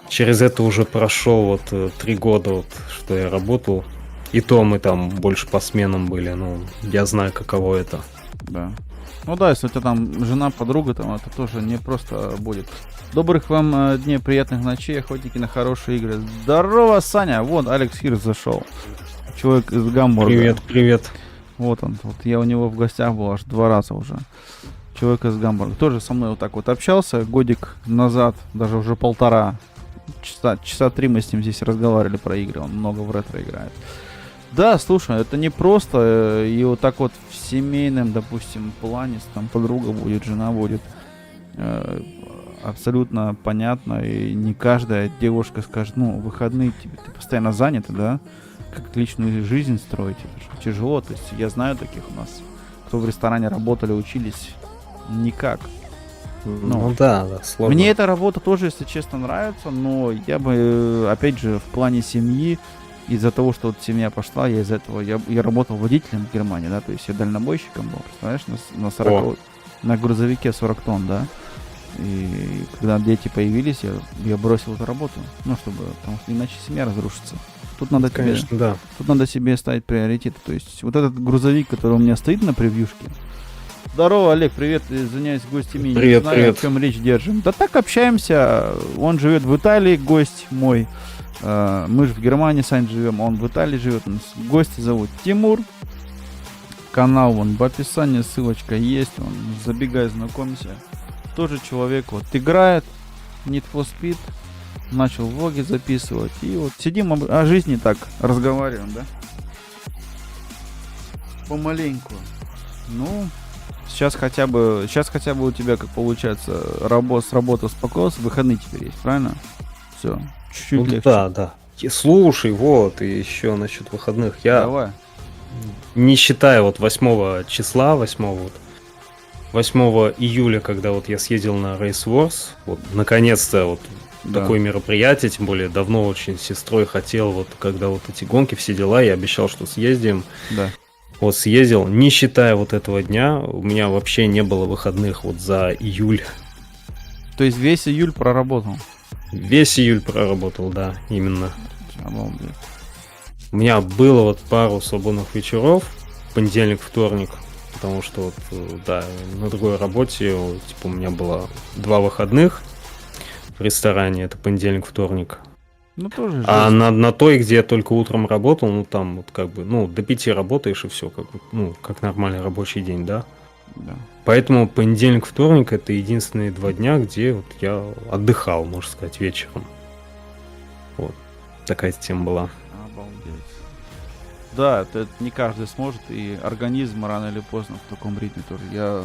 через это уже прошел вот 3 года, вот, что я работал. И то мы там больше по сменам были, ну, я знаю, каково это. Да. Ну да, если у тебя там жена, подруга, там это тоже не просто будет. Добрых вам дней, приятных ночей, охотники на хорошие игры. Здорово, Саня! Вот, Алекс Хирс зашел. Человек из Гамбурга. Привет. Вот он. Вот я у него в гостях был аж 2 раза уже. Человек из Гамбурга. Тоже со мной вот так вот общался годик назад, даже уже 1,5. Часа 3 мы с ним здесь разговаривали про игры. Он много в ретро играет. Да, слушай, это не просто. И вот так вот в семейном, допустим, плане, там подруга будет, жена будет. Абсолютно понятно. И не каждая девушка скажет, ну, выходные тебе, ты постоянно занята, да? Как личную жизнь строить, это же тяжело. То есть я знаю таких у нас, кто в ресторане работали, учились, никак. Ну да, сложно. Мне эта работа тоже, если честно, нравится, но я бы, опять же, в плане семьи, из-за того, что вот семья пошла, я из этого, я работал водителем в Германии, да, то есть я дальнобойщиком был, представляешь, на 40, на грузовике 40 тонн, да. И когда дети появились, я бросил эту работу, ну, чтобы, потому что иначе семья разрушится. Тут надо, конечно, да. Тут надо себе ставить приоритеты. То есть вот этот грузовик, который у меня стоит на превьюшке. Здорово, Олег, привет, извиняюсь, гостями. Привет, не знаю, привет. о чем речь держим. Да так общаемся. Он живет в Италии, гость мой. Мы же в Германии, Сань, живем. Он в Италии живет. Нас гости зовут Тимур. Канал вон в описании, ссылочка есть. Вон, забегай, знакомься. Тоже человек вот играет. Need for Speed. Начал влоги записывать. И вот сидим о жизни так разговариваем, да? Помаленьку. Ну, сейчас хотя бы у тебя, как получается, с работы успокоился, выходные теперь есть, правильно? Все, чуть-чуть Ну, легче. да. Слушай, вот, и еще насчет выходных. Я Давай. не считая вот 8 июля, когда вот я съездил на Race Wars, вот наконец-то вот Да. такое мероприятие, тем более давно очень с сестрой хотел, вот когда вот эти гонки, все дела, я обещал, что съездим. Да. Вот съездил, не считая вот этого дня, у меня вообще не было выходных вот за июль. То есть весь июль проработал. Весь июль проработал, да, именно. Обалдеть. У меня было вот пару свободных вечеров, понедельник, вторник, потому что вот, да, на другой работе, типа, у меня было 2 выходных в ресторане, это понедельник, вторник. Ну тоже А жизнь. на той, где я только утром работал, ну там вот как бы, ну до 5 работаешь и все, как бы, ну как нормальный рабочий день, да. Да. Поэтому понедельник, вторник это единственные 2 дня, где вот я отдыхал, можно сказать, вечером. Вот такая тема была. Обалдеть. Да, это не каждый сможет, и организм рано или поздно в таком ритме тоже. Я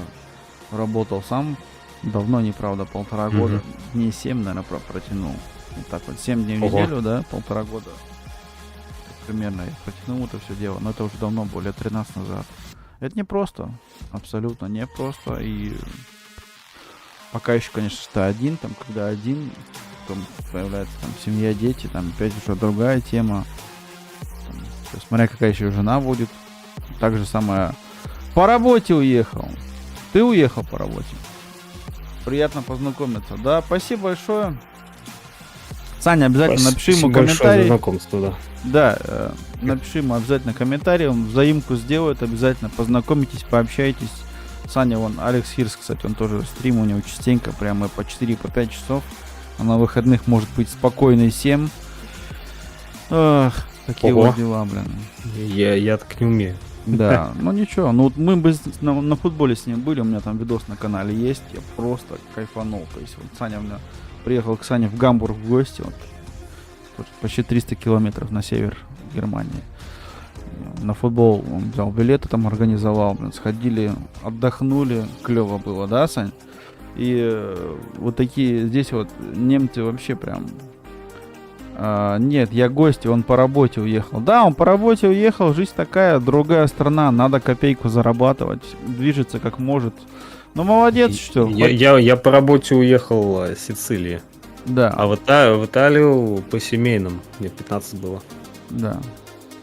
работал сам давно, неправда, 1,5 года, дней 7, наверное, протянул. Вот так вот, 7 дней в Ого. неделю, да, 1,5 года. Примерно я протянул это все дело, но это уже давно было, лет 13 назад. Это не просто, абсолютно не просто, и Пока еще, конечно, ты один, там, когда один, потом появляется там семья, дети, там опять уже другая тема. Там, то есть, смотря какая еще жена будет. Так же самое. По работе уехал. Ты уехал по работе. Приятно познакомиться. Да, спасибо большое. Саня, обязательно напиши ему Спасибо большое за комментарий. знакомство, да. Да, напиши ему обязательно комментарий, он взаимку сделает, обязательно познакомитесь, пообщайтесь. Саня, вон, Алекс Хирс, кстати, он тоже стрим у него частенько, прямо по 4-5 часов. А на выходных может быть спокойно и 7. Ах, такие Ого. вот дела, блин. Я так не умею. Да, ну ничего, ну вот мы бы на футболе с ним были, у меня там видос на канале есть, я просто кайфанул. То есть вот Саня у меня приехал к Сане в Гамбург в гости, вот, почти 300 километров на север Германии. На футбол он взял билеты, там организовал, блин, сходили, отдохнули, клево было, да, Сань? И вот такие здесь вот немцы вообще прям... нет, я гость, он по работе уехал. Да, он по работе уехал, жизнь такая, другая страна, надо копейку зарабатывать, движется как может. Ну, молодец, что. Я по работе уехал с Сицилии. Да, А в Италию по семейным. Мне 15 было. да.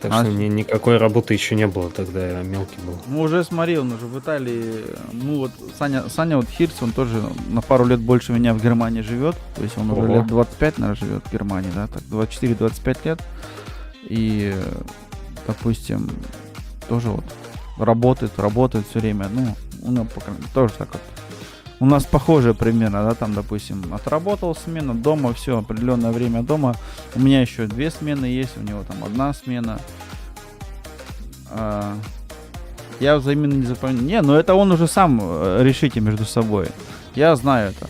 Так А что мне никакой работы еще не было, тогда я мелкий был. Ну, уже смотрел, он уже в Италии. Ну, вот Саня вот Хирс, он тоже на пару лет больше меня в Германии живет. То есть он уже Ого. лет 25, наверное, живет в Германии, да, так, 24-25 лет. И, допустим, тоже вот работает все время. Ну, у него тоже так вот. У нас похожее примерно, да, там, допустим, отработал смену, дома, все, определенное время дома. У меня еще 2 смены есть, у него там 1 смена. Я взаимно не запомнил. Не, ну это он уже сам решите между собой. Я знаю это.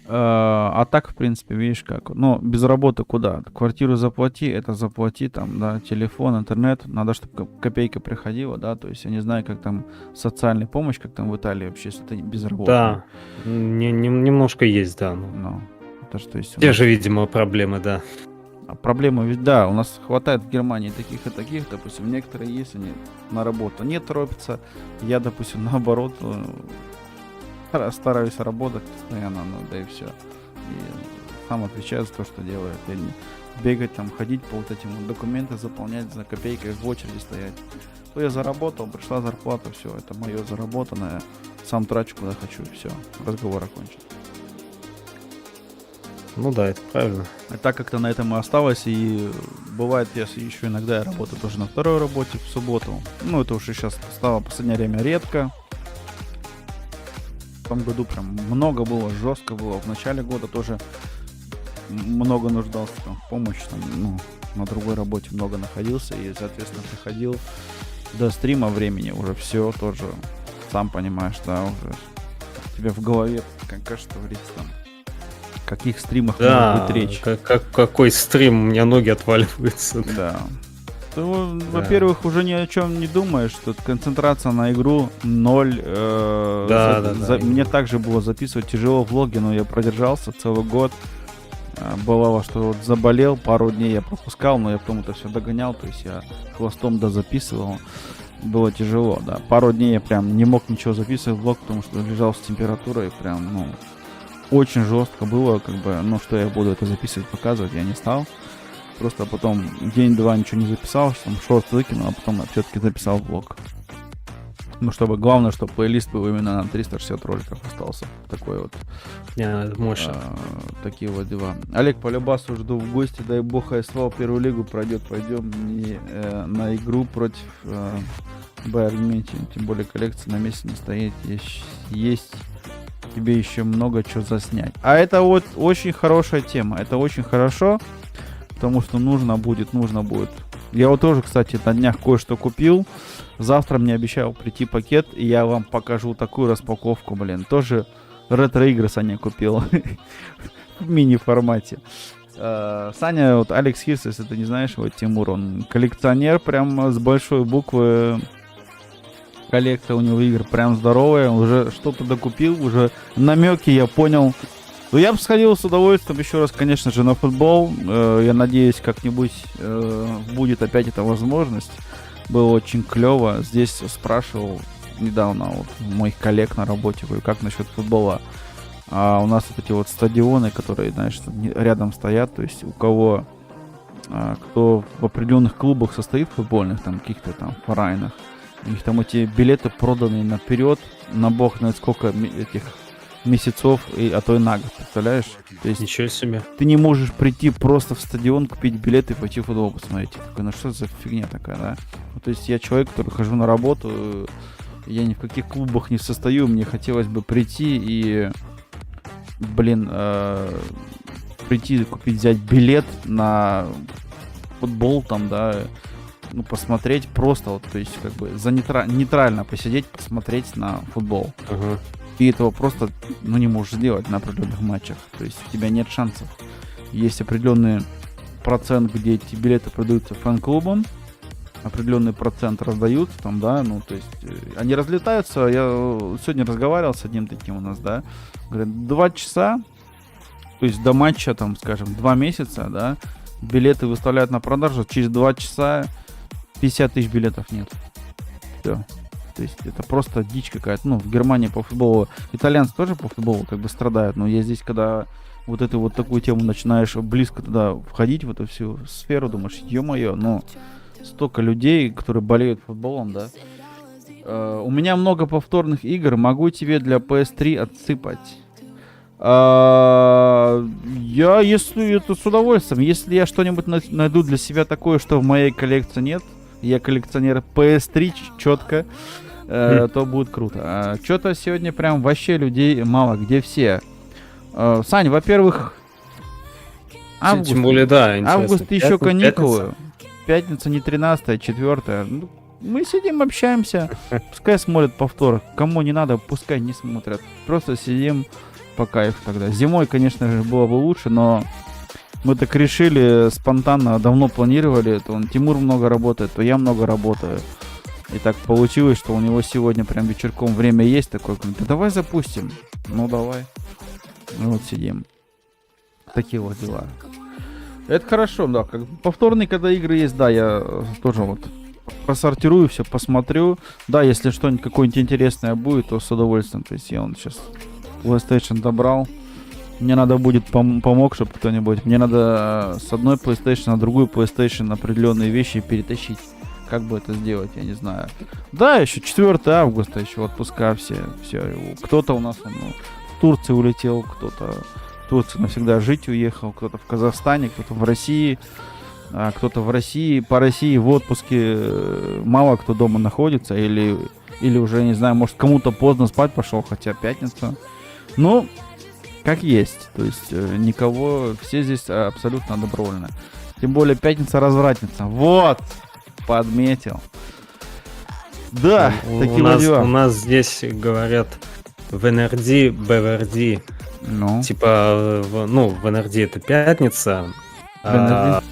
А так, в принципе, видишь как. Ну, без работы куда? Квартиру заплати, это заплати, там, да, телефон, интернет. Надо, чтобы копейка приходила, да. То есть я не знаю, как там социальная помощь, как там в Италии вообще, если ты без работы. Да, немножко есть, да. Ну, Ну, это что, есть у те нас- же, видимо, проблемы, да. А проблема ведь, да, у нас хватает в Германии таких и таких, допустим, некоторые есть, они на работу не торопятся. Я, допустим, наоборот, стараюсь работать постоянно, ну, да и все. И сам отвечаю за то, что делаю. Я не бегать там, ходить по вот этим вот документы заполнять за копейкой, в очереди стоять. То я заработал, пришла зарплата, все, это мое заработанное, сам трачу куда хочу, все, разговор окончен. Ну да, это правильно. И так как-то на этом и осталось, и бывает, я еще иногда я работаю тоже на второй работе в субботу. Ну, это уже сейчас стало в последнее время редко. В том году прям много было, жестко было. В начале года тоже много нуждался там, в помощи, там, ну, на другой работе много находился, и, соответственно, приходил до стрима времени, уже все тоже, сам понимаешь, да, уже у тебя в голове, как кажется, говорится, там, о каких стримах может Да, быть речь. какой стрим, у меня ноги отваливаются. Да. Ты, во-первых, уже ни о чем не думаешь, тут концентрация на игру 0. Да. Мне также было записывать тяжело влоги, но я продержался целый год. Бывало, что вот заболел, пару дней я пропускал, но я потом это все догонял, то есть я хвостом дозаписывал. Было тяжело, да. Пару дней я прям не мог ничего записывать в влог, потому что лежал с температурой, прям, ну, очень жестко было, как бы, ну, что я буду это записывать, показывать, я не стал. Просто потом день-два ничего не записал, там шорт выкинул, а потом я все-таки записал влог. Ну, чтобы главное, чтобы плейлист был именно на 360 роликов остался. Такой вот. Мощно. Такие вот дела. Олег, по любасу жду в гости. Дай бог, АСВ первую лигу пройдет. Пойдем на игру против Байер Мюнхен. Тем более коллекция на месте не стоит. Есть тебе еще много чего заснять. А это вот очень хорошая тема. Это очень хорошо. Потому что нужно будет. Я вот тоже, кстати, на днях кое-что купил. Завтра мне обещал прийти пакет, и я вам покажу такую распаковку, блин. Тоже ретро-игры Саня купил. В мини-формате. Саня, вот Алекс Хирс, если ты не знаешь, вот Тимур, он коллекционер прям с большой буквы. Коллекция у него игр прям здоровая. Он уже что-то докупил, уже намеки я понял. Ну, я бы сходил с удовольствием еще раз, конечно же, на футбол. Я надеюсь, как-нибудь будет опять эта возможность. Было очень клево. Здесь спрашивал недавно вот моих коллег на работе, говорю, как насчет футбола. А у нас вот эти вот стадионы, которые, знаешь, рядом стоят, то есть у кого, кто в определенных клубах состоит футбольных, там каких-то там фарайнах, у них там эти билеты проданы наперед, на бог знает сколько этих месяцев, а то и на год, представляешь? То есть Ничего себе. ты не можешь прийти просто в стадион, купить билеты и пойти футбол посмотреть. Я такой, ну что за фигня такая, да? Ну, то есть я человек, который хожу на работу, я ни в каких клубах не состою, мне хотелось бы прийти и, прийти, купить, взять билет на футбол там, да, ну, посмотреть просто, вот, то есть как бы нейтрально посидеть, посмотреть на футбол. Ага. Ты этого просто, ну, не можешь сделать на определенных матчах. То есть у тебя нет шансов. Есть определенный процент, где эти билеты продаются фан-клубом, определенный процент раздаются там, да, ну, то есть они разлетаются. Я сегодня разговаривал с одним таким у нас, да, говорят, 2 часа, то есть до матча, там, скажем, 2 месяца, да, билеты выставляют на продажу, через 2 часа 50 тысяч билетов нет. Все. То есть это просто дичь какая-то. Ну, в Германии по футболу, итальянцы тоже по футболу как бы страдают, но я здесь, когда вот эту вот такую тему начинаешь близко туда входить, в эту всю сферу, думаешь, ё-моё, ну, столько людей, которые болеют футболом, да. У меня много повторных игр, могу тебе для PS3 отсыпать. Я, если это с удовольствием, если я что-нибудь найду для себя такое, что в моей коллекции нет, я коллекционер PS3 четко, то будет круто. Что-то сегодня прям вообще людей мало, где все. Сань, во-первых, август, Тем более, да, интересно. август еще каникулы. Пятница. Пятница не 13, 4. Ну, мы сидим, общаемся. Пускай смотрят повтор. Кому не надо, пускай не смотрят. Просто сидим по кайфу тогда. Зимой, конечно же, было бы лучше, но мы так решили спонтанно, давно планировали. То Тимур много работает, то я много работаю. И так получилось, что у него сегодня прям вечерком время есть такое. Говорит, да давай запустим. Ну давай. Ну вот сидим. Такие вот дела. Это хорошо, да. Повторные, когда игры есть, да, я тоже вот просортирую все, посмотрю. Да, если что-нибудь какое-нибудь интересное будет, то с удовольствием. То есть я он сейчас PlayStation добрал. Мне надо будет помог, чтобы кто-нибудь. Мне надо с одной PlayStation на другую PlayStation определенные вещи перетащить. Как бы это сделать, я не знаю. Да, еще 4 августа, еще отпуска все. Кто-то у нас в Турции улетел, кто-то в Турции навсегда жить уехал, кто-то в Казахстане, кто-то в России. Кто-то в России, по России в отпуске. Мало кто дома находится. Или уже, не знаю, может кому-то поздно спать пошел, хотя пятница. Ну, как есть. То есть никого, все здесь абсолютно добровольно. Тем более пятница развратница. Вот! Подметил. Да, такие вот дела. У нас здесь говорят ВНРД, БВРД. Ну. Типа, ВНРД это пятница, а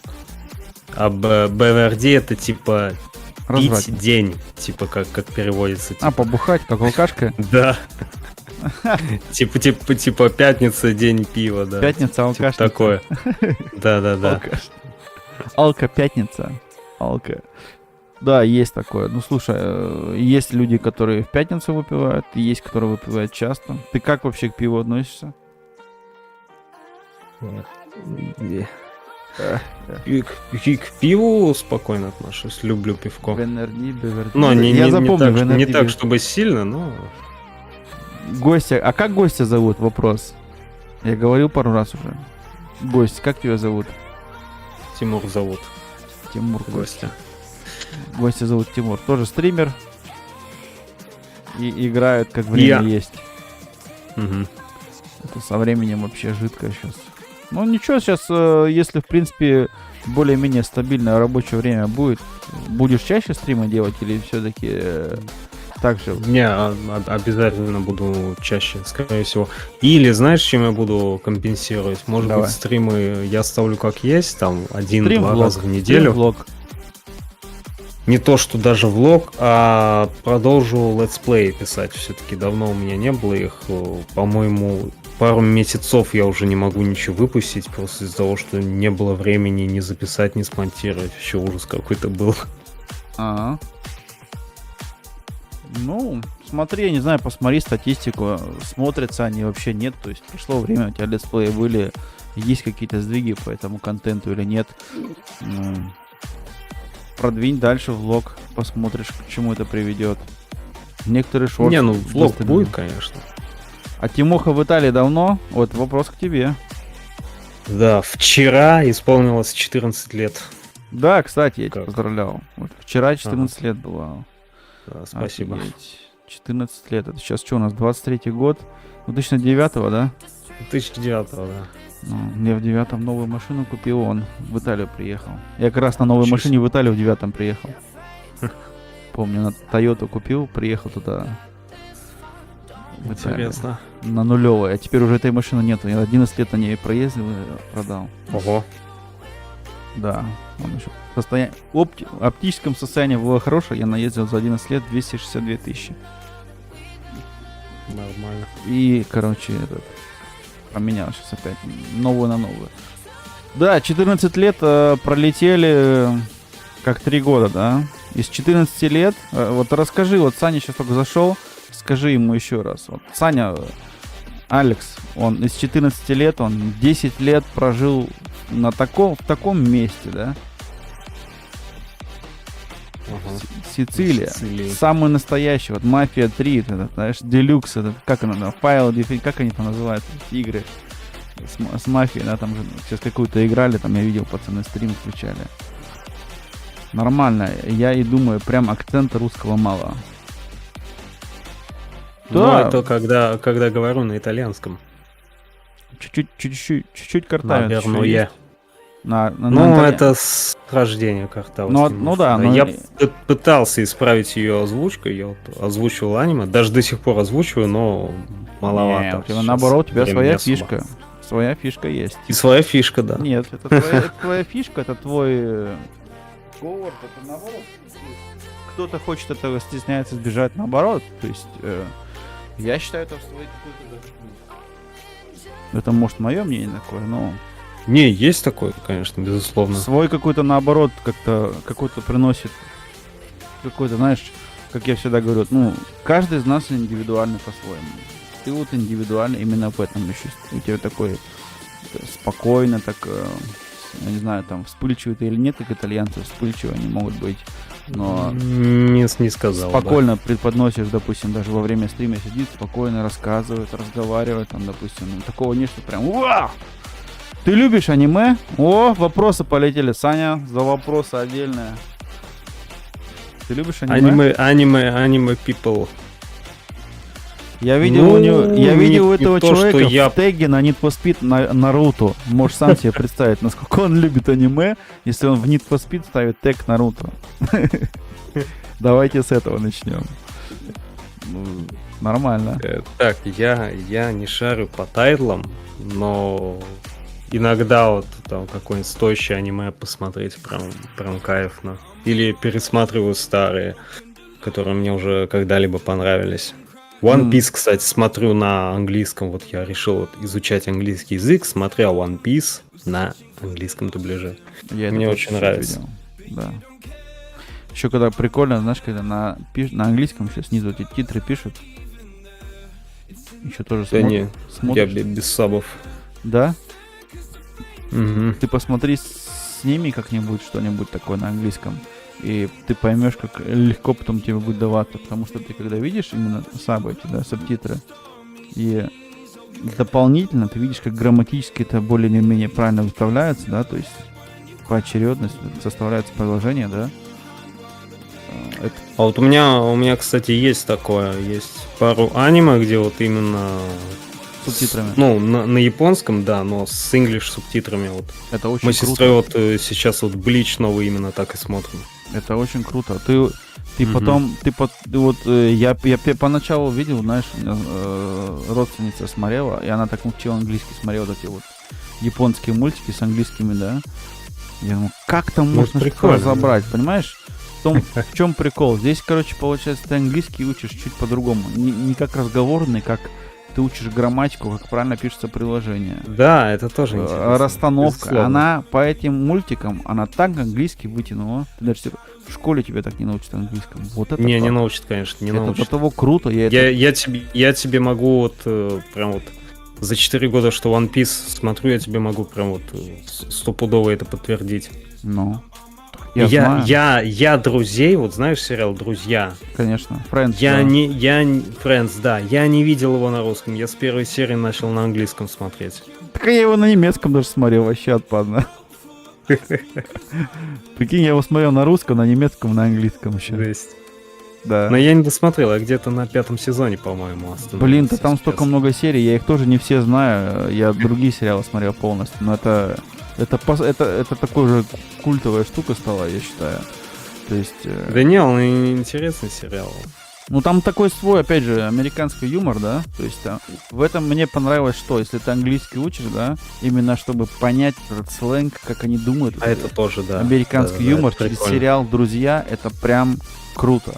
БВРД это типа пить день. Типа, как переводится. Типа. Побухать, как алкашка? Да. Типа пятница, день пива, да. Пятница, алкашка. Такое. Да. Алка-пятница. Алка. Да, есть такое. Ну, слушай, есть люди, которые в пятницу выпивают, и есть, которые выпивают часто. Ты как вообще к пиву относишься? К пиву спокойно отношусь, люблю пивко. ВНРД. Но Я запомню, не так, чтобы сильно, но... Гостя. А как гостя зовут? Вопрос. Я говорил пару раз уже. Гость, как тебя зовут? Тимур зовут. Тимур Гостя. Гостя зовут Тимур. Тоже стример. И играет, как время есть. Угу. Это со временем вообще жидко сейчас. Ну ничего, сейчас, если в принципе более-менее стабильное рабочее время будет, будешь чаще стримы делать или все-таки так же? Не, обязательно буду чаще, скорее всего. Или знаешь, чем я буду компенсировать? Может Давай. быть, стримы я ставлю как есть, там 1-2 раза в неделю. Стрим-влог. Не то, что даже влог, а продолжу летсплеи писать. Все-таки давно у меня не было их. По-моему, пару месяцев я уже не могу ничего выпустить, просто из-за того, что не было времени ни записать, ни смонтировать. Вообще ужас какой-то был. Ну, смотри, я не знаю, посмотри статистику, смотрятся они вообще нет, то есть пришло время, у тебя летсплеи были, есть какие-то сдвиги по этому контенту или нет. Ну, продвинь дальше влог, посмотришь, к чему это приведет. Некоторые шорты... Не, ну влог будет, конечно. А Тимоха в Италии давно? Вот вопрос к тебе. Да, вчера исполнилось 14 лет. Да, кстати, я тебя Как? поздравлял. Вот вчера 14 лет было. Да, спасибо. Офигеть. 14 лет. Это сейчас что у нас, 23-й год? 2009-го, да? 2009, да. Ну, я в 9-м новую машину купил, он в Италию приехал. Я как раз на новой Ничего машине в Италию в 9-м приехал. Помню, на Тойоту купил, приехал туда. В Италию. Интересно. На нулевой. А теперь уже этой машины нету. Я 11 лет на ней проездил и продал. Ого. Да. Он еще в оптическом состоянии было хорошее. Я наездил за 11 лет 262 тысячи. Нормально. И, короче, поменял сейчас опять новую на новую. Да, 14 лет пролетели как 3 года, да? Из 14 лет, вот расскажи, вот Саня сейчас только зашел, скажи ему еще раз. Вот Саня, Алекс, он из 14 лет, он 10 лет прожил в таком месте, да? Ага. Сицилия. Сицилия. Самый настоящий, вот Мафия 3, это, знаешь, Делюкс, это, как она, Файл, как они там называют, эти игры с Мафией, да, там же сейчас какую-то играли, там я видел, пацаны стрим включали. Нормально, я и думаю, прям акцента русского мало. Ну, Да. это когда говорю на итальянском. Чуть-чуть картавит. ещё Наверное, я. есть. На Ну, итальян- это с рождения картавости. Ну да, но- Я пытался исправить ее озвучкой, я вот озвучивал аниме, даже до сих пор озвучиваю, но маловато. Не, у тебя Сейчас наоборот, у тебя времени своя особо. фишка. Своя фишка есть. И своя фишка, да. Нет, это твоя фишка, это твой говор, это наоборот. Кто-то хочет этого, стесняется избежать наоборот. То есть, я считаю это в своей какой-то... Это, может, мое мнение такое, но... Не, есть такое, конечно, безусловно. Свой какой-то наоборот как-то какой-то приносит какой-то, знаешь, как я всегда говорю, ну, каждый из нас индивидуальный по-своему. Ты вот индивидуальный именно в этом еще. У тебя такой спокойно, так, я не знаю, там, вспыльчивый ты или нет, как итальянцы, вспыльчивые они могут быть, но Не сказал, да. спокойно преподносишь, допустим, даже во время стрима сидит, спокойно рассказывает, разговаривает, там, допустим, ну, такого нет, что прям «Уа!» Ты любишь аниме? О, вопросы полетели. Саня, за вопросы отдельное. Ты любишь аниме? Аниме people. Я видел Ну, у него, я видел не этого то, что человека я- в теге на Need for Speed на Наруто. Можешь сам себе представить, насколько он любит аниме, если он в Need for Speed ставит тег Наруто. Давайте с этого начнем. Ну, нормально. Так, я не шарю по тайтлам, но иногда вот там какое-нибудь стоящее аниме посмотреть прям кайфно. Или пересматриваю старые, которые мне уже когда-либо понравились. One Piece, кстати, смотрю на английском. Вот я решил вот изучать английский язык, смотрел One Piece на английском дубляже. Я это Мне тоже очень чуть-чуть нравится. видел. Да. Еще когда прикольно, знаешь, когда на английском сейчас снизу эти титры пишут. Еще тоже Да не, я смотришь. без сабов. Да? Мгм. Ты посмотри, сними как-нибудь что-нибудь такое на английском, и ты поймешь, как легко потом тебе будет даваться, потому что ты когда видишь именно сабы эти, да, субтитры, и дополнительно ты видишь, как грамматически это более-менее правильно выставляется, да, то есть поочередность составляется предложение, да. Это А вот у меня, кстати, есть такое. Есть пару аниме, где вот именно... субтитрами. Ну, на японском, да, но с English субтитрами. Вот. Это очень Мы с круто. сестрой вот сейчас вот Блич новый именно так и смотрим. Это очень круто. Ты Мгм. потом, я поначалу видел, знаешь, родственница смотрела, и она так учила английский, смотрела вот эти вот японские мультики с английскими, да. Я думаю, как там Ну, можно прикольно, разобрать, понимаешь? В чем прикол? Здесь, короче, получается, ты английский учишь чуть по-другому. Не как разговорный, как ты учишь грамматику, как правильно пишется приложение. Да, это тоже интересно. Расстановка. Безусловно. Она по этим мультикам, она так английский вытянула. Ты даже В школе тебя так не научат английскому. Вот это Не факт. научит, конечно, не Это до научит. того круто. Я тебе могу вот прям вот за 4 года, что One Piece смотрю, я тебе могу прям вот стопудово это подтвердить. Ну. Я знаю, Я друзей, вот знаешь сериал «Друзья»? конечно. Friends, Я да. Friends, да. Я не видел его на русском. Я с первой серии начал на английском смотреть. Так я его на немецком даже смотрел, вообще отпадно. Прикинь, я его смотрел на русском, на немецком, на английском еще. Жесть. Да. Но я не досмотрел, я где-то на 5 сезоне, по-моему, остановился. Блин, да там сейчас. столько много серий, я их тоже не все знаю. Я другие сериалы смотрел полностью, но это такой же культовая штука стала, я считаю. То есть... Да не, он интересный сериал. Ну там такой свой, опять же, американский юмор, да? То есть там, в этом мне понравилось, что если ты английский учишь, да, именно чтобы понять этот сленг, как они думают. А это тоже, да. Американский Да, юмор это через прикольно. сериал «Друзья» это прям круто.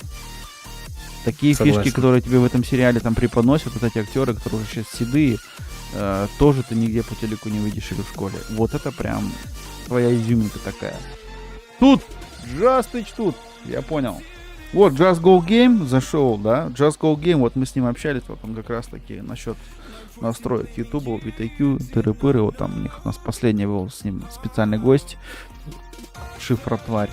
Такие Согласен. фишки, которые тебе в этом сериале там преподносят, вот эти актеры, которые уже сейчас седые, тоже ты нигде по телеку не увидишь или в школе. Вот это прям твоя изюминка такая. Тут! Джастыч тут! Я понял. Вот, Just Go Game зашел, да? Just Go Game, вот мы с ним общались, вот он как раз таки насчет настроек YouTube, VTQ, тыры-пыры, вот там у нас последний был с ним специальный гость, шифротварь.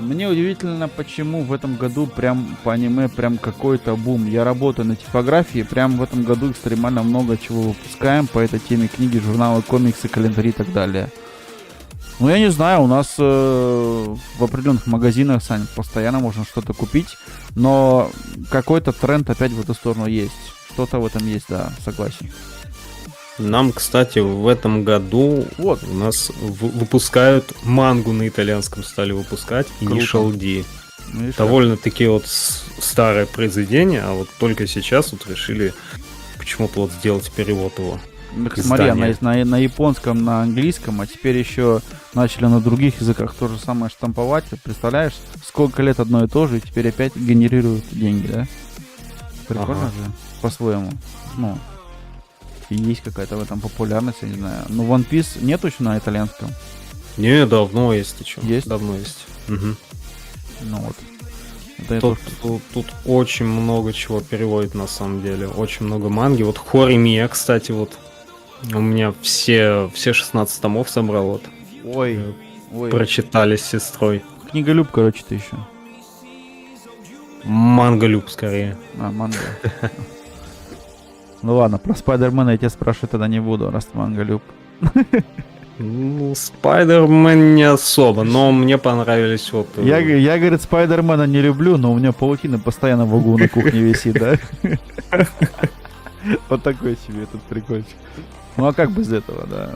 Мне удивительно, почему в этом году прям по аниме прям какой-то бум. Я работаю на типографии, прям в этом году экстремально много чего выпускаем по этой теме: книги, журналы, комиксы, календари и так далее. Ну, я не знаю, у нас в определенных магазинах, Сань, постоянно можно что-то купить, но какой-то тренд опять в эту сторону есть. Что-то в этом есть, да, согласен. Нам, кстати, в этом году Вот. у нас выпускают мангу на итальянском, стали выпускать. Круто. Initial D. Ну, видишь, Довольно-таки вот старое произведение, а вот только сейчас вот решили почему-то вот сделать перевод его. так смотри, она издание. есть на японском, на английском, а теперь еще начали на других языках то же самое штамповать. Ты представляешь, сколько лет одно и то же, и теперь опять генерируют деньги, да? Прикольно Ага. же, по-своему. Ну, и есть какая-то в этом популярность, я не знаю. Ну, One Piece нет еще на итальянском. Не, давно есть, ты чё? Есть? Давно есть. Мгм. Ну вот. Это я Тут, тоже- тут очень много чего переводит на самом деле. Очень много манги. Вот Хоримия, кстати, вот у меня все 16 томов собрал, вот. Ой, ой. Прочитали с сестрой. Книголюб, короче, ты еще. Манголюб скорее. А, манга. Ну ладно, про Спайдермена я тебя спрашивать тогда не буду, раз ты манголюб. Ну, Спайдермен не особо, но мне понравились вот... Я, говорит, Спайдермена не люблю, но у меня паутина постоянно в углу на кухне висит, да? Вот такой себе этот прикольчик. Ну а как без этого, да?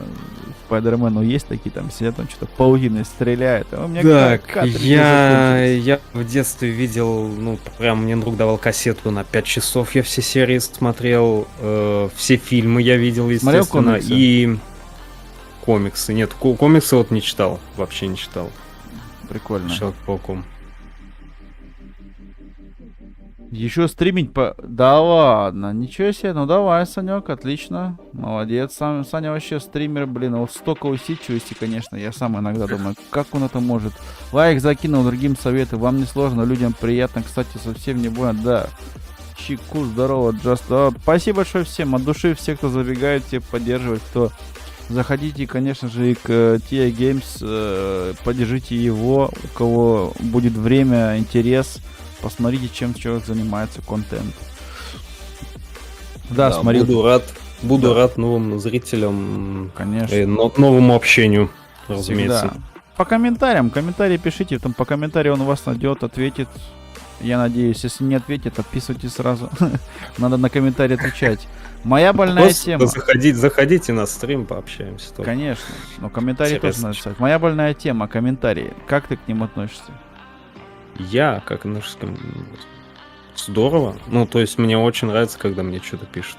Спайдермену есть такие там сидят, там что-то паутиной стреляет. А у меня Так, картриджи я в детстве видел, ну, прям мне друг давал кассету на 5 часов, я все серии смотрел, все фильмы я видел, Смотрел естественно, комиксы? и комиксы. Нет, комиксы вот не читал, вообще не читал. закончились. Прикольно. Человек-пауком. Еще стримить по... Да ладно, ничего себе, ну давай, Санек, отлично, молодец. Саня вообще стример, блин, вот столько усидчивости, конечно, я сам иногда думаю, как он это может. Лайк закинул, другим советы, вам не сложно, людям приятно, кстати, совсем не больно, да. Чику, здорово, Just, да, спасибо большое всем, от души все, кто забегает, все поддерживает, кто... Заходите, конечно же, и к TIA Games, поддержите его, у кого будет время, интерес, посмотрите, чем человек занимается, контент. Да, смотри, Буду Да. рад новым зрителям, конечно. новому общению, разумеется. Всегда. По комментариям, комментарии пишите, там по комментарию он вас найдет, ответит. Я надеюсь, если не ответит, отписывайте сразу. Надо на комментарии отвечать. Моя больная Просто тема. заходите на стрим, пообщаемся. тоже. Конечно, но комментарии тоже Интересно. надо писать. Моя больная тема, комментарии. Как ты к ним относишься? Я, как отношусь здорово. Ну, то есть мне очень нравится, когда мне что-то пишут.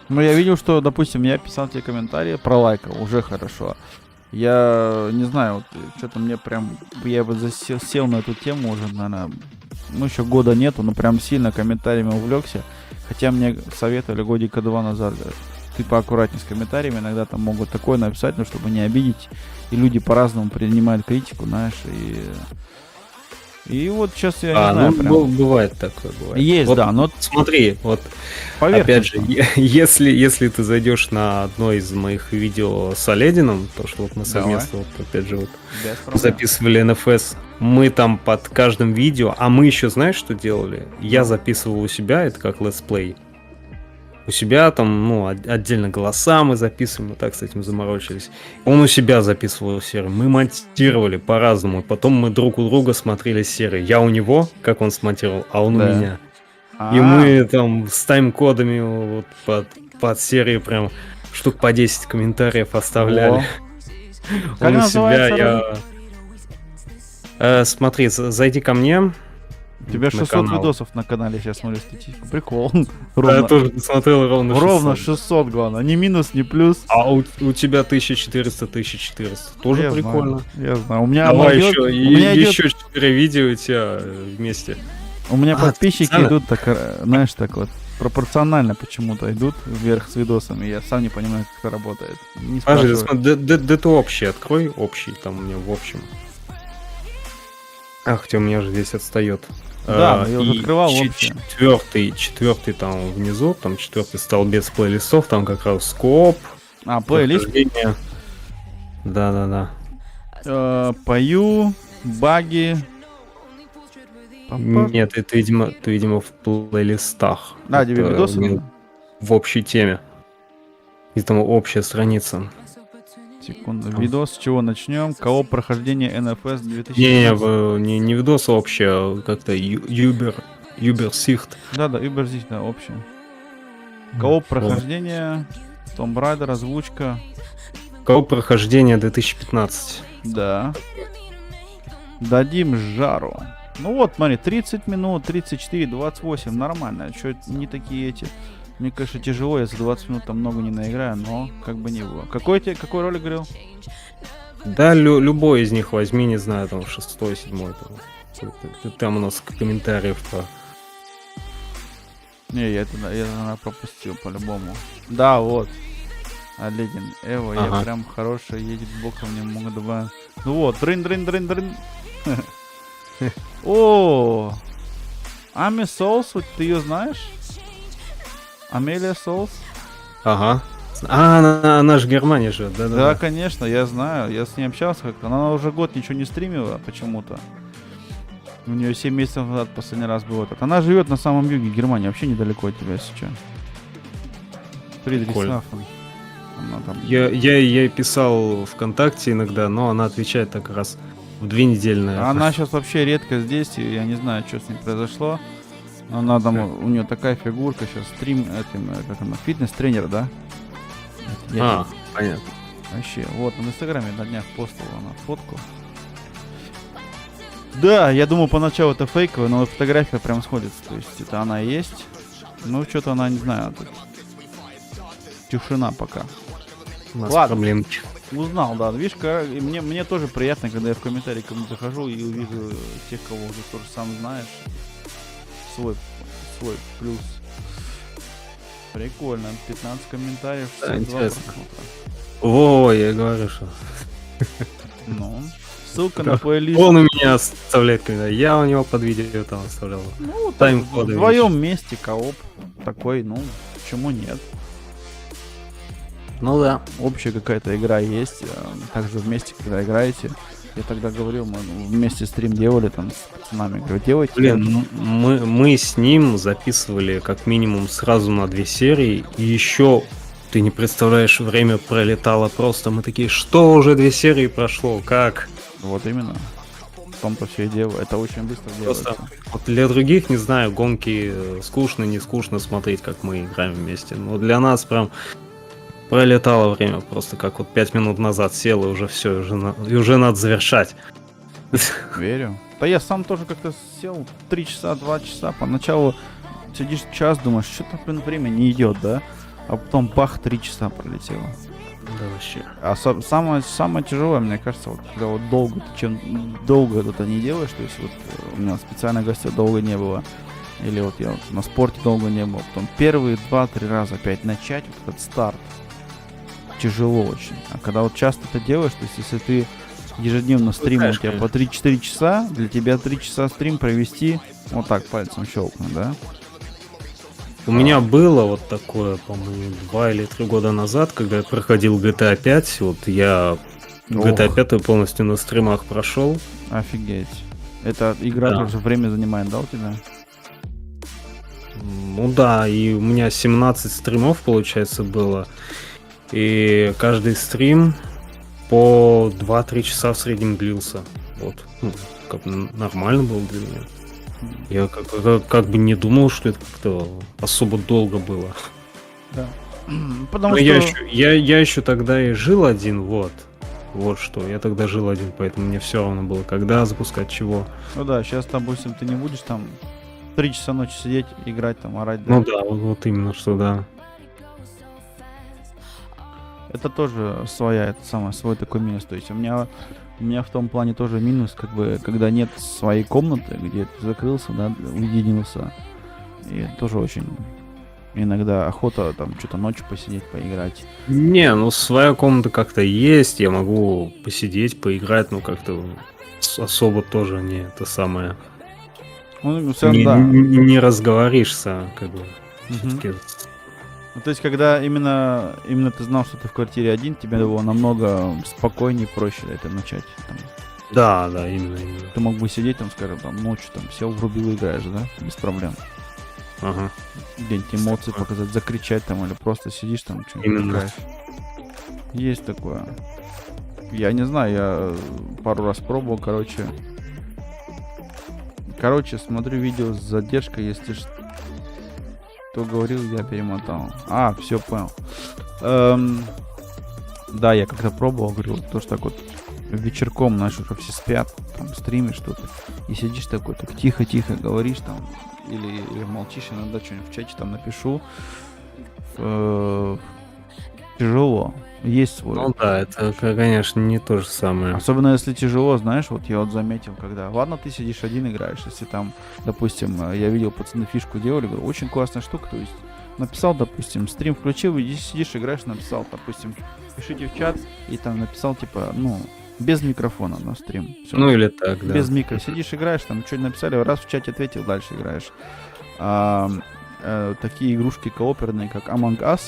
Ну, я видел, что, допустим, я писал тебе комментарии, пролайкал, уже хорошо. Я не знаю, вот, что-то мне прям, я бы сел на эту тему уже, наверное, ну, еще года нету, но прям сильно комментариями увлекся. Хотя мне советовали годика 2 назад, говорят, ты поаккуратней с комментариями, иногда там могут такое написать, ну, чтобы не обидеть. И люди по-разному принимают критику, знаешь, и И вот сейчас я не знаю, ну, прям... бывает такое, бывает. Есть, Вот да, но смотри, вот опять же, если ты зайдешь на одно из моих видео с Олединым, то, что вот мы совместно, вот, опять же, вот, без проблем. записывали NFS, мы там под каждым видео, а мы еще, знаешь, что делали? Я записывал у себя, это как летсплей. У себя там, ну, отдельно голоса мы записываем, мы так с этим заморочились. Он у себя записывал серию, мы монтировали по-разному, и потом мы друг у друга смотрели серии. Я у него, как он смонтировал, а он Да. у меня. И мы там с тайм-кодами вот под серию прям штук по 10 комментариев оставляли. Как Он у называется себя, смотри, зайди ко мне. У тебя на 600 канал. видосов на канале, сейчас смотрю статистику. Прикол. Я Ровно, тоже посмотрел ровно 600. ровно 600, главное. Ни минус, ни плюс. А у тебя 1400. Тоже Я прикольно. знаю, я знаю. У меня Давай идет- еще, у меня идет- еще 4 видео у тебя вместе. У меня А, подписчики специально? идут так, знаешь, так вот, пропорционально почему-то идут вверх с видосами. Я сам не понимаю, как это работает. Не Подожди, спрашиваю. да ты общий открой, общий, там у меня в общем. Ах, хотя у меня же здесь отстает. Да, я уже и открывал общий. четвертый там внизу, там четвертый столбец плейлистов, там как раз скоп. Плейлист. прохождение. Да. Пою, баги. Нет, это, видимо, в плейлистах. Да, тебе Это видосы у меня надо? в общей теме. И там общая страница. Секунду. Видос, с чего начнем? Кого прохождение NFS 2000? Не видос, а общее, как-то Юберсихт. Да, Übersicht, да, общем. Кого прохождение? Tomb Raider, озвучка. Кого прохождение 2015. Да. Дадим жару. Ну вот, смотри, 30 минут, 34, 28, нормально. Чё не такие эти. Мне, конечно, тяжело, я за 20 минут там много не наиграю, но как бы не было. Какой ролик говорил? Да, любой из них возьми, не знаю, там 6-й, 7-й. Там у нас комментариев по... Не, я это наверное, пропустил по-любому. Да, вот. Олегин, Эва, я Ага. прям хороший, едет боком, не могу добавить. Ну вот, дрын. О, Ами Соус, вот ты ее знаешь? Амелия Соус? Ага. Она же в Германии живет, Да, да. конечно, я знаю. Я с ней общался как-то. Она уже год ничего не стримила почему-то. У нее 7 месяцев назад последний раз был этот. Она живет на самом юге Германии, вообще недалеко от тебя сейчас. Фридрихсхафен. Она там... Я ей писал ВКонтакте иногда, но она отвечает так раз в 2 недели, наверное. Она сейчас вообще редко здесь, и я не знаю, что с ней произошло. Она там, у нее такая фигурка сейчас, как она, фитнес-тренер, да? Понятно. Вообще, вот, в Инстаграме на днях постила она фотку. Да, я думал поначалу это фейковая, но фотография прям сходится. То есть это она и есть. Ну, что-то она, не знаю, тут тишина пока. У нас Ладно. проблемки. Узнал, да. Видишь, и мне тоже приятно, когда я в комментарии кому-то захожу и увижу тех, кого уже тоже сам знаешь. Свой плюс. Прикольно. 15 комментариев, Да, 62 интересно. просмотра. Во, я говорю, что Ну, ссылка на плейлист. он у меня оставляет комментарий. Я у него под видео там оставлял. Ну, так, Тайм-коды, вдвоем вместе кооп такой, ну, почему нет? Ну да. Общая какая-то игра есть, также вместе, когда играете. Я тогда говорил, мы вместе стрим делали там с пацанами, говорю, делайте. Блин, мы с ним записывали как минимум сразу на 2 серии, и еще ты не представляешь, время пролетало просто. Мы такие, что уже 2 серии прошло, как? Вот именно. В том-то все и дело. Это очень быстро Просто делается. вот для других, не знаю, гонки скучно, не скучно смотреть, как мы играем вместе. Но для нас прям пролетало время просто, как вот 5 минут назад сел, и уже все, и уже надо завершать. Верю. Да я сам тоже как-то сел 3 часа, 2 часа. Поначалу сидишь час, думаешь, что-то, блин, время не идет, да? А потом бах, 3 часа пролетело. Да вообще. А самое тяжелое, мне кажется, вот когда вот чем долго это не делаешь, то есть вот у меня специально гостей долго не было, или вот я вот на спорте долго не был, потом первые 2-3 раза опять начать вот этот старт тяжело очень. А когда вот часто это делаешь, то есть если ты ежедневно стрим у конечно, тебя по 3-4 часа, для тебя 3 часа стрим провести, вот так пальцем щелкнуть, да? У меня было вот такое, по-моему, 2 или 3 года назад, когда я проходил GTA 5, вот я GTA 5 полностью на стримах прошел. Офигеть. Эта игра Да. тоже время занимает, да, у тебя? Ну да, и у меня 17 стримов, получается, было. И каждый стрим по 2-3 часа в среднем длился. Вот. Ну, как бы нормально было для меня. Я как бы не думал, что это как-то особо долго было. Да. Потому Но что... я еще тогда и жил один, вот. Вот что. Я тогда жил один, поэтому мне все равно было, когда запускать чего. Ну да, сейчас, допустим, ты не будешь там 3 часа ночи сидеть, играть, там, орать, да? Ну да, вот именно что, да. Это тоже своя, это самое, свой такой минус. То есть у меня в том плане тоже минус, как бы, когда нет своей комнаты, где ты закрылся, да, уединился. И тоже очень иногда охота там что-то ночью посидеть, поиграть. Не, ну своя комната как-то есть, я могу посидеть, поиграть, но как-то особо тоже не это самое. Ну, всё, Не, да. не разговоришься, как бы. Мгм. Всё-таки. Ну, то есть, когда именно ты знал, что ты в квартире один, тебе было намного спокойнее, проще это начать. Там, Да, именно. ты мог бы сидеть, там, скажем, там, ночью, там, сел, врубил, играешь, да, без проблем. Ага. Где-нибудь эмоции показать, закричать там, или просто сидишь там, что-нибудь Именно. играешь. Есть такое. Я не знаю, я пару раз пробовал, короче, смотрю видео с задержкой, если что говорил, я перемотал. Все, понял. Да, я как-то пробовал, говорю, тоже так вот вечерком, знаешь, уже все спят, там, стримишь что-то, и сидишь такой, так тихо-тихо говоришь там, или молчишь, иногда что-нибудь в чате там напишу. Тяжело. Есть свой. Ну да, это, конечно, не то же самое. Особенно если тяжело, знаешь, вот я вот заметил, когда... Ладно, ты сидишь один играешь, если там, допустим, я видел, пацаны фишку делали, говорю, очень классная штука, то есть написал, допустим, стрим включил, и сидишь, играешь, написал, допустим, пишите в чат, и там написал, типа, ну, без микрофона на стрим. Всё. Ну или так, да. Без микро. Сидишь, играешь, там что-нибудь написали, раз в чате ответил, дальше играешь. Такие игрушки кооперные, как Among Us,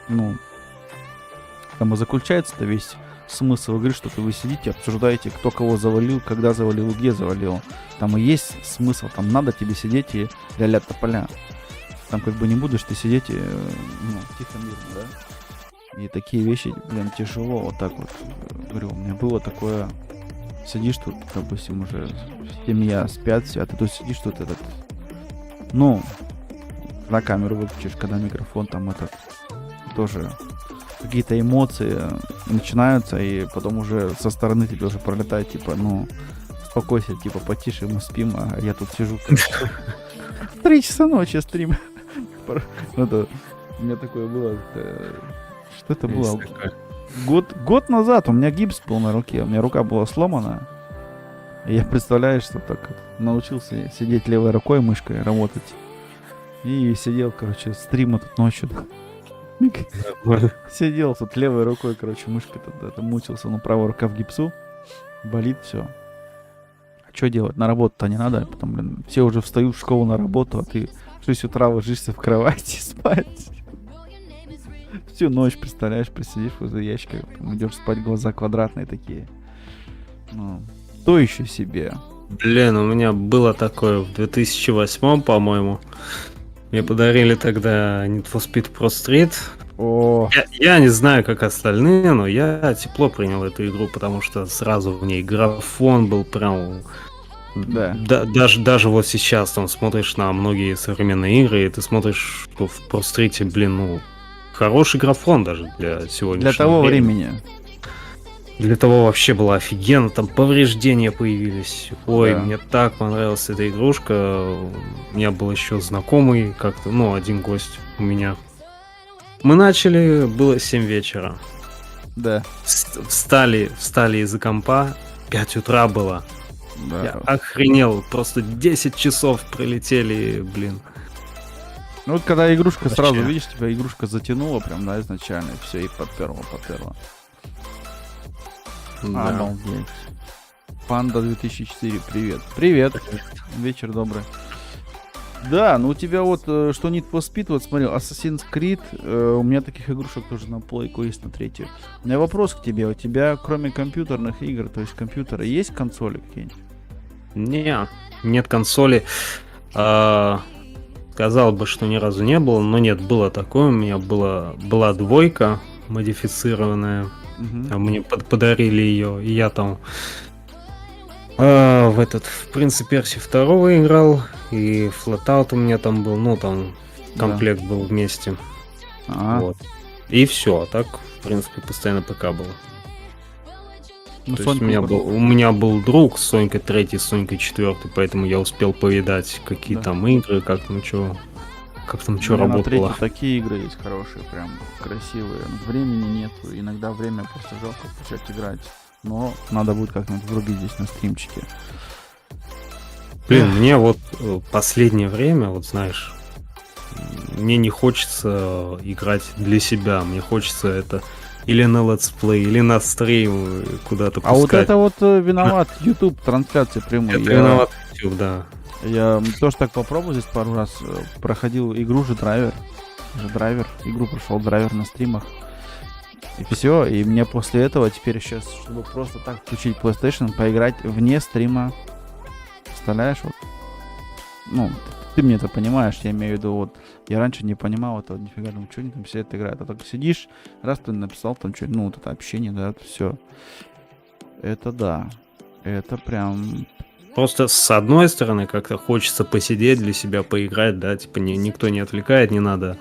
ну, там и заключается-то весь смысл игры, что вы сидите, обсуждаете, кто кого завалил, когда завалил, где завалил. Там и есть смысл, там надо тебе сидеть и ля-ля тополя. Там как бы не будешь ты сидеть, ну, тихо, мирно, да? И такие вещи, блин, тяжело вот так вот. Говорю, у меня было такое... Сидишь тут, допустим, уже семья спят, все, а ты тут сидишь тут этот... Ну, на камеру выключишь, когда микрофон там этот... Тоже какие-то эмоции начинаются, и потом уже со стороны тебе уже пролетает, типа, ну, успокойся, типа, потише, мы спим, а я тут сижу. 3 часа ночи стрим. Это, у меня такое было... Что это было? Есть такое. Год назад у меня гипс был на руке, у меня рука была сломана. И я представляю, что так научился сидеть левой рукой, мышкой, работать. И сидел, короче, стрима тут ночью. Сидел тут левой рукой, короче, мышкой тут мучился, но правая рука в гипсу. Болит все. А что делать? На работу-то не надо. Потом, блин, все уже встают в школу на работу, а ты в 6 утра ложишься в кровати спать. Всю ночь, представляешь, просидишь возле ящика, потом идешь спать, глаза квадратные такие. Ну, то еще себе. Блин, у меня было такое в 2008, по-моему. Мне подарили тогда Need for Speed Pro Street. О, Я не знаю, как остальные, но я тепло принял эту игру, потому что сразу в ней графон был прям... Да. Даже вот сейчас там смотришь на многие современные игры, и ты смотришь, что в Pro Street, блин, ну, хороший графон даже для сегодняшнего Для того времени. Для того вообще было офигенно, там повреждения появились. Ой, Да. мне так понравилась эта игрушка. У меня был еще знакомый как-то, ну, один гость у меня. Мы начали, было 7 вечера. Да. Встали из-за компа, 5 утра было. Я Да. охренел, просто 10 часов пролетели, блин. Ну вот когда игрушка Вообще. сразу, видишь, тебя игрушка затянула прям, да, изначально, и все, и поперло. Да. Обалдеть. Панда 2004, привет. Привет. Вечер добрый. Да, ну у тебя вот, что Need for Speed, вот смотри, Assassin's Creed, у меня таких игрушек тоже на плойку есть, на третью. У меня вопрос к тебе, у тебя кроме компьютерных игр, то есть компьютера, есть консоли какие-нибудь? Не, нет консоли. Сказал бы, что ни разу не было, но нет, было такое. У меня была двойка модифицированная. Мгм. Мне подарили ее, и я там в Принце Перси 2 играл, и Flatout у меня там был, ну там комплект был вместе. А, Вот. И все, а так, в принципе, постоянно ПК было. ну То есть Соньку у меня был друг с Сонькой 3, с Сонькой 4, поэтому я успел повидать, какие Да. там игры, как там что у меня на работало. третьей такие игры есть хорошие, прям красивые. Времени нету, иногда время просто жалко начать играть. Но надо будет как-нибудь врубить здесь на стримчике. Блин, мне вот последнее время, вот знаешь, мне не хочется играть для себя, мне хочется это или на летсплей, или на стрим куда-то А вот пускать. это вот виноват YouTube трансляции прямой. Это виноват YouTube, да. Я тоже так попробовал здесь пару раз. Проходил игру же драйвер. Игру прошел драйвер на стримах. И все. И мне после этого теперь сейчас, чтобы просто так включить PlayStation, поиграть вне стрима. Представляешь, вот. Ну, ты мне это понимаешь, я имею в виду, вот. Я раньше не понимал этого, нифига, думаю, что они там все это играют. А только сидишь, раз ты написал там что-нибудь, ну, вот это общение, да, все. Это да. Это прям... Просто с одной стороны как-то хочется посидеть для себя, поиграть, да, типа никто не отвлекает, не надо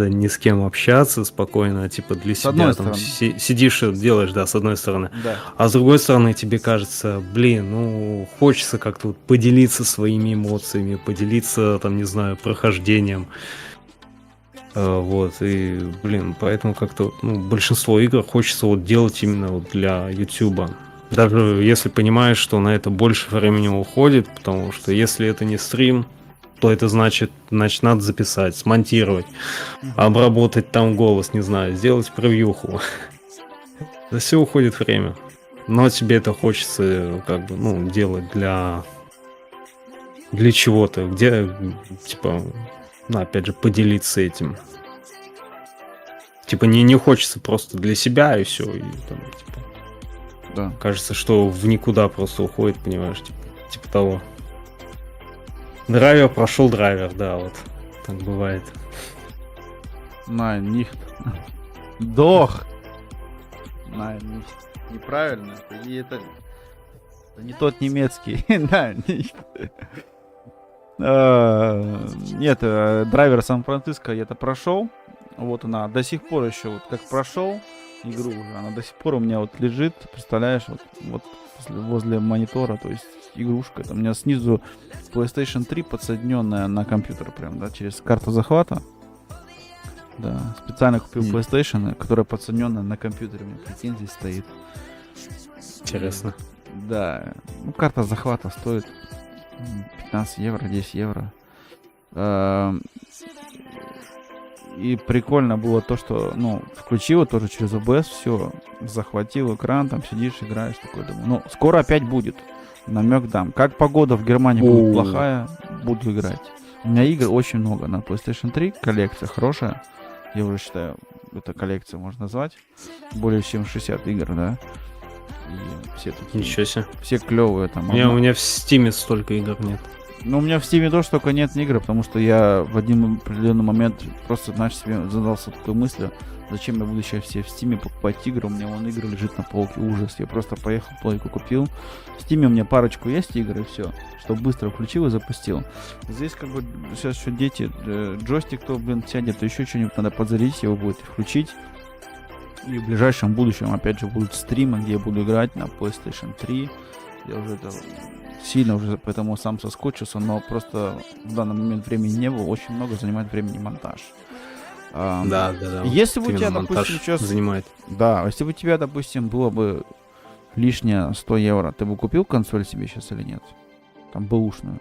ни с кем общаться спокойно, типа для себя одной там стороны. сидишь и делаешь, да, с одной стороны. Да. А с другой стороны тебе кажется, блин, ну хочется как-то вот поделиться своими эмоциями, поделиться там, не знаю, прохождением. Вот, и, блин, поэтому как-то большинство игр хочется вот делать именно вот для Ютуба. Даже если понимаешь, что на это больше времени уходит, потому что если это не стрим, то это значит надо записать, смонтировать, обработать там голос, не знаю, сделать превьюху. За все уходит время. Но тебе это хочется как бы, делать для чего-то, где, типа, опять же, поделиться этим. Типа не хочется просто для себя и все, и там, типа, Да. кажется, что в никуда просто уходит, понимаешь, типа того. Драйвер прошел драйвер, да, вот. Так бывает. Nein, nicht. Doch. Nein, nicht. Неправильно. Это не тот немецкий. Да, nicht. Нет, драйвер Сан-Франциско я это прошел. Вот она до сих пор еще, вот как прошел игру уже, она до сих пор у меня вот лежит, представляешь, вот возле монитора, то есть игрушка. Это у меня снизу PlayStation 3 подсоединенная на компьютер прям, да, через карту захвата. Да, специально купил PlayStation, которая подсоединенная на компьютере, у меня, прикинь, здесь стоит. Интересно. Да, ну карта захвата стоит 15 евро, 10 евро. И прикольно было то, что, включила тоже через OBS, все, захватил экран, там сидишь, играешь, такой, думаю, скоро опять будет, намек дам. Как погода в Германии будет плохая, буду играть. У меня игр очень много на PlayStation 3, коллекция хорошая, я уже считаю, это коллекция можно назвать, более чем 60 игр, да, и все такие, Ничего себе. все клевые там. У меня в Steam столько игр нет. Ну, у меня в Steam тоже только нет игр, потому что я в один определенный момент просто, знаешь, себе задался такой мыслью, зачем я буду сейчас все в Steam покупать игры, у меня вон игры лежит на полке, ужас, я просто поехал, плойку купил. В Steam у меня парочку есть игр и все, что быстро включил и запустил. Здесь как бы сейчас еще дети, джойстик то, сядет, то еще что-нибудь надо подзарядить, его будет включить. И в ближайшем будущем, опять же, будут стримы, где я буду играть на PlayStation 3. Я уже это сильно уже поэтому сам соскучился, но просто в данный момент времени не было, очень много занимает времени монтаж. Да. Если бы у Именно тебя, монтаж допустим, сейчас... занимает. Да, если бы у тебя, допустим, было бы лишнее 100 евро, ты бы купил консоль себе сейчас или нет? Там бэушную.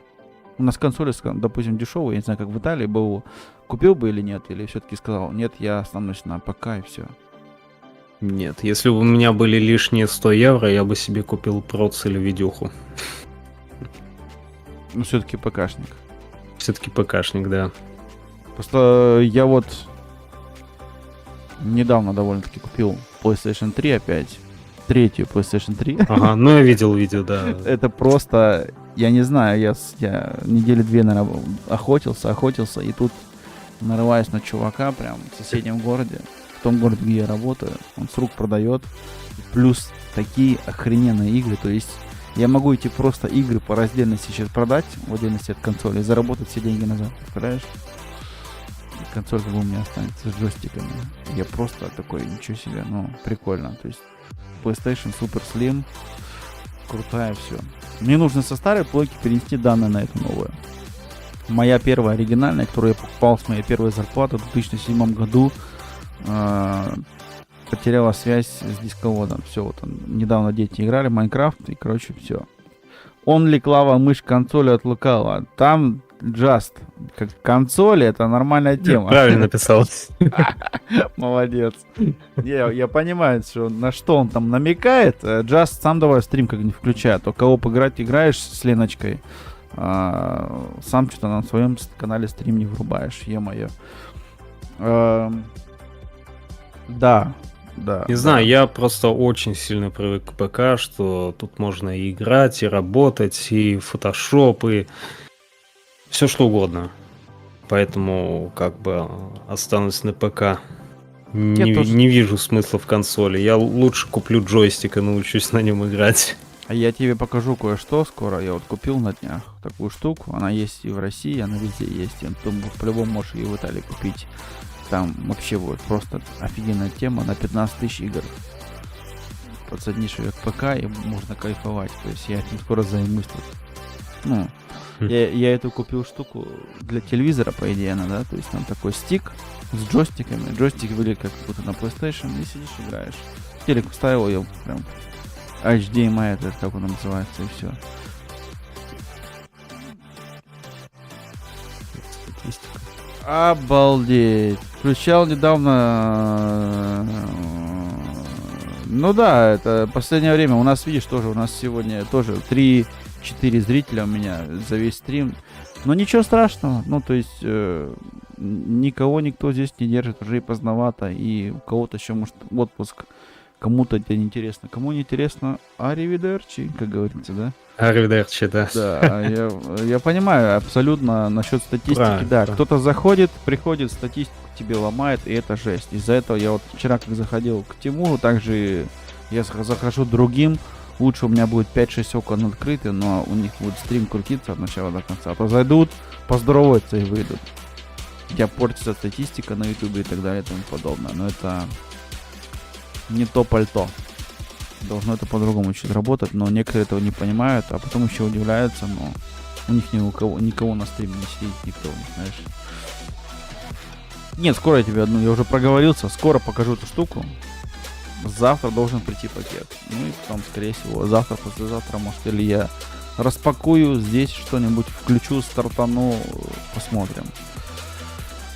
У нас консоли, допустим, дешевые, я не знаю, как в Италии БУ. Купил бы или нет? Или все-таки сказал, нет, я останусь на ПК и все. Нет, если бы у меня были лишние 100 евро, я бы себе купил проц или видюху. Ну, все-таки ПКшник. Все-таки ПКшник, да. Просто я вот недавно довольно-таки купил PlayStation 3 опять. Третью PlayStation 3. Ага, ну я видел видео, да. Это просто, я не знаю, я недели 2, наверное, охотился, и тут нарываюсь на чувака прям в соседнем городе, в том городе, где я работаю. Он с рук продает. Плюс такие охрененные игры, то есть я могу эти просто игры по раздельности сейчас продать, в отдельности от консоли, и заработать все деньги назад, представляешь? И консоль как бы у меня останется с джойстиками. Я просто такой, ничего себе, ну, прикольно. То есть PlayStation Super Slim, крутая, все. Мне нужно со старой плойки перенести данные на эту новую. Моя первая оригинальная, которую я покупал с моей первой зарплаты в 2007 году, потеряла связь с дисководом. Все, вот недавно дети играли в Майнкрафт, и, короче, все. Only клава мышь консоли отвлекала. Там Just как консоли, это нормальная тема. Правильно написал. Молодец. Я понимаю, что на что он там намекает. Just сам давай стрим как не включай. То кого поиграть играешь с Леночкой, сам что-то на своем канале стрим не врубаешь. Е-мое. Да. Не знаю, я просто очень сильно привык к ПК, что тут можно и играть, и работать, и фотошоп, и все что угодно. Поэтому как бы останусь на ПК. Не вижу смысла в консоли. Я лучше куплю джойстик и научусь на нем играть. А я тебе покажу кое-что скоро. Я вот купил на днях такую штуку. Она есть и в России, она везде есть. Ты по-любому можешь ее в Италии купить. Там вообще вот просто офигенная тема на 15 тысяч игр. Подсаднишь ее к ПК и можно кайфовать. То есть я этим скоро займусь тут. Ну, я эту купил штуку для телевизора, по идее, она, да? То есть там такой стик с джойстиками. Джойстики выглядят как будто на PlayStation, и сидишь играешь. Телек вставил ее прям HDMI, это как он называется, и все. Статистика. Обалдеть. Включал недавно. Ну да, это последнее время. У нас, видишь, тоже у нас сегодня тоже 3-4 зрителя у меня за весь стрим. Но ничего страшного. Ну, то есть никто здесь не держит, уже и поздновато. И у кого-то еще, может, отпуск. Кому-то это не интересно. Кому не интересно, аривидерчи, как говорится, да? Аривидерчи, да. Да, я понимаю абсолютно насчет статистики. Правильно. Да, кто-то заходит, приходит, статистику тебе ломает, и это жесть. Из-за этого я вот вчера, как заходил к Тимуру, также я захожу другим. Лучше у меня будет 5-6 окон открыты, но у них будет стрим крутиться от начала до конца. А то зайдут, поздороваются и выйдут. У тебя портится статистика на ютубе и так далее и тому подобное. Но это не то пальто. Должно это по-другому чуть работать, но некоторые этого не понимают, а потом еще удивляются, но у них никого на стриме не сидит, никто, знаешь. Нет, скоро я тебе я уже проговорился, скоро покажу эту штуку. Завтра должен прийти пакет. Ну и потом, скорее всего, завтра, послезавтра, может, или я распакую здесь что-нибудь, включу, стартану, посмотрим.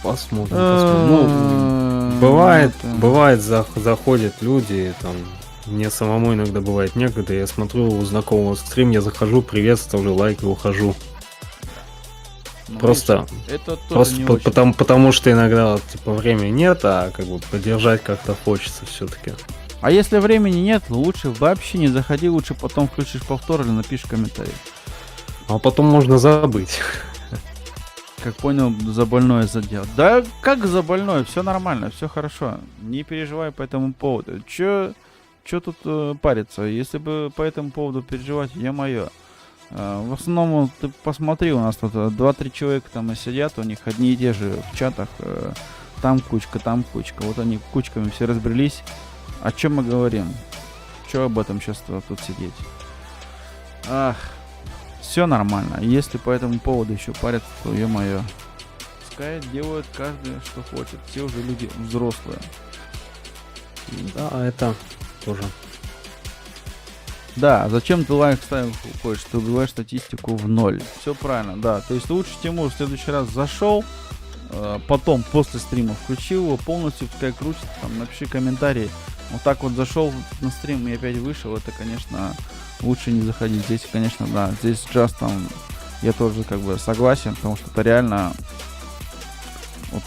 Посмотрим. Ну, бывает, заходят люди, там, мне самому иногда бывает некогда, я смотрю у знакомого стрим, я захожу, приветствую, лайк и ухожу. Ну, Просто, это тоже не потому что иногда вот, типа времени нет, а как бы поддержать как-то хочется все-таки. А если времени нет, лучше вообще не заходи, лучше потом включишь повтор или напишешь комментарий. А потом можно забыть. Как понял, за больное задел. Да как за больное? Все нормально, все хорошо. Не переживай по этому поводу. Че тут париться? Если бы по этому поводу переживать, е-мое. В основном, ты посмотри, у нас тут 2-3 человека там и сидят, у них одни и те же в чатах. Там кучка. Вот они кучками все разбрелись. О чем мы говорим? Че об этом сейчас тут сидеть? Ах. Все нормально. Если по этому поводу еще парятся, то ё-моё. Пускай делают каждый, что хочет. Все уже люди взрослые. Да, это тоже. Да, зачем ты лайк ставишь, хочешь? Ты убиваешь статистику в 0. Все правильно, да. То есть лучше Тимур в следующий раз зашел, потом после стрима включил его полностью, пускай крутится, там напиши комментарий. Вот так вот зашел на стрим и опять вышел, это, конечно, лучше не заходить. Здесь, конечно, да, здесь джаз там, я тоже как бы согласен, потому что это реально... Вот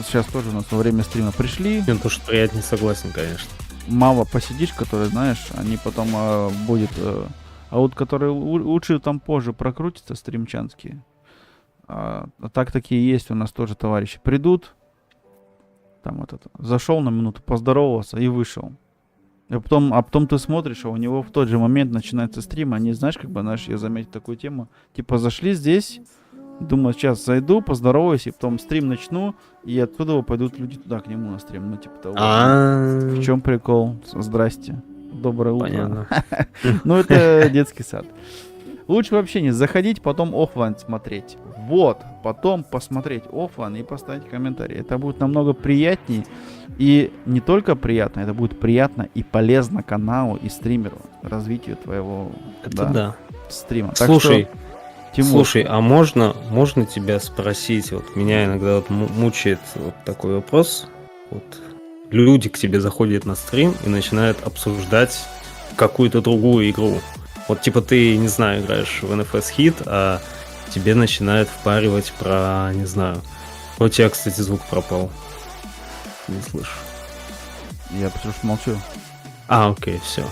сейчас тоже у нас во время стрима пришли, Не, то, что я не согласен, конечно. мало посидишь, которые, знаешь, они потом будет... а вот которые лучше там позже прокрутятся, стримчанские. А так такие есть у нас тоже товарищи. Придут, там этот, зашел на минуту, поздоровался и вышел. А потом ты смотришь, а у него в тот же момент начинается стрим, они, знаешь, как бы, знаешь, я заметил такую тему, типа зашли здесь, думаю, сейчас зайду, поздороваюсь, и потом стрим начну, и оттуда пойдут люди туда, к нему на стрим, ну, типа того. В чем прикол? Здрасте. Доброе утро. Понятно. Ну, это детский сад. Лучше вообще не заходить, потом оффлайн смотреть. Вот, потом посмотреть оффлайн и поставить комментарий. Это будет намного приятней. И не только приятно, это будет приятно и полезно каналу и стримеру, развитию твоего Это да. стрима. Так Слушай, что, Тимур, слушай, а можно тебя спросить? Вот меня иногда вот мучает вот такой вопрос. Вот люди к тебе заходят на стрим и начинают обсуждать какую-то другую игру. Вот типа ты, не знаю, играешь в NFS Hit, а тебе начинают впаривать про, не знаю. Вот у тебя, кстати, звук пропал. Не слышу. я потому что молчу. Окей, все.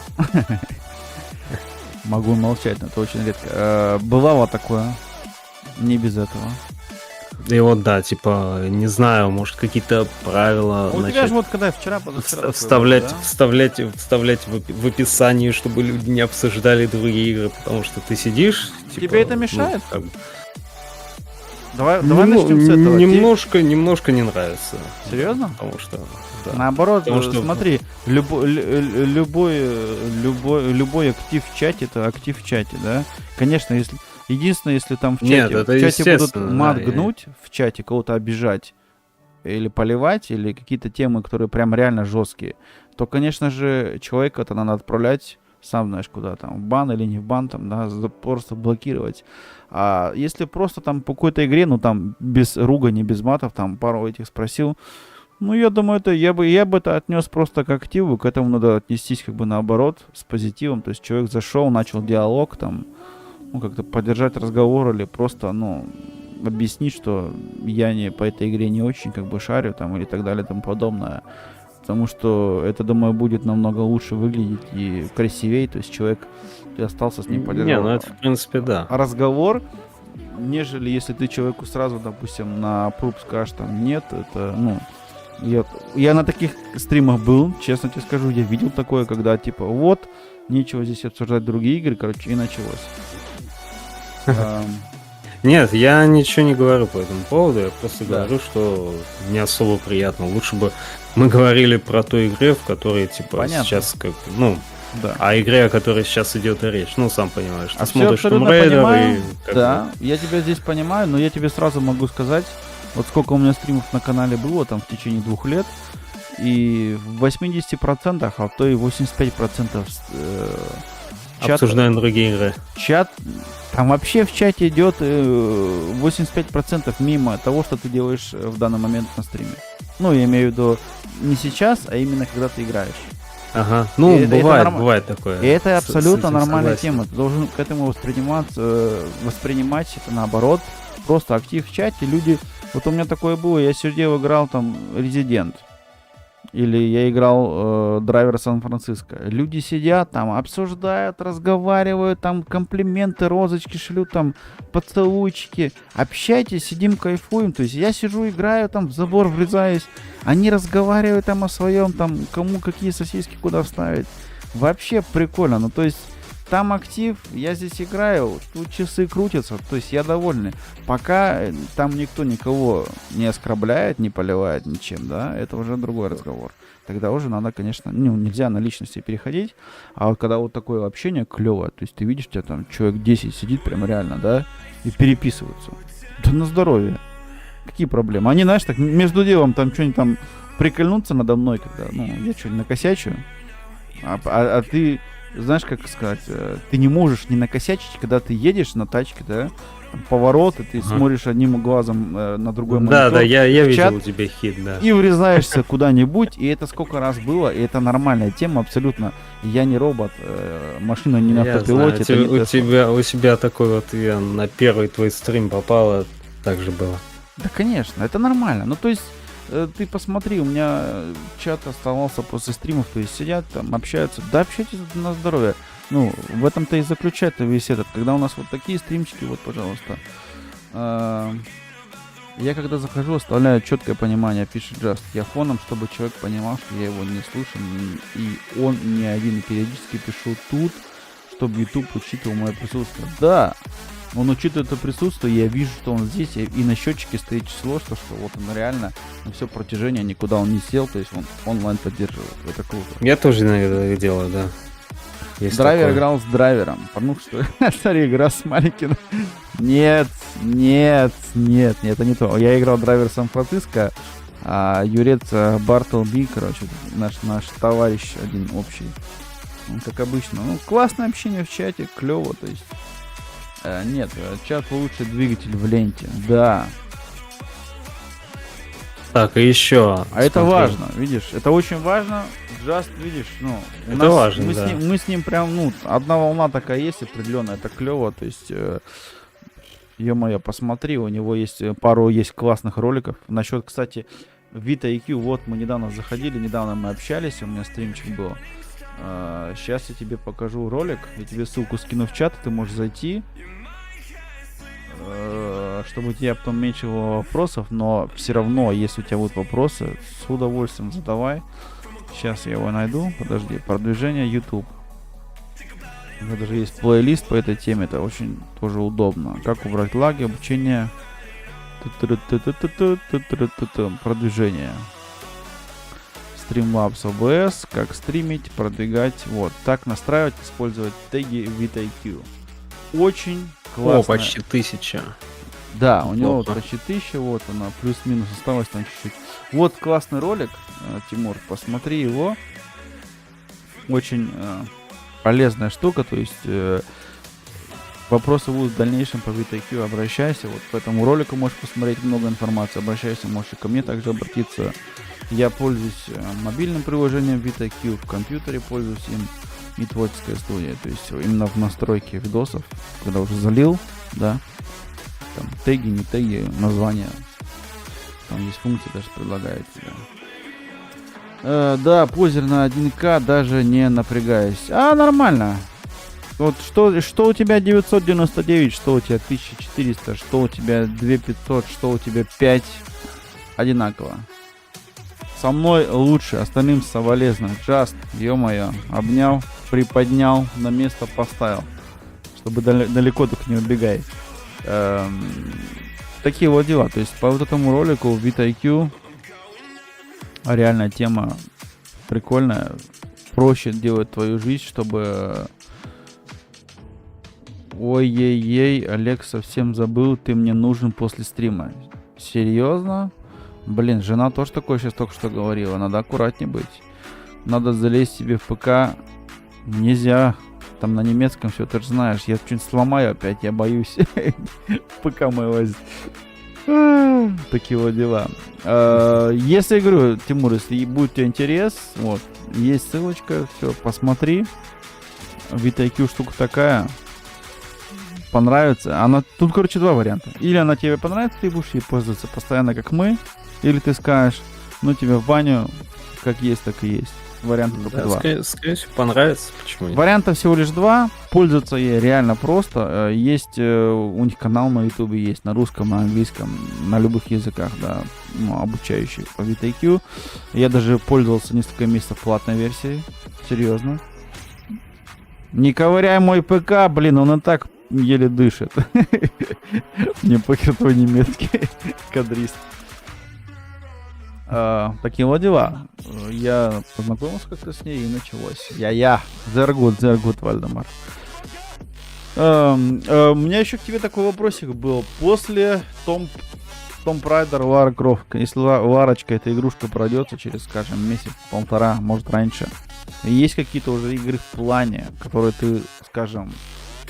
Могу молчать, но это очень редко. Бывало такое, не без этого. И вот да, типа, не знаю, может какие-то правила У тебя начать же вот когда вчера, позавчера вставлять, такое было, вставлять в описании, чтобы люди не обсуждали другие игры, потому что ты сидишь. Тебе типа, это мешает? как бы, да? Давай начнем с этого. Немножко не нравится. Серьезно? Потому что, да. Наоборот, Потому что- смотри, любой актив в чате, это актив в чате, да? Конечно, единственное, если там в чате, Нет, это в чате будут естественно, мат да, гнуть, в чате кого-то обижать или поливать, или какие-то темы, которые прям реально жесткие, то, конечно же, человека это надо отправлять, сам знаешь куда, там, в бан или не в бан, там, да, просто блокировать. А если просто там по какой-то игре, ну там без ругани, без матов, там пару этих спросил, ну я думаю, это я бы это отнес просто к активу, к этому надо отнестись как бы наоборот, с позитивом, то есть человек зашел, начал диалог, там, ну как-то поддержать разговор или просто, ну, объяснить, что я не по этой игре не очень как бы шарю, там, или так далее, и тому подобное. Потому что это, думаю, будет намного лучше выглядеть и красивее, то есть человек, ты остался с ним Не, поддержал ну это в принципе да. разговор, нежели если ты человеку сразу, допустим, на пруп скажешь, там, нет, это, ну, я на таких стримах был, честно тебе скажу, я видел такое, когда, типа, вот, нечего здесь обсуждать другие игры, короче, и началось. Нет, я ничего не говорю по этому поводу, я просто Да. говорю, что не особо приятно. Лучше бы мы говорили про той игре, в которой, типа, Понятно. сейчас как, ну, Да. о игре, о которой сейчас идет и речь. Ну, сам понимаешь, ты А всё смотришь Tomb абсолютно Raider понимаю. и как Да, я тебя здесь понимаю, но я тебе сразу могу сказать, вот сколько у меня стримов на канале было там в течение 2 лет, и в 80%, а то и 85% чат, обсуждаем другие игры. чат, там вообще в чате идет 85% мимо того, что ты делаешь в данный момент на стриме. Ну, я имею в виду не сейчас, а именно когда ты играешь. Ага, ну, И это бывает, норма- бывает такое. И это С абсолютно этим нормальная согласен. тема. Ты должен к этому воспринимать это наоборот. Просто актив в чате, люди... Вот у меня такое было, я сидел, играл там Resident. Или я играл Драйвер Сан-Франциско. Люди сидят там, обсуждают, разговаривают, там комплименты, розочки шлют, там поцелуйчики. Общайтесь, сидим, кайфуем. То есть я сижу, играю, там в забор врезаюсь. Они разговаривают там о своем, там кому какие сосиски куда вставить. Вообще прикольно. Ну то есть там актив, я здесь играю, тут часы крутятся, то есть я довольный. Пока там никто никого не оскорбляет, не поливает ничем, да, это уже другой разговор. Тогда уже надо, конечно, ну, нельзя на личности переходить, а вот когда вот такое общение клевое, то есть ты видишь, у тебя там человек 10 сидит прям реально, да, и переписываются. Да на здоровье. Какие проблемы? Они, знаешь, так между делом там что-нибудь там прикольнуться надо мной, когда, ну, я что-нибудь накосячу, а ты знаешь, как сказать, ты не можешь не накосячить, когда ты едешь на тачке, да, там повороты, ты смотришь одним глазом на другой монитор. Да, я в чат, видел у тебя хит, да. и врезаешься куда-нибудь, и это сколько раз было, и это нормальная тема абсолютно. Я не робот, машина не на Я автопилоте. знаю, это не Tesla. у себя такой вот, я на первый твой стрим попала, так же было. Да, конечно, это нормально. Ну, то есть, ты посмотри, у меня чат оставался после стримов, то есть сидят там, общаются. Да, общайтесь на здоровье. Ну, в этом-то и заключается весь этот. Когда у нас вот такие стримчики, вот, пожалуйста. Я когда захожу, оставляю четкое понимание, пишет Just. Я фоном, чтобы человек понимал, что я его не слышу, и он не один. Периодически пишу тут, чтобы YouTube учитывал мое присутствие. Да, он учитывает это присутствие, я вижу, что он здесь, и на счетчике стоит число, что вот он реально на все протяжение, никуда он не сел, то есть он онлайн поддерживает. Это круто. Я тоже иногда делаю, да. Есть Драйвер такое. играл с драйвером. Ну что, смотри, игра с маленьким. Нет, это не то. Я играл драйвер Сан-Франциско, а Юрец Бартлби, короче, наш товарищ один общий. Ну, как обычно. Ну, классное общение в чате, клево, то есть. Нет, чат лучший двигатель в ленте. Да. Так, и еще. А это важно, видишь, это очень важно. Just, видишь, ну, Это важно, мы, да. мы с ним прям, ну, одна волна такая есть определенная, это клево, то есть, ё-моё, посмотри, у него есть пару есть классных роликов. Насчет, кстати, Vita EQ, вот мы недавно заходили, недавно мы общались, у меня стримчик был. Сейчас я тебе покажу ролик, я тебе ссылку скину в чат, ты можешь зайти, чтобы у тебя потом меньше было вопросов, но все равно, если у тебя будут вопросы, с удовольствием задавай. Сейчас я его найду, подожди, продвижение YouTube. У меня даже есть плейлист по этой теме, это очень тоже удобно. Как убрать лаги, обучение, продвижение. Streamlabs OBS, как стримить, продвигать, вот, так настраивать, использовать теги Vita EQ. Очень классно. О, почти 1000. Да, у него Плохо. почти 1000, вот она, плюс-минус осталось там чуть-чуть. Вот классный ролик, Тимур, посмотри его. Очень полезная штука, то есть вопросы будут в дальнейшем по VitaQ, обращайся. Вот по этому ролику можешь посмотреть много информации, обращайся, можешь и ко мне также обратиться. Я пользуюсь мобильным приложением VitaQ, в компьютере пользуюсь им, и творческая студия, то есть именно в настройке видосов, когда уже залил, да, там теги, не теги, названия, там есть функции, даже предлагает тебе. Да, позер на 1К, даже не напрягаясь. Нормально. Вот что у тебя 999, что у тебя 1400, что у тебя 2500, что у тебя 5. Одинаково. Со мной лучше, остальным соболезную. Just, ё-моё, обнял, приподнял, на место поставил. Чтобы далеко только не убегай. Такие вот дела. То есть по вот этому ролику VitaQ реальная тема прикольная. Проще делать твою жизнь, чтобы... Ой-ей-ей, Олег, совсем забыл, ты мне нужен после стрима. Серьезно? Блин, жена тоже такое сейчас только что говорила. Надо аккуратнее быть. Надо залезть себе в ПК. Нельзя. Там на немецком все, ты же знаешь. Я что-нибудь сломаю опять, я боюсь. ПК моего. Такие вот дела. Если, говорю, Тимур, если будет у тебя интерес, вот, есть ссылочка, все, посмотри. VitaQ штука такая. Понравится. Она, тут, короче, два варианта. Или она тебе понравится, ты будешь ей пользоваться постоянно, как мы. Или ты скажешь, ну, тебе в баню, как есть, так и есть. Вариантов только два. Скорее всего, понравится. Почему нет? Вариантов всего лишь два. Пользоваться ей реально просто. Есть у них канал на ютубе, есть на русском, на английском, на любых языках, да, ну, обучающий по VitaQ. Я даже пользовался несколько месяцев платной версией. Серьезно. Не ковыряй мой ПК, блин, он и так еле дышит. Мне похер твой немецкий кадрист. Такие вот дела. Я познакомился как-то с ней и началось. Зергут, Вальдемар. У меня еще к тебе такой вопросик был. После Tomb Raider Lara Croft, если Ларочка, эта игрушка пройдется через, скажем, месяц-полтора, может раньше, Есть какие-то уже игры в плане, которые ты, скажем,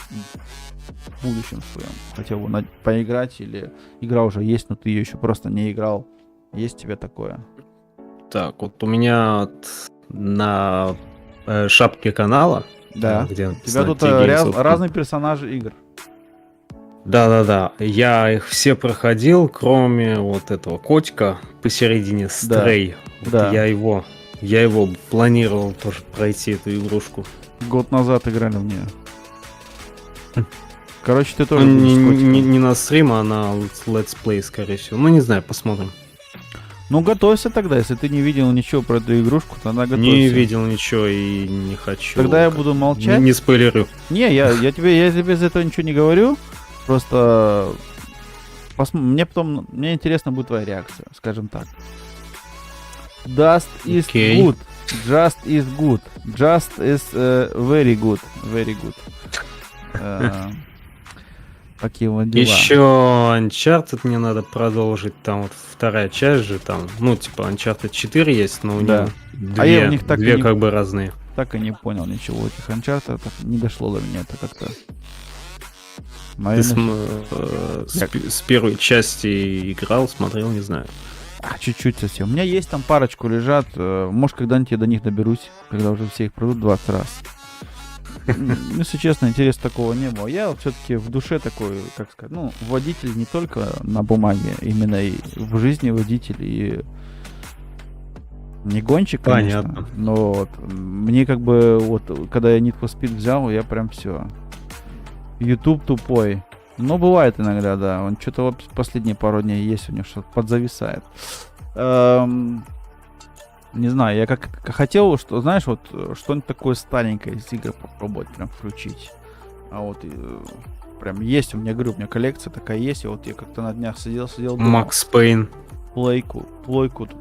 в будущем своем хотел бы поиграть, или игра уже есть, но ты ее еще просто не играл? Есть у тебя такое? Так, вот у меня на шапке канала, Да. где У тебя тут написано T-Games of разные персонажи игр. Да-да-да, я их все проходил, кроме вот этого котика посередине, Стрей. Вот да. я его планировал тоже пройти, эту игрушку. Год назад играли в нее. Короче, ты Ну, тоже будешь с котиком. не на стрим, а на Let's Play, скорее всего. Ну, не знаю, посмотрим. Ну, готовься тогда, если ты не видел ничего про эту игрушку, тогда готовься. Не видел ничего и не хочу. Тогда я буду молчать. Не спойлерю. Не, я тебе из этого ничего не говорю. Просто мне интересна будет твоя реакция, скажем так. Dust is Окей. good. Just is good. Just is very good. Very good. Такие вот дела. Еще Uncharted мне надо продолжить. Там вот вторая часть же там. Ну, типа Uncharted 4 есть, но у Да. него А я в них так и две не- как бы разные. Так и не понял ничего этих Uncharted. Не дошло до меня это как-то. Ты Наверное, с первой части играл, смотрел, не знаю. чуть-чуть совсем. У меня есть там парочку лежат. Может, когда-нибудь я до них доберусь, когда уже все их пройдут 20 раз. Если честно, интереса такого не было. Я вот все-таки в душе такой, как сказать, ну, водитель не только на бумаге, именно и в жизни водитель, и не гонщик, конечно. Понятно. Но вот, мне как бы, вот, когда я Need for Speed взял, я прям все. YouTube тупой. Но бывает иногда, да. Он что-то вот последние пару дней есть у него, что-то подзависает. Не знаю, я как хотел, что, знаешь, вот что-нибудь такое старенькое из игр попробовать прям включить. А вот прям есть у меня, говорю, у меня коллекция такая есть. И вот я как-то на днях сидел, думал, Макс Пейн. плойку.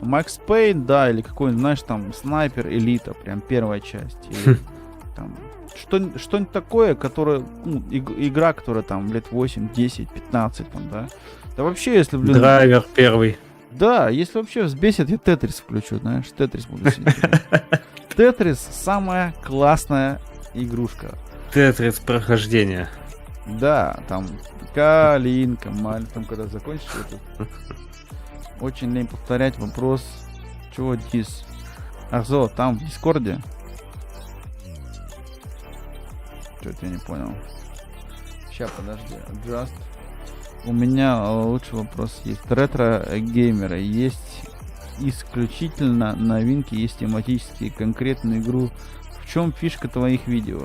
Макс Пейн, да, или какой-нибудь, знаешь, там, Снайпер Элита, прям первая часть. Или там что-нибудь такое, которое, ну, игра, которая там лет 8, 10, 15, там, да. Да вообще, если, блин... Драйвер первый. Да, если вообще взбесит, я Тетрис включу, знаешь, Тетрис буду сидеть. Тетрис самая классная игрушка. Тетрис прохождение. Да, там калинка, там когда закончишь это. Очень лень повторять вопрос. Чего дис? Арзо, там в Дискорде. Что-то я не понял. Сейчас, подожди. Just. У меня лучший вопрос есть. Ретро-геймеры. Есть исключительно новинки, есть тематические, конкретную игру. В чем фишка твоих видео?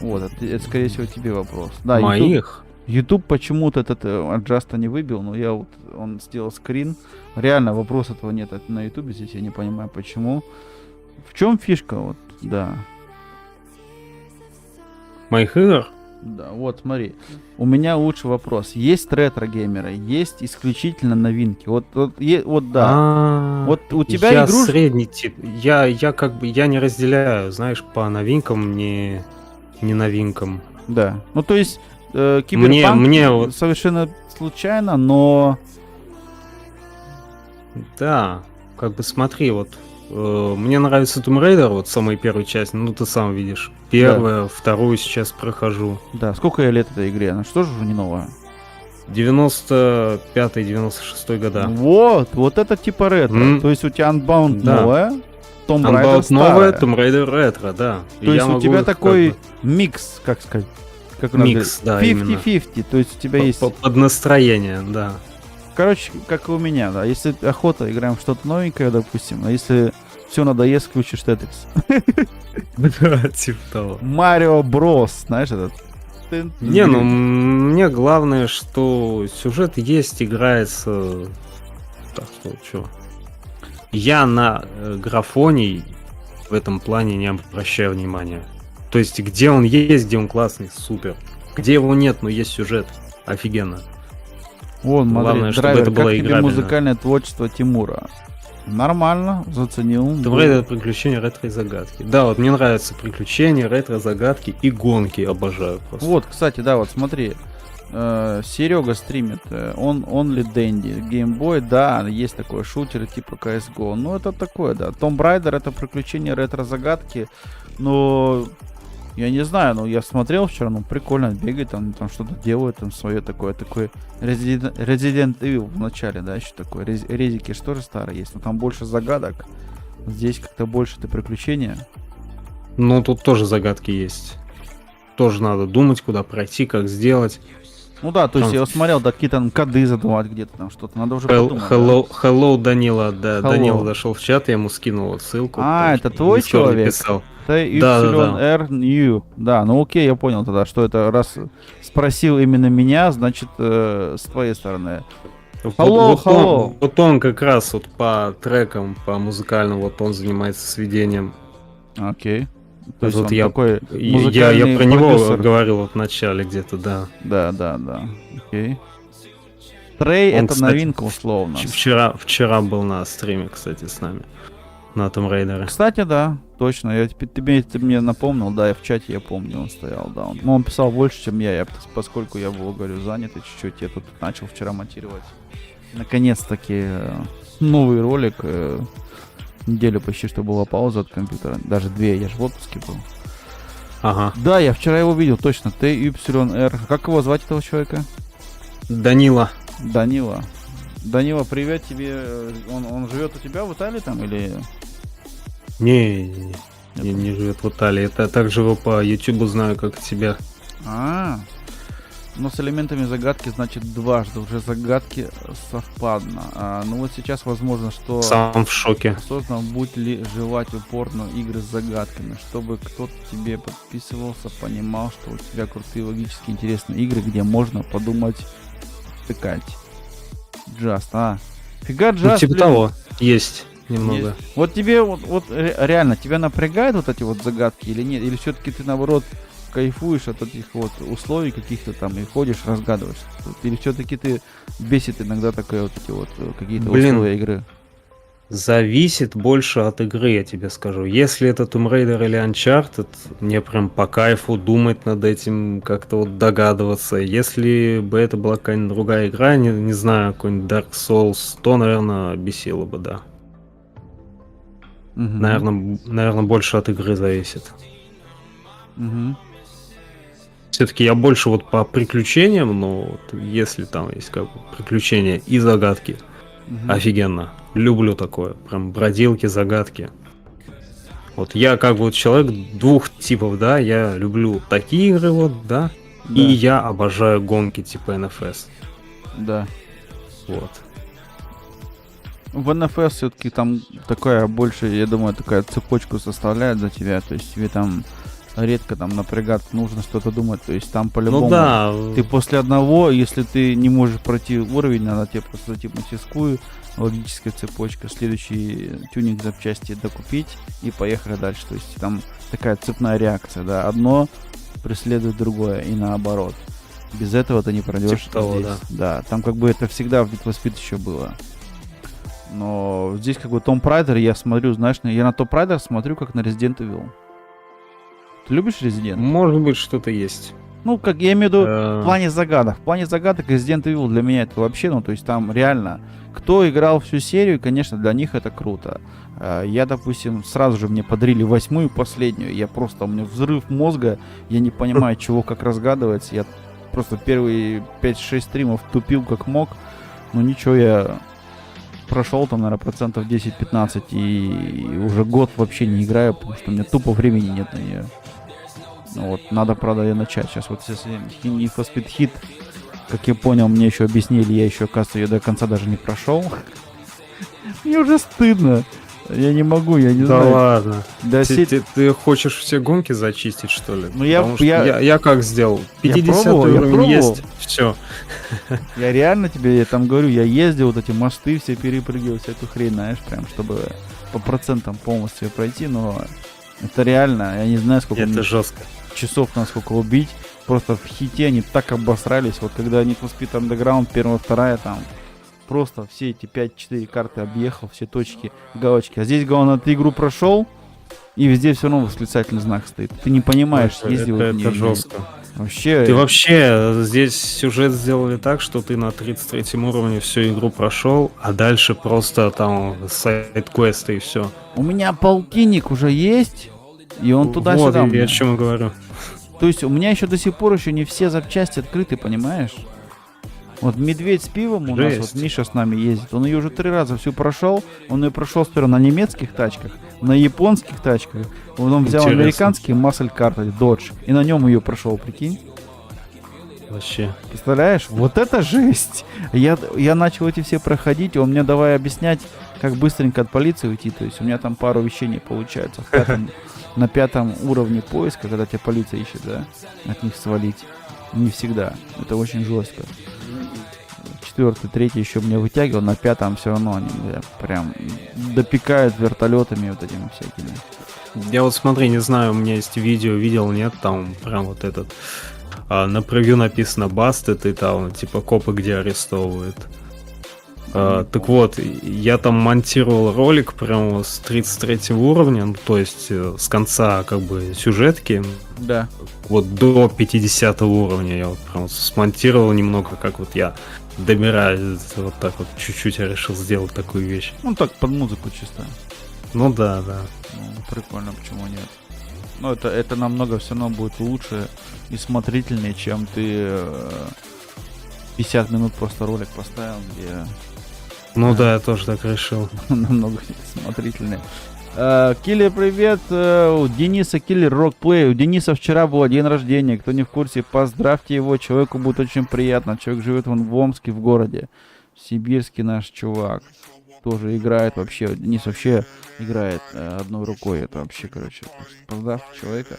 Вот, это скорее всего тебе вопрос. Да, Моих? YouTube почему-то этот от Джаста не выбил, но я вот, он сделал скрин. Реально, вопроса этого нет на YouTube здесь, я не понимаю почему. В чем фишка, вот, да. Моих игр? Да, вот смотри, у меня лучший вопрос. Есть ретро-геймеры, есть исключительно новинки. Вот да. Вот у тебя я игрушка... средний тип. Я как бы я не разделяю, знаешь, по новинкам, не новинкам. Да, ну то есть Киберпанк мне вот- совершенно случайно, но... Да, как бы смотри, вот мне нравится Tomb Raider, вот самая первая часть, ну ты сам видишь. Первую, вторую сейчас прохожу. Да, сколько я лет этой игре? Она что же уже не новая? 95-96 года. Вот это типа ретро. То есть у тебя Unbound Да. новая, Tomb Raider Unbound новая, старая. Tomb Raider ретро, да. И То есть я у могу тебя их такой как микс, как сказать, как у нас Микс, да, говорят, именно. 50-50, то есть у тебя бы есть... под настроение, да. Короче, как и у меня, да. Если охота, играем в что-то новенькое, допустим, а если все надоест, включишь Тетрис. Да, типа того. Марио Брос, знаешь этот? Не, ну мне главное, что сюжет есть, играется. Так что. Я на графоний в этом плане не обращаю внимания. То есть, где он есть, где он классный, супер. Где его нет, но есть сюжет. Офигенно. Вон, смотри, Главное, чтобы драйвер, это было как тебе играбельно. музыкальное творчество Тимура? Нормально, заценил. Tomb Raider, приключения, ретро и загадки. Да, вот мне нравятся приключения, ретро, загадки и гонки. Обожаю просто. Вот, кстати, да, вот смотри. Серега стримит, он Only Dandy, Game Boy, да, есть такой шутер типа CSGO, ну это такое, да. Tomb Raider это приключение ретро-загадки, но я не знаю, ну я смотрел вчера, ну прикольно бегает, там что-то делает, там свое такое Resident Evil в начале, да, еще такое, резики же тоже старые есть, но там больше загадок, здесь как-то больше это приключения. Ну, тут тоже загадки есть. Тоже надо думать, куда пройти, как сделать. Ну да, то есть Там- я смотрел, да, какие-то там коды задавать где-то там что-то, надо уже Hello, подумать. hello, hello, Данила. Да, Hello. Данила зашел в чат, я ему скинул вот ссылку. А, потому это что твой в Дискорде человек? писал. TYRNU. Да, ну окей, я понял тогда, что это раз спросил именно меня, значит, с твоей стороны. Hello, hello. Вот он как раз вот по трекам, по музыкальным, вот он занимается сведением. Окей. То есть Вот он я- такой Я музыкальный про него продюсер. говорил вот в начале где-то, да. Да. Окей. Трей Он, это кстати, новинка условно. Вчера был на стриме, кстати, с нами. На Tomb Raider. Кстати, да, точно. Я ты мне напомнил, да, я в чате, я помню, он стоял, да. Он писал больше, чем я, поскольку я был, говорю, занят и чуть-чуть. Я тут начал вчера монтировать. Наконец-таки новый ролик. Неделю почти что была пауза от компьютера. Даже 2, я же в отпуске был. Ага. Да, я вчера его видел, точно. TYR. Как его звать, этого человека? Данила. Данила. Данила, привет тебе. Он живет у тебя в Италии там или... Не живет в Италии. Это также его по Ютубу знаю, как и тебя. Но с элементами загадки, значит, дважды уже загадки совпадно. Ну вот сейчас возможно, что Сам в шоке. осознанно будет ли желать упорно игры с загадками, чтобы кто-то тебе подписывался, понимал, что у тебя крутые логически интересные игры, где можно подумать, тыкать. Just, фига Just, Ну, типа блин. того. Есть немного. Есть. Вот тебе реально тебя напрягают вот эти вот загадки или нет? Или все-таки ты наоборот кайфуешь от этих вот условий каких-то там и ходишь, разгадываешь? Или все-таки ты бесит иногда такие вот эти вот какие-то Блин. условия игры? Зависит больше от игры, я тебе скажу. Если это Tomb Raider или Uncharted, мне прям по кайфу думать над этим, как-то вот догадываться. Если бы это была какая-нибудь другая игра, не знаю, какой-нибудь Dark Souls, то, наверное, бесило бы, да. Мгм. Наверное, больше от игры зависит. Мгм. Все-таки я больше вот по приключениям, но вот если там есть как бы приключения и загадки, Мгм. офигенно. Люблю такое. Прям бродилки, загадки. Вот я как бы вот человек двух типов, да, я люблю такие игры, вот, да, Да. и я обожаю гонки типа NFS. Да. Вот. В NFS все-таки там такая больше, я думаю, такая цепочку составляет за тебя, то есть тебе там редко там напрягаться, нужно что-то думать, то есть там по-любому... Ну да, Ты после одного, если ты не можешь пройти уровень, надо тебе просто зайти в мастерскую, логическая цепочка, следующий тюнинг запчасти докупить и поехали дальше. То есть там такая цепная реакция, да, одно преследует другое и наоборот. Без этого ты не пройдешь Типа того, здесь. Да, там как бы это всегда в Need for Speed еще было. Но здесь как бы Tomb Raider, я смотрю, знаешь, я на Tomb Raider смотрю как на Resident Evil. Ты любишь Resident? может быть что-то есть. Ну, как я имею в виду, Э, в плане загадок. В плане загадок Resident Evil для меня это вообще, ну, то есть там реально, кто играл всю серию, конечно, для них это круто. Я, допустим, сразу же мне подарили 8-ю, последнюю. Я просто, у меня взрыв мозга, я не понимаю, чего, как разгадывается. Я просто первые 5-6 стримов тупил как мог. Но ничего, я прошел там, наверное, процентов 10-15 и уже год вообще не играю, потому что у меня тупо времени нет на нее. Ну вот, надо, правда, ее начать. Сейчас вот если Need for Speed Hit, как я понял, мне еще объяснили, я еще, оказывается, ее до конца даже не прошел. Мне уже стыдно. Я не могу, я не Да знаю. ладно. Да, Ты хочешь все гонки зачистить, что ли? Ну, я- Потому что я- я как сделал? 50 пробовал, я уровень пробовал. есть, все. Я реально тебе, я там говорю, я ездил, вот эти мосты все перепрыгивал, всякую хрень, знаешь, прям, чтобы по процентам полностью пройти, но это реально, я не знаю, сколько мне Это жестко. часов насколько убить. Просто в хите они так обосрались. Вот когда Need for Speed Underground, первая, вторая, там просто все эти 5-4 карты объехал, все точки, галочки. А здесь, главное, ты игру прошел, и везде все равно восклицательный знак стоит. Ты не понимаешь, Это ездил в ней это или нет. жестко. Вообще, Ты вообще здесь сюжет сделали так, что ты на 33 уровне всю игру прошел, а дальше просто там сайд-квесты и все. у меня полтинник уже есть, и он Вот, туда-сюда. у я меня. о чем и говорю. То есть у меня еще до сих пор еще не все запчасти открыты, понимаешь? Вот медведь с пивом у нас, Жесть. вот Миша с нами ездит, он ее уже 3 раза всю прошел, он ее прошел сперва на немецких тачках, на японских тачках, он взял Интересно. американский масль-карт, Dodge, и на нем ее прошел, прикинь. Вообще. Представляешь? Вот это жесть! Я начал эти все проходить, и он мне давай объяснять, как быстренько от полиции уйти. То есть у меня там пару вещей не получается. На 5 уровне поиска, когда тебя полиция ищет, да, от них свалить. Не всегда. Это очень жестко. 4-й, 3-й еще мне вытягивал, на 5-м все равно они бля, прям допекают вертолетами вот этими всякими. Я вот смотри, не знаю, у меня есть видео, видел, нет, там прям вот этот. На превью написано Busted, и там типа копы где арестовывают. Так вот, я там монтировал ролик прямо с 33 уровня, ну, то есть с конца как бы сюжетки, Да. вот до 50 уровня я вот прям смонтировал немного, как вот я добираюсь, вот так вот чуть-чуть я решил сделать такую вещь. Ну так, под музыку чисто. Ну да, да. Ну, прикольно, почему нет? Ну, это намного все равно будет лучше и смотрительнее, чем ты 50 минут просто ролик поставил, где Ну да, я тоже так решил. намного смотрительнее. Киллер, привет. У Дениса Киллер Рокплей. У Дениса вчера был день рождения. Кто не в курсе, поздравьте его. Человеку будет очень приятно. Человек живет вон в Омске, в городе. Сибирский наш чувак. Тоже играет вообще. Денис вообще играет одной рукой. Это вообще, короче. Поздравьте человека.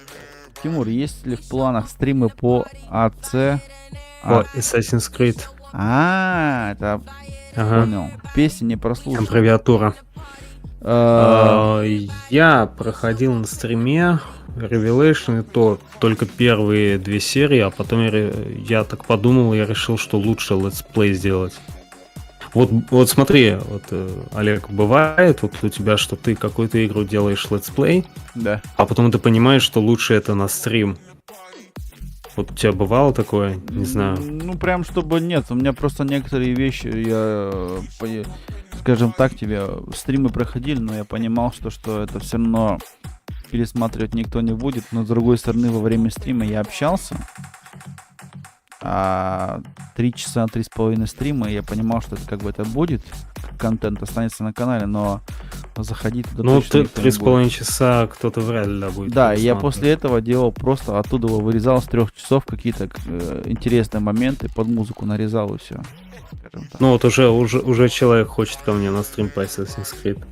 Тимур, есть ли в планах стримы по АЦ? О, Assassin's Creed. Это Ага. понял. Песни не прослушал. Аббревиатура. Я проходил на стриме Revelation, и то только первые 2 серии, а потом я так подумал, я решил, что лучше летсплей сделать. Вот смотри, вот, Олег, бывает вот у тебя, что ты какую-то игру делаешь летсплей, Да. а потом ты понимаешь, что лучше это на стрим. Вот у тебя бывало такое? Не знаю. Ну, прям чтобы нет. У меня просто некоторые вещи, скажем так, тебе стримы проходили, но я понимал, что это все равно пересматривать никто не будет. Но с другой стороны, во время стрима я общался. А 3 часа, 3,5 стрима, я понимал, что это как бы это будет. Контент останется на канале, но заходить туда Ну, точно никто не будет. 3,5 часа кто-то вряд ли будет. Да, и я пересматривать. после этого делал просто оттуда вырезал с 3 часов какие-то интересные моменты, под музыку нарезал и все. Ну вот уже человек хочет ко мне на стрим по Assassin's Creed.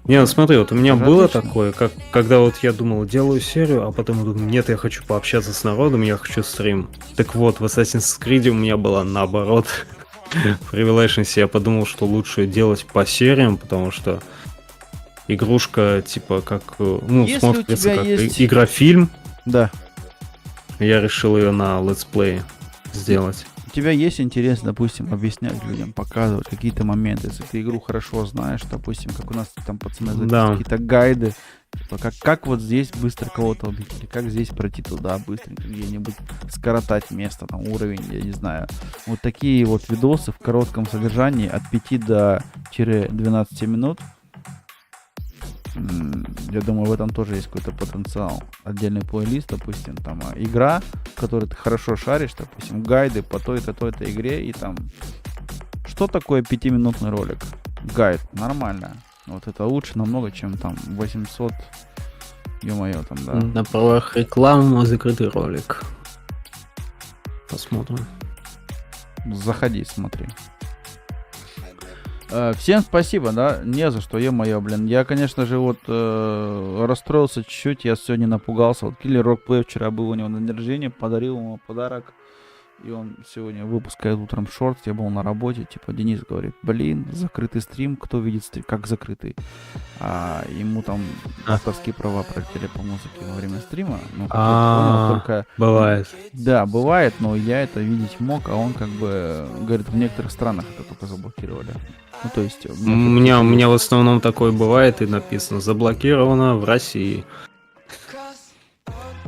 Не, ну смотри, вот у меня Уже было отлично. такое, когда вот я думал, делаю серию, а потом думаю, нет, я хочу пообщаться с народом, я хочу стрим. Так вот, в Assassin's Creed у меня было наоборот. В Revelations я подумал, что лучше делать по сериям, потому что игрушка типа как, ну, Если у смотрится тебя как есть- игра-фильм. Да. Я решил ее на летсплее сделать. У тебя есть интерес, допустим, объяснять людям, показывать какие-то моменты, если ты игру хорошо знаешь, допустим, как у нас там пацаны записывают Да. какие-то гайды, типа, как вот здесь быстро кого-то убить, или как здесь пройти туда быстренько, где-нибудь скоротать место, там уровень, я не знаю. Вот такие вот видосы в коротком содержании от 5 до 12 минут. Я думаю, в этом тоже есть какой-то потенциал. Отдельный плейлист, допустим, там игра, в которой ты хорошо шаришь, допустим, гайды по той-то, той-то игре, и там... Что такое 5-минутный ролик? Гайд, нормально. Вот это лучше намного, чем там 800... Ё-моё, там, да. На правах рекламы закрытый ролик. Посмотрим. Заходи, смотри. Всем спасибо, да, не за что, ё-моё, блин. Я, конечно же, вот расстроился чуть-чуть, я сегодня напугался. Вот Killer Rock Play вчера был у него на день рождения, подарил ему подарок. И он сегодня выпускает утром шорт, я был на работе, типа Денис говорит, блин, закрытый стрим, кто видит стрим, как закрытый? А ему там авторские права пролетели по музыке во время стрима. Ну, как я понял, только... Бывает. Да, бывает, но я это видеть мог, а он как бы говорит, в некоторых странах это только заблокировали. Ну, то есть... У меня в основном такое бывает и написано заблокировано в России.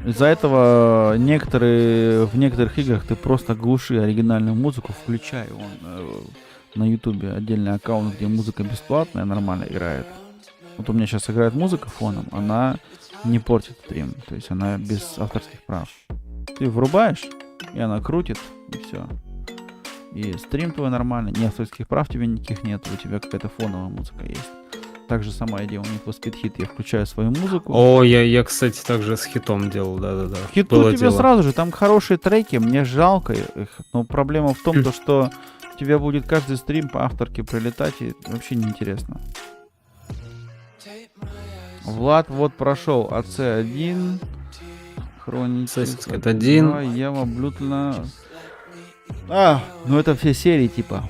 Из-за этого в некоторых играх ты просто глуши оригинальную музыку, включай на ютубе отдельный аккаунт, где музыка бесплатная, нормально играет. Вот у меня сейчас играет музыка фоном, она не портит стрим, то есть она без авторских прав. Ты врубаешь, и она крутит, и все. И стрим твой нормальный, ни авторских прав тебе никаких нет, у тебя какая-то фоновая музыка есть. Так же самая идея у Need for Speed Hit, я включаю свою музыку. О, я, кстати, также с хитом делал, да-да-да. Хиту Было тебе дело. сразу же, там хорошие треки, мне жалко их, но проблема в том, то, что у тебя будет каждый стрим по авторке прилетать, и вообще неинтересно. Влад вот прошел АЦ1, Хроники, Assassin's Creed 1. Ява, Блютна. Ну это все серии типа.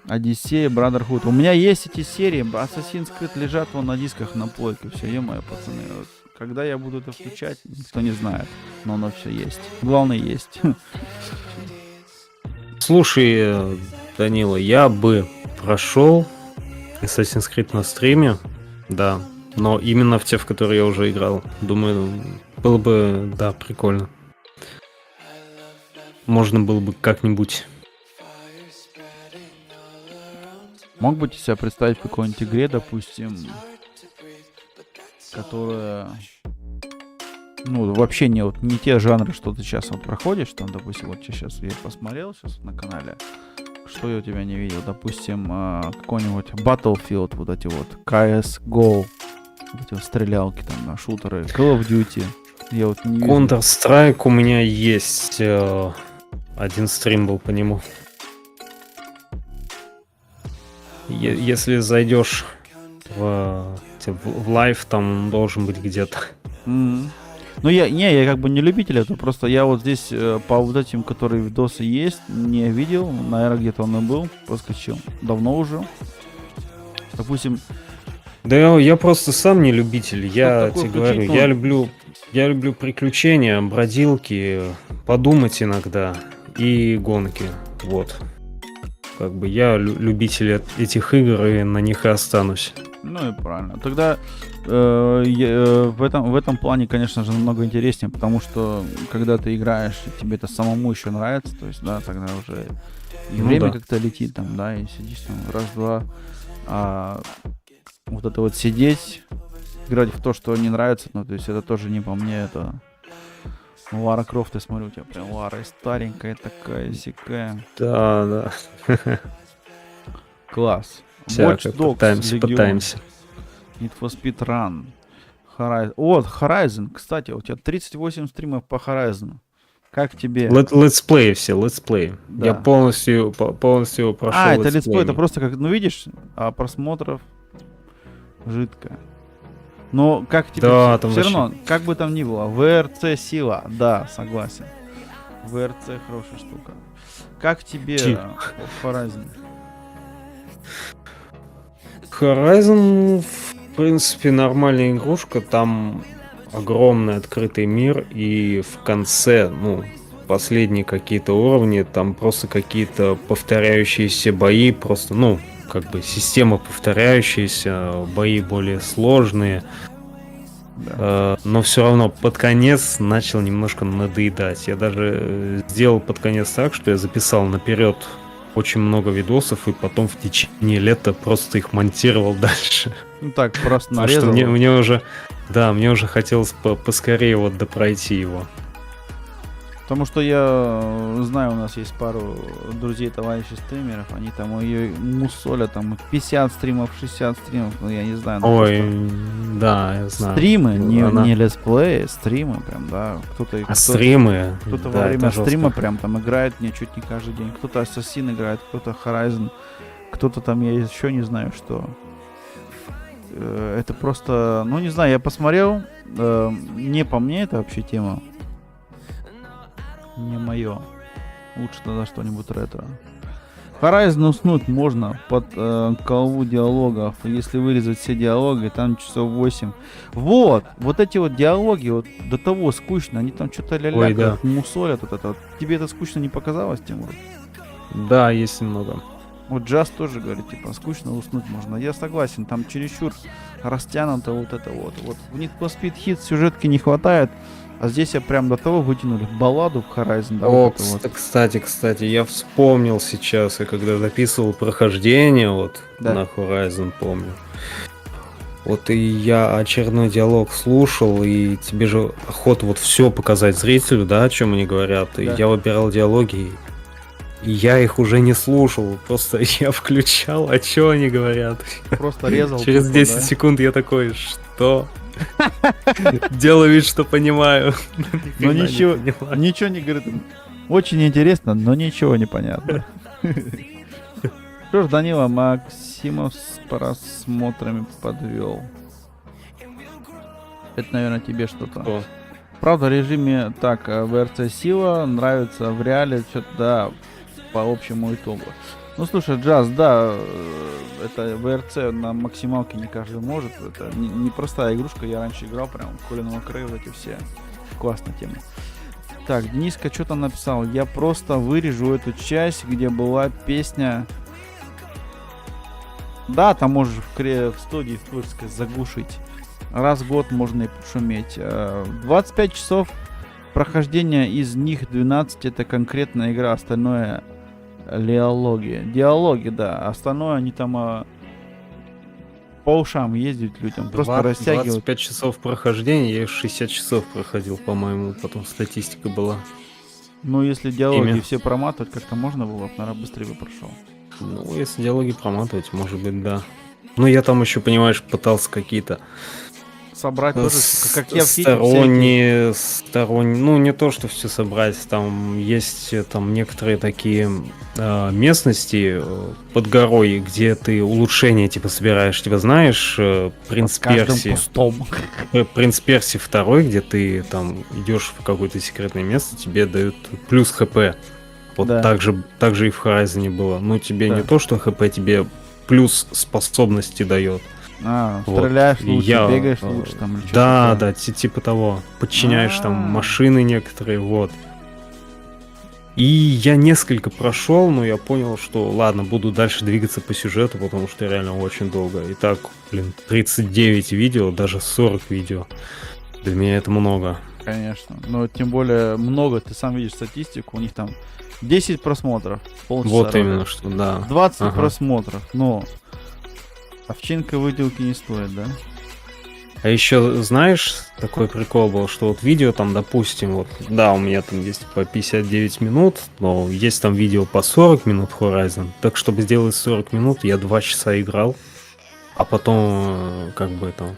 Одиссея, Brotherhood. У меня есть эти серии, Assassin's Creed лежат вон на дисках на плойке. Все, е-мое, пацаны. Вот, когда я буду это включать, никто не знает. Но оно все есть. Главное есть. Слушай, Данила, я бы прошел Assassin's Creed на стриме, да, но именно в те, в которые я уже играл. Думаю, было бы, да, прикольно. Можно было бы как-нибудь. Мог бы себя представить в какой-нибудь игре, допустим, которая, ну, вообще не те жанры, что ты сейчас вот проходишь, там, допустим, вот сейчас я посмотрел сейчас на канале, что я у тебя не видел, допустим, какой-нибудь Battlefield, вот эти вот, CSGO, вот эти вот стрелялки там, на шутеры, Call of Duty, я вот не вижу. Counter-Strike у меня есть, один стрим был по нему. Если зайдешь в лайв, там должен быть где-то. Ну, я как бы не любитель этого, просто я вот здесь по вот этим, которые видосы есть, не видел, наверное, где-то он и был, проскочил, давно уже. Допустим... Да я просто сам не любитель, я такое тебе говорю, включить, я люблю приключения, бродилки, подумать иногда и гонки, вот. Как бы я любитель этих игр и на них и останусь. Ну и правильно. Тогда в этом плане, конечно же, намного интереснее, потому что когда ты играешь, тебе это самому еще нравится, то есть, да, тогда уже и время как-то летит там, да, и сидишь там раз-два, а вот это вот сидеть, играть в то, что не нравится, ну, то есть это тоже не по мне, это... Лара Крофт, я смотрю, у тебя прям Лара старенькая такая, сякая. Да. Класс. Всяко, Watch Dogs, пытаемся. Need for Speed Run. Horizon. Вот, Horizon. Кстати, у тебя 38 стримов по Horizon. Как тебе? Летсплей все, летсплей. Да. Я полностью прошел. Это летсплей, это просто как, ну видишь, просмотров жидко. Но как тебе Да, все там вообще... равно, как бы там ни было, ВРЦ сила, да, согласен. ВРЦ хорошая штука. Как тебе Horizon? Horizon, в принципе, нормальная игрушка. Там огромный открытый мир, и в конце, ну, последние какие-то уровни, там просто какие-то повторяющиеся бои, просто, ну, как бы система повторяющаяся, бои более сложные. Да. Но все равно под конец начал немножко надоедать. Я даже сделал под конец так, что я записал наперед очень много видосов, и потом в течение лета просто их монтировал дальше. Ну так, просто Потому что нарезал. мне уже хотелось поскорее вот допройти его. Потому что я знаю, у нас есть пару друзей, товарищей стримеров, они там ее мусолят, там 50 стримов, 60 стримов, ну я не знаю. Ой, да, я знаю. Стримы, не летсплеи, стримы прям, да. Стримы? Кто-то во время стрима прям там играет мне чуть не каждый день. Кто-то Assassin играет, кто-то Horizon, кто-то там, я еще не знаю что. Это просто, ну не знаю, я посмотрел, не по мне это вообще тема. Не мое. Лучше тогда что-нибудь ретро. Horizon уснуть можно под колву диалогов. Если вырезать все диалоги, там часов 8. Вот эти вот диалоги, вот до того скучно. Они там что-то ля-ля, да. мусолят вот это вот. Тебе это скучно не показалось, Тимур? Да, есть немного. Вот джаз тоже говорит, типа, скучно уснуть можно. Я согласен, там чересчур растянуто вот это вот. Вот в Need for Speed Hit сюжетки не хватает, а здесь я прям до того вытянули балладу в Horizon. Да, О, вот это вот. кстати, я вспомнил сейчас, я когда записывал прохождение вот Да. на Horizon, помню. Вот и я очередной диалог слушал, и тебе же охота вот все показать зрителю, да, о чем они говорят. И Да. я выбирал диалоги, и я их уже не слушал, просто я включал, о чем они говорят. Просто резал. Через тупо, 10 да. секунд я такой, что? Делаю вид, что понимаю. Но Ни хрена не ничего, понимаю. ничего не говорит. Очень интересно, но ничего не понятно. Что ж, Данила Максимов с просмотрами подвел. Это, наверное, тебе что-то. О, Правда, в режиме так, ВРЦ сила нравится в реале, что-то, да, по общему итогу. Ну, слушай, джаз, да, это ВРЦ на максималке не каждый может. Это непростая игрушка, я раньше играл прям Colin McRae, вот эти все. Классная тема. Так, Дениска что там написал? Я просто вырежу эту часть, где была песня... Да, там можешь в студии в творческой заглушить. Раз в год можно и пошуметь. 25 часов прохождения, из них 12 это конкретная игра, остальное диалоги, да. Остальное они там по ушам ездят людям, просто растягивают. 25 часов прохождения, я их 60 часов проходил, по-моему, потом статистика была. Ну, если диалоги Имя. все проматывать, как-то можно было, наверное, быстрее бы прошел. Ну, если диалоги проматывать, может быть, да. Ну, я там еще, понимаешь, пытался какие-то Собрать тоже, как я в Хите, сторонние, ну, не то, что все собрать, там есть там некоторые такие местности под горой, где ты улучшения, типа, собираешь, типа, знаешь, принц Персии. кустом. Принц Персии 2, где ты там идешь в какое-то секретное место, тебе дают плюс ХП. Вот Да. так же и в Horizon было. Ну, тебе Да. не то, что ХП, тебе плюс способности дает. Вот. Стреляешь И лучше, я, бегаешь э, лучше там или что-то Да, такое. да, типа того. Подчиняешь там А. машины некоторые, вот. И я несколько прошел, но я понял, что ладно, буду дальше двигаться по сюжету, потому что реально очень долго. И так, 39 видео, даже 40 видео. Для меня это много. Конечно. Но тем более много, ты сам видишь статистику, у них там 10 просмотров. Полчаса Вот ролика. именно, что да. 20 Ага. просмотров, но овчинка выделки не стоит, да? А еще, знаешь, такой прикол был, что вот видео там, допустим, вот, да, у меня там есть по 59 минут, но есть там видео по 40 минут Horizon, так чтобы сделать 40 минут, я 2 часа играл, а потом, как бы там,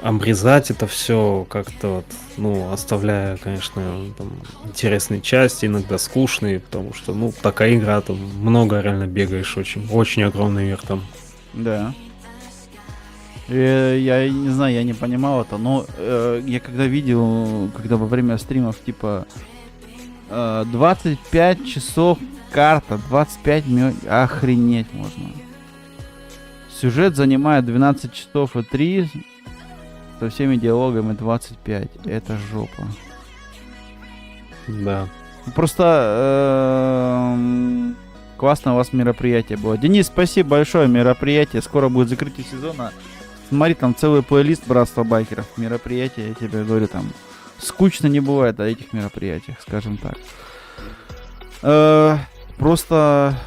обрезать это все как-то вот, ну, оставляя, конечно, там, интересные части, иногда скучные, потому что, ну, такая игра, там много реально бегаешь, очень огромный мир там. Да. Я не знаю, я не понимал это, но я когда видел, когда во время стримов, типа, 25 часов карта, 25 минут, охренеть можно. Сюжет занимает 12 часов и 3, со всеми диалогами 25. Это жопа. Да. Просто классное у вас мероприятие было. Денис, спасибо большое, мероприятие. Скоро будет закрытие сезона. Смотри, там целый плейлист Братства Байкеров. Мероприятия, я тебе говорю, там скучно не бывает о этих мероприятиях, скажем так. Просто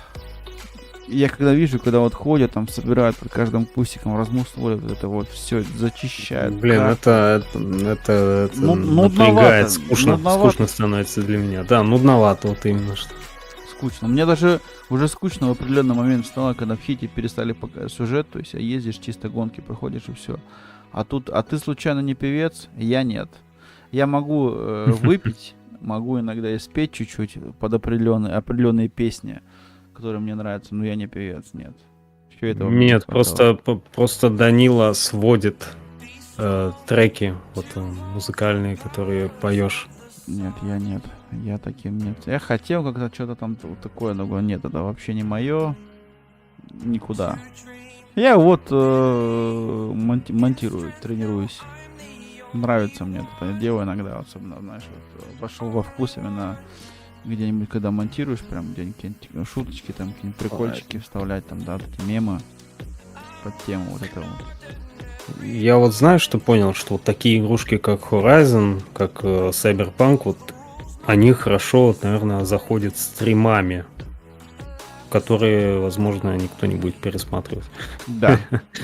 я когда вижу, когда вот ходят, там собирают под каждым кустиком размусоливают, вот это вот все зачищают. Блин, карты. это Ну, напрягает, нудновато, скучно становится для меня. Да, нудновато вот именно что. Скучно. Мне даже уже скучно в определенный момент стало, когда в Хите перестали показывать сюжет, то есть ездишь, чисто гонки проходишь и все. А ты случайно не певец? Я нет. Я могу выпить, могу иногда и спеть чуть-чуть под определенные песни, которые мне нравятся, но я не певец, нет. Всё этого мне не Нет, хватало. просто Данила сводит треки вот музыкальные, которые поешь. Нет, я нет. Я таким нет. Я хотел как-то что-то там вот такое, но говорю, нет, это вообще не мое. Никуда. Я вот монтирую, тренируюсь. Нравится мне это дело иногда, особенно, знаешь, вот, вошел во вкус именно где-нибудь, когда монтируешь, прям где-нибудь шуточки, там какие-нибудь прикольчики вставлять, там, да, вот эти мемы под тему вот этого вот. Я вот знаю, что понял, что вот такие игрушки, как Horizon, как Cyberpunk, вот они хорошо, вот, наверное, заходят стримами, которые, возможно, никто не будет пересматривать. Да,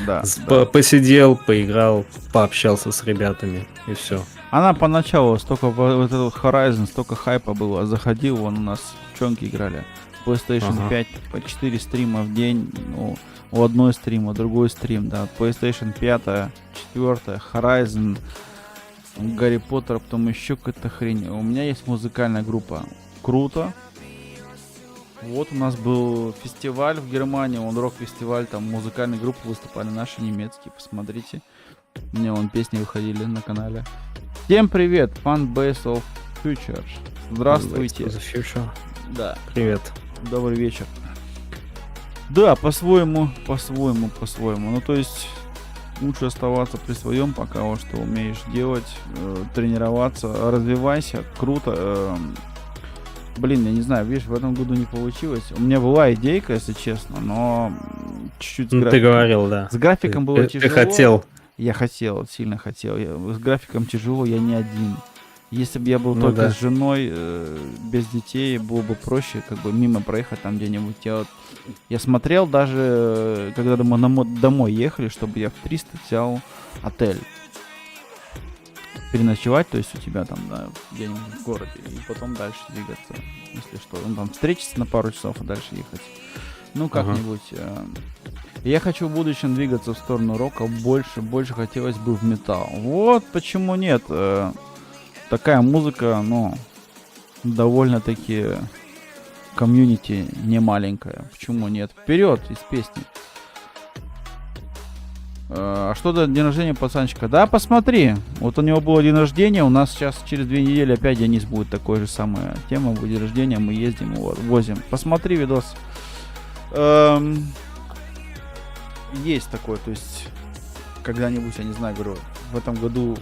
да. Посидел, поиграл, пообщался с ребятами, и все. Она поначалу столько, вот этот Horizon, столько хайпа было. Заходил, вон у нас девчонки играли. PlayStation 5, по 4 стрима в день. Ну, у одной стрим, у другой стрим, да. PlayStation 5, 4, Horizon, Гарри Поттер, потом еще какая-то хрень. У меня есть музыкальная группа. Круто. Вот у нас был фестиваль в Германии, он рок-фестиваль, там музыкальные группы выступали, наши немецкие, посмотрите. У меня вон песни выходили на канале. Всем привет, Fanbase of Future. Здравствуйте. The Future. Да, Привет. добрый вечер. Да, по-своему. Ну, то есть, лучше оставаться при своем, пока вот что умеешь делать, тренироваться, развивайся, круто. Блин, я не знаю, видишь, в этом году не получилось. У меня была идейка, если честно, но чуть-чуть Ну, ты говорил, да. с графиком было Ты тяжело. хотел. Я хотел, сильно хотел. С графиком тяжело, я не один. Если бы я был Ну только да. с женой, без детей, было бы проще, как бы мимо проехать там где-нибудь. Я смотрел даже, когда мы домой ехали, чтобы я в 300 взял отель. Переночевать, то есть у тебя там, да, где-нибудь в городе, и потом дальше двигаться, если что. Ну, там встретиться на пару часов, а дальше ехать. Ну, как-нибудь. Я хочу в будущем двигаться в сторону рока больше хотелось бы в металл. Вот почему нет. Такая музыка, ну, довольно-таки комьюнити не маленькая. Почему нет? Вперед из песни. А что до день рождения пацанчика? Да, посмотри. Вот у него было день рождения. У нас сейчас через 2 недели опять Денис будет такой же самая тема. Будет день рождения, мы ездим его возим. Посмотри видос. Есть такое, то есть когда-нибудь, я не знаю, говорю, в этом году,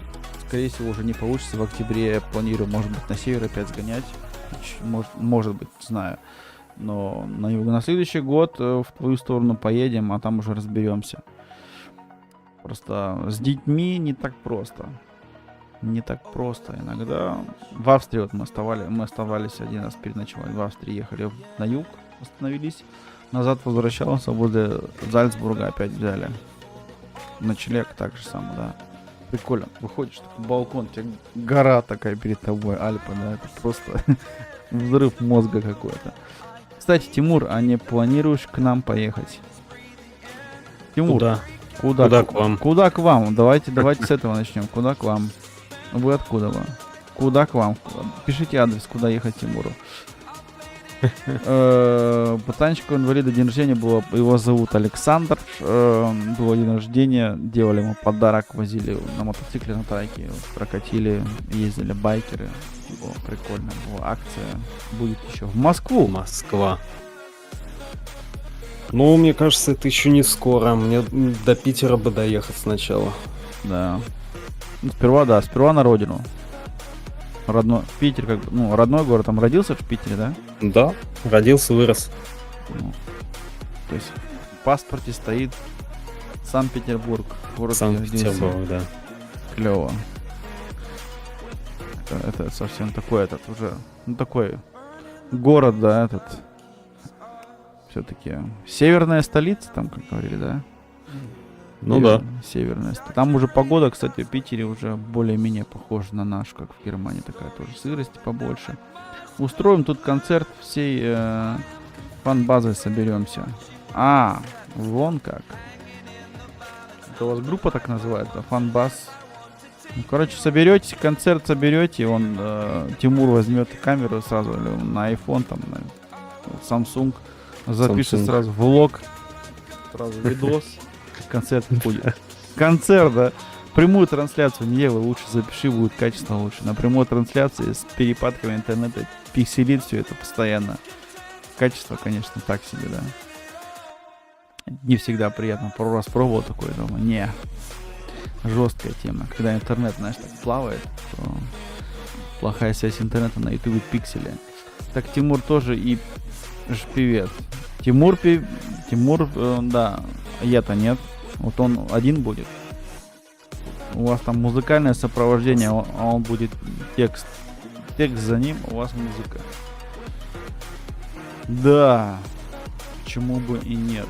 скорее всего, уже не получится. В октябре я планирую, может быть, на север опять сгонять. Может быть, не знаю. Но на следующий год в твою сторону поедем, а там уже разберемся. Просто с детьми не так просто. Не так просто. Иногда в Австрии вот мы оставались один раз переночевать. В Австрии ехали на юг, остановились. Назад возвращался, возле Зальцбурга опять взяли. Ночлег так же самое, да. Прикольно. Выходишь в балкон, у тебя гора такая перед тобой, Альпы, да. Это просто взрыв мозга какой-то. Кстати, Тимур, а не планируешь к нам поехать? Тимур, Куда? Куда к вам? Куда к вам? Давайте с этого начнем. Куда к вам? Вы откуда вы? Куда к вам? Пишите адрес, куда ехать Тимуру. Пацанчику инвалида день рождения было, его зовут Александр. Было день рождения, делали ему подарок, возили на мотоцикле, на трайке, прокатили, ездили байкеры. Было прикольно, была акция. Будет еще в Москву. Москва. Ну, мне кажется, это еще не скоро. Мне до Питера бы доехать сначала. Да. Ну, сперва на родину. Родной Питер, как бы, ну, родной город, там родился в Питере, да? Да, родился, вырос. Ну, то есть в паспорте стоит Санкт-Петербург. Город, где родился. Санкт-Петербург, да. Клево. Это совсем такой уже, ну, такой город, да, все-таки северная столица, там, как говорили, да? Ну да. Северная столица. Там уже погода, кстати, в Питере уже более-менее похожа на нашу, как в Германии, такая тоже сырости побольше. Устроим тут концерт всей фан-базой, соберемся. А, вон как. Это у вас группа так называется, фан-баз. Ну, короче, соберетесь, концерт соберете, он Тимур возьмет камеру сразу или на iPhone, там, на Samsung, запишет Samsung. сразу влог, сразу видос, концерт будет. Концерт, да. Прямую трансляцию не делай, лучше запиши, будет качество лучше. На прямой трансляции с перепадками интернета пикселит все это постоянно. Качество, конечно, так себе, да. Не всегда приятно. Пару раз пробовал такое, думаю, не. Жесткая тема. Когда интернет, знаешь, так плавает, то плохая связь интернета, на ютубе пиксели. Так Тимур тоже и певец. Тимур, да, я-то нет. Вот он один будет. У вас там музыкальное сопровождение, а он будет текст. Текст за ним, у вас музыка. Да. Почему бы и нет?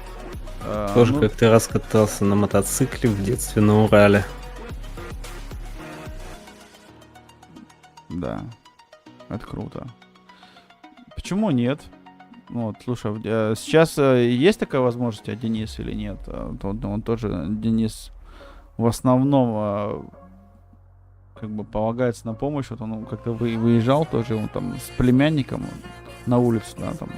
Тоже Ну, как-то раз катался на мотоцикле в детстве на Урале. Да. Это круто. Почему нет? Вот, слушай, сейчас есть такая возможность, а Денис или нет? Он тоже, Денис, в основном как бы полагается на помощь. Вот он как-то выезжал тоже, он там с племянником на улицу, да, там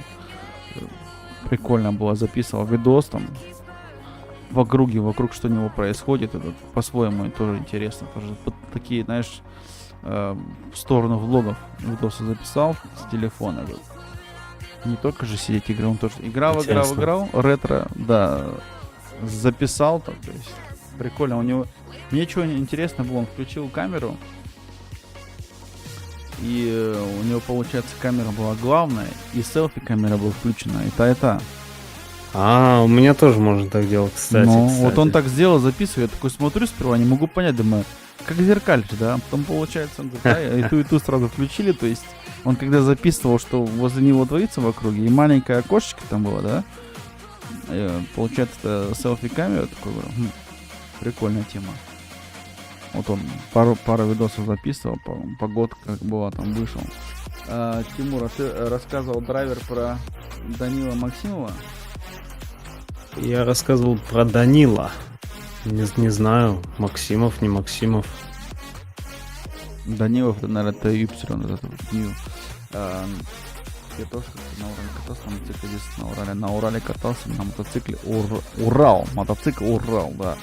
прикольно было, записывал видос там в округе, вокруг что у него происходит. Это по-своему тоже интересно. Тоже такие, знаешь, в сторону влогов видосы записал с телефона. Не только же сидеть играл, он тоже играл, ретро, да, записал там, то есть прикольно. У него, мне что интересно было, он включил камеру, и у него, получается, камера была главная, и селфи камера была включена, и та. А, у меня тоже можно так делать, кстати. Ну, кстати. вот он так сделал, записывает, я такой смотрю сперва, не могу понять, думаю, как зеркальце, да, потом получается, и ту сразу включили, то есть он когда записывал, что возле него творится в округе, и маленькое окошечко там было, да, получается, это селфи-камера, такой, прикольная тема. Вот он пару видосов записывал, погодка как была, там вышел. Тимур, а ты рассказывал драйвер про Данила Максимова? Я рассказывал про Данила. Не знаю, Максимов, не Максимов. Данилов, это, наверное, это Y, это вот Нью. Я тоже на Урале катался, на мотоцикле здесь на Урале катался, на мотоцикле Урал, мотоцикл Урал, да.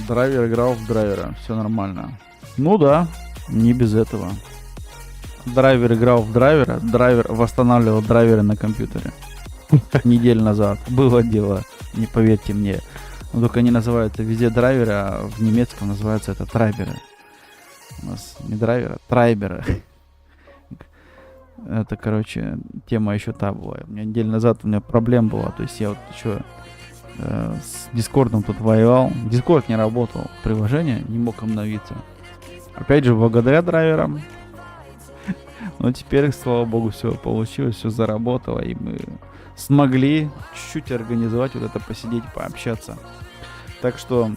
Драйвер играл в драйвера, все нормально. Ну да, не без этого. Драйвер играл в драйвера, драйвер восстанавливал драйверы на компьютере. Неделю назад было дело, не поверьте мне. Но только они называют везде драйверы, а в немецком называются это трайберы. У нас не драйвера, трайберы. Это, короче, тема еще та была. У меня неделю назад у меня проблема была. То есть я вот еще с Дискордом тут воевал. Дискорд не работал, приложение не мог обновиться. Опять же, благодаря драйверам. Но теперь, слава богу, все получилось, все заработало, и мы смогли чуть-чуть организовать вот это, посидеть, пообщаться. Так что,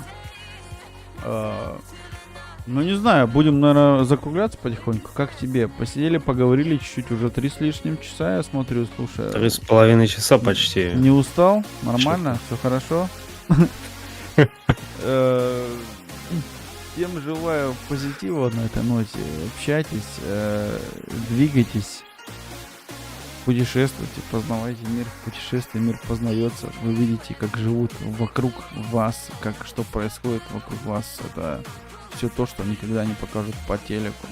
ну не знаю, будем, наверное, закругляться потихоньку. Как тебе? Посидели, поговорили чуть-чуть, уже 3 с лишним часа, я смотрю, слушай. 3,5 часа почти. Не устал? Нормально? Все хорошо? Всем желаю позитива на этой ноте. Общайтесь, двигайтесь, путешествуйте, познавайте мир. В путешествии мир познается. Вы видите, как живут вокруг вас, что происходит вокруг вас. Это все то, что никогда не покажут по телеку.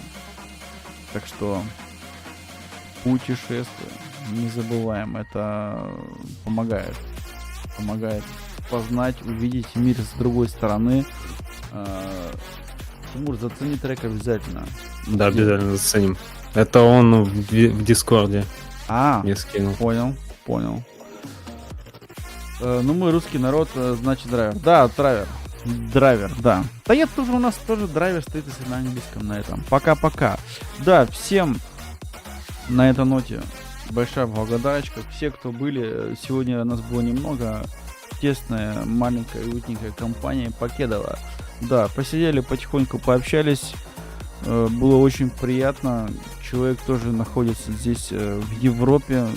Так что путешествие не забываем. Это помогает. Помогает познать, увидеть мир с другой стороны. Тимур, зацени трек обязательно. Да, обязательно заценим. Это он в Дискорде мне скинул. Понял. Ну, мы русский народ, значит драйвер. Да, драйвер, да. Да нет, тоже у нас тоже драйвер стоит, если на английском, на этом. Пока-пока. Да, всем на этой ноте большая благодарочка. Все, кто были, сегодня нас было немного. Тесная, маленькая, уютненькая компания Покедова. Да, посидели, потихоньку пообщались. Было очень приятно. Человек тоже находится здесь, в Европе.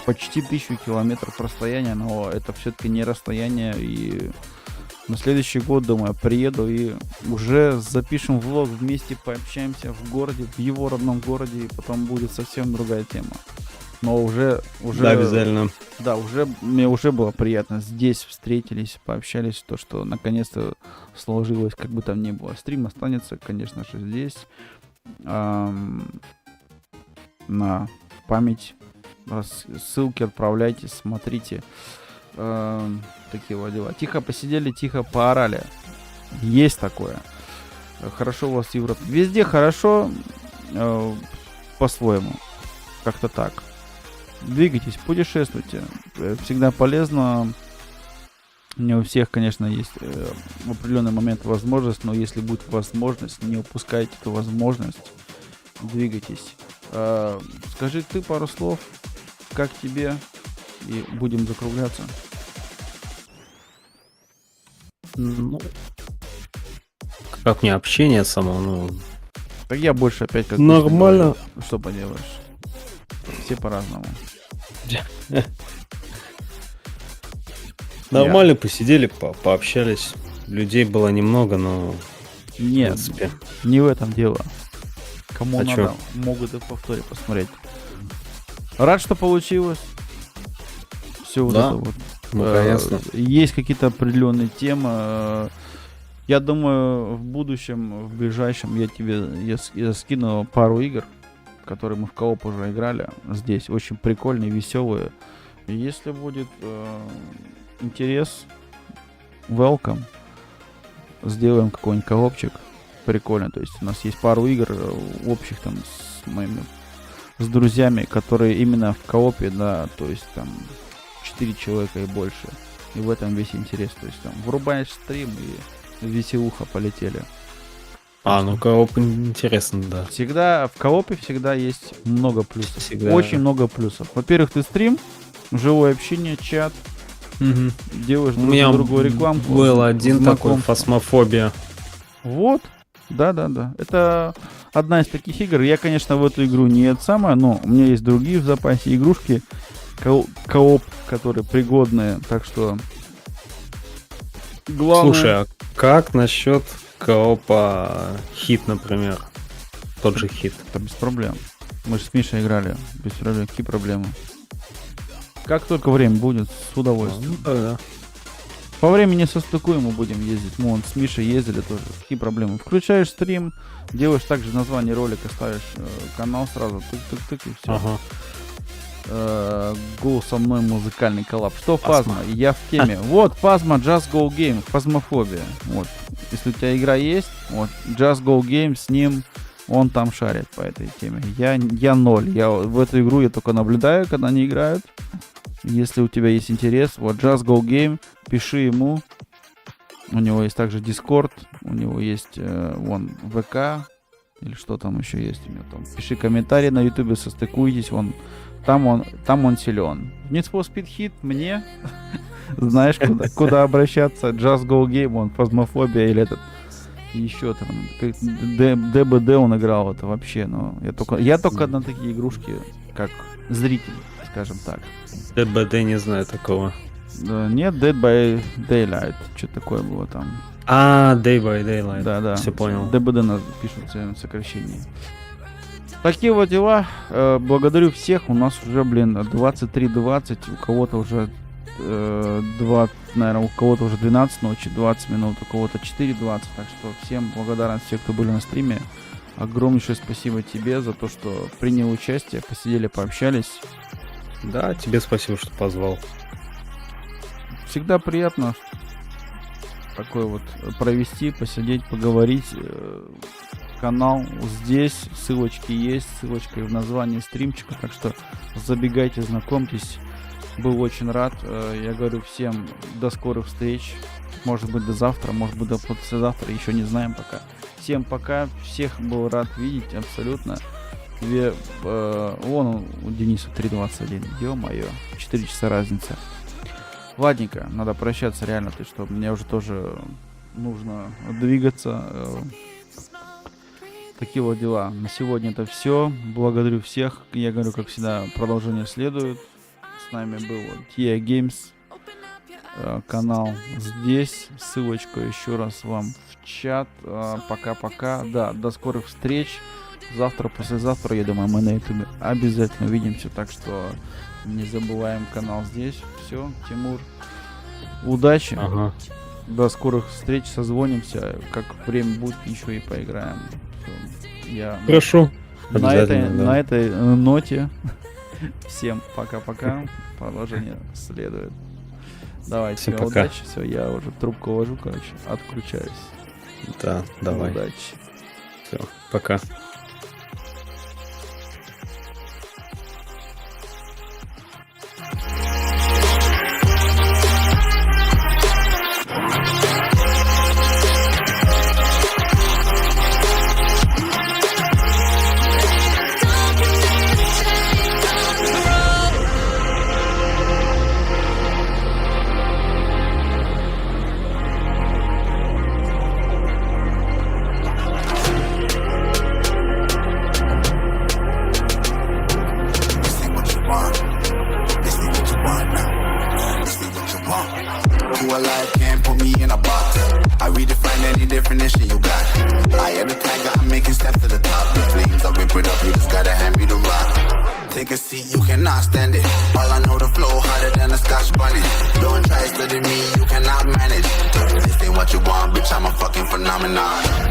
Почти 1000 километров расстояния, но это все-таки не расстояние. И на следующий год, думаю, приеду и уже запишем влог, вместе пообщаемся в городе, в его родном городе, и потом будет совсем другая тема. Но уже... Да, обязательно. Да, мне уже было приятно. Здесь встретились, пообщались, то, что наконец-то сложилось, как бы там ни было. Стрим останется, конечно же, здесь. На память. Ссылки отправляйте, смотрите. Такие вот дела. Тихо посидели, тихо поорали. Есть такое. Хорошо у вас в Европе. Везде хорошо. по-своему. Как-то так. Двигайтесь, путешествуйте. Всегда полезно. Не у всех, конечно, есть в определенный момент возможность, но если будет возможность, не упускайте эту возможность. Двигайтесь. Скажи ты пару слов, как тебе, и будем закругляться. Ну, как мне общение само, ну, Так я больше опять как нормально. говорю. Что поделаешь? Все по-разному. Нормально посидели, пообщались. Людей было немного, но в Нет, принципе. не в этом дело. Кому А надо, чё? могут и в повторе посмотреть. Рад, что получилось. Все вот Да, это вот. наконец-то. Есть какие-то определенные темы. Я думаю, в будущем, в ближайшем я скину пару игр, которые мы в кооп уже играли. Здесь очень прикольные, веселые. И если будет интерес, welcome. Сделаем какой-нибудь коопчик. Прикольно. То есть у нас есть пару игр общих там с друзьями, которые именно в коопе, да, то есть там 4 человека и больше. И в этом весь интерес. То есть там врубаешь стрим и веселуха полетели. Ну кооп интересно, да. Всегда в коопе всегда есть много плюсов. Всегда. Очень много плюсов. Во-первых, ты стрим, живое общение, чат, делаешь У друг меня другу рекламку. был один такой знакомство. фасмофобия. Вот. Да. Это одна из таких игр. Я, конечно, в эту игру не это самое, но у меня есть другие в запасе игрушки. Кооп, которые пригодные. Так что... Главное... Слушай, а как насчет коопа хит, например? Тот же хит. Это без проблем. Мы же с Мишей играли. Без проблем. Какие проблемы? Как только время будет, с удовольствием. Да. По времени состыкуем, мы будем ездить. Мы с Мишей ездили тоже. Какие проблемы? Включаешь стрим, делаешь также название ролика, ставишь канал сразу, тык-тык-тык и все. Ага. Go со мной музыкальный коллаб. Что Фазма. Фазма? Я в теме. Вот Фазма, Just Go Game, Фазмофобия. Вот. Если у тебя игра есть, вот, Just Go Game, с ним он там шарит по этой теме. Я ноль. Я в эту игру я только наблюдаю, когда они играют. Если у тебя есть интерес, вот Just Go Game, пиши ему. У него есть также Discord, у него есть вон ВК, или что там еще есть у него там. Пиши комментарий на YouTube, состыкуйтесь, там он силен. Need for Speed Hit мне, знаешь, куда обращаться. Just Go Game, он Фазмофобия или этот, еще там, ДБД он играл, это вообще, ну, я только на такие игрушки, как зритель, скажем так. ДБД не знаю такого. Да, нет, Dead by Daylight, что-то такое было там. Day by Daylight. Да. Все понял. ДБД пишут в сокращении. Такие вот дела. Благодарю всех. У нас уже, 23:20. У кого-то уже 20, наверное, у кого-то уже 12 ночи, 20 минут, у кого-то 4:20. Так что всем благодарность, все, кто были на стриме. Огромнейшее спасибо тебе за то, что принял участие, посидели, пообщались. Да, тебе спасибо, что позвал. Всегда приятно такой вот провести, посидеть, поговорить. Канал здесь, ссылочки есть, ссылочка в названии стримчика, так что забегайте, знакомьтесь. Был очень рад. Я говорю всем до скорых встреч. Может быть до завтра, может быть до послезавтра, еще не знаем пока. Всем пока, всех был рад видеть абсолютно. Тебе, вон у Дениса 3:21, ё-моё, 4 часа разница. Ладненько, надо прощаться реально, ты что, мне уже тоже нужно двигаться. Такие вот дела. На сегодня это все. Благодарю всех. Я говорю, как всегда, продолжение следует. С нами был TIA Games. Канал здесь. Ссылочку еще раз вам в чат. Пока-пока. Да, до скорых встреч. Завтра, послезавтра, я думаю, мы на YouTube обязательно увидимся. Так что не забываем канал здесь. Все, Тимур. Удачи. Ага. До скорых встреч. Созвонимся. Как время будет, еще и поиграем. Я Хорошо. на Обязательно, да. этой ноте всем пока-пока. Продолжение следует. Давайте, Всем всем пока. удачи. Все, я уже трубку ложу, отключаюсь. Да, давай. Удачи. Все, пока. definition you got. I am the tiger, I'm making steps to the top. The flames, I whip it up, you just gotta hand me the rock. Take a seat, you cannot stand it. All I know, the flow harder than a Scotch bonnet. Don't try studying me, you cannot manage. This ain't what you want, bitch, I'm a fucking phenomenon.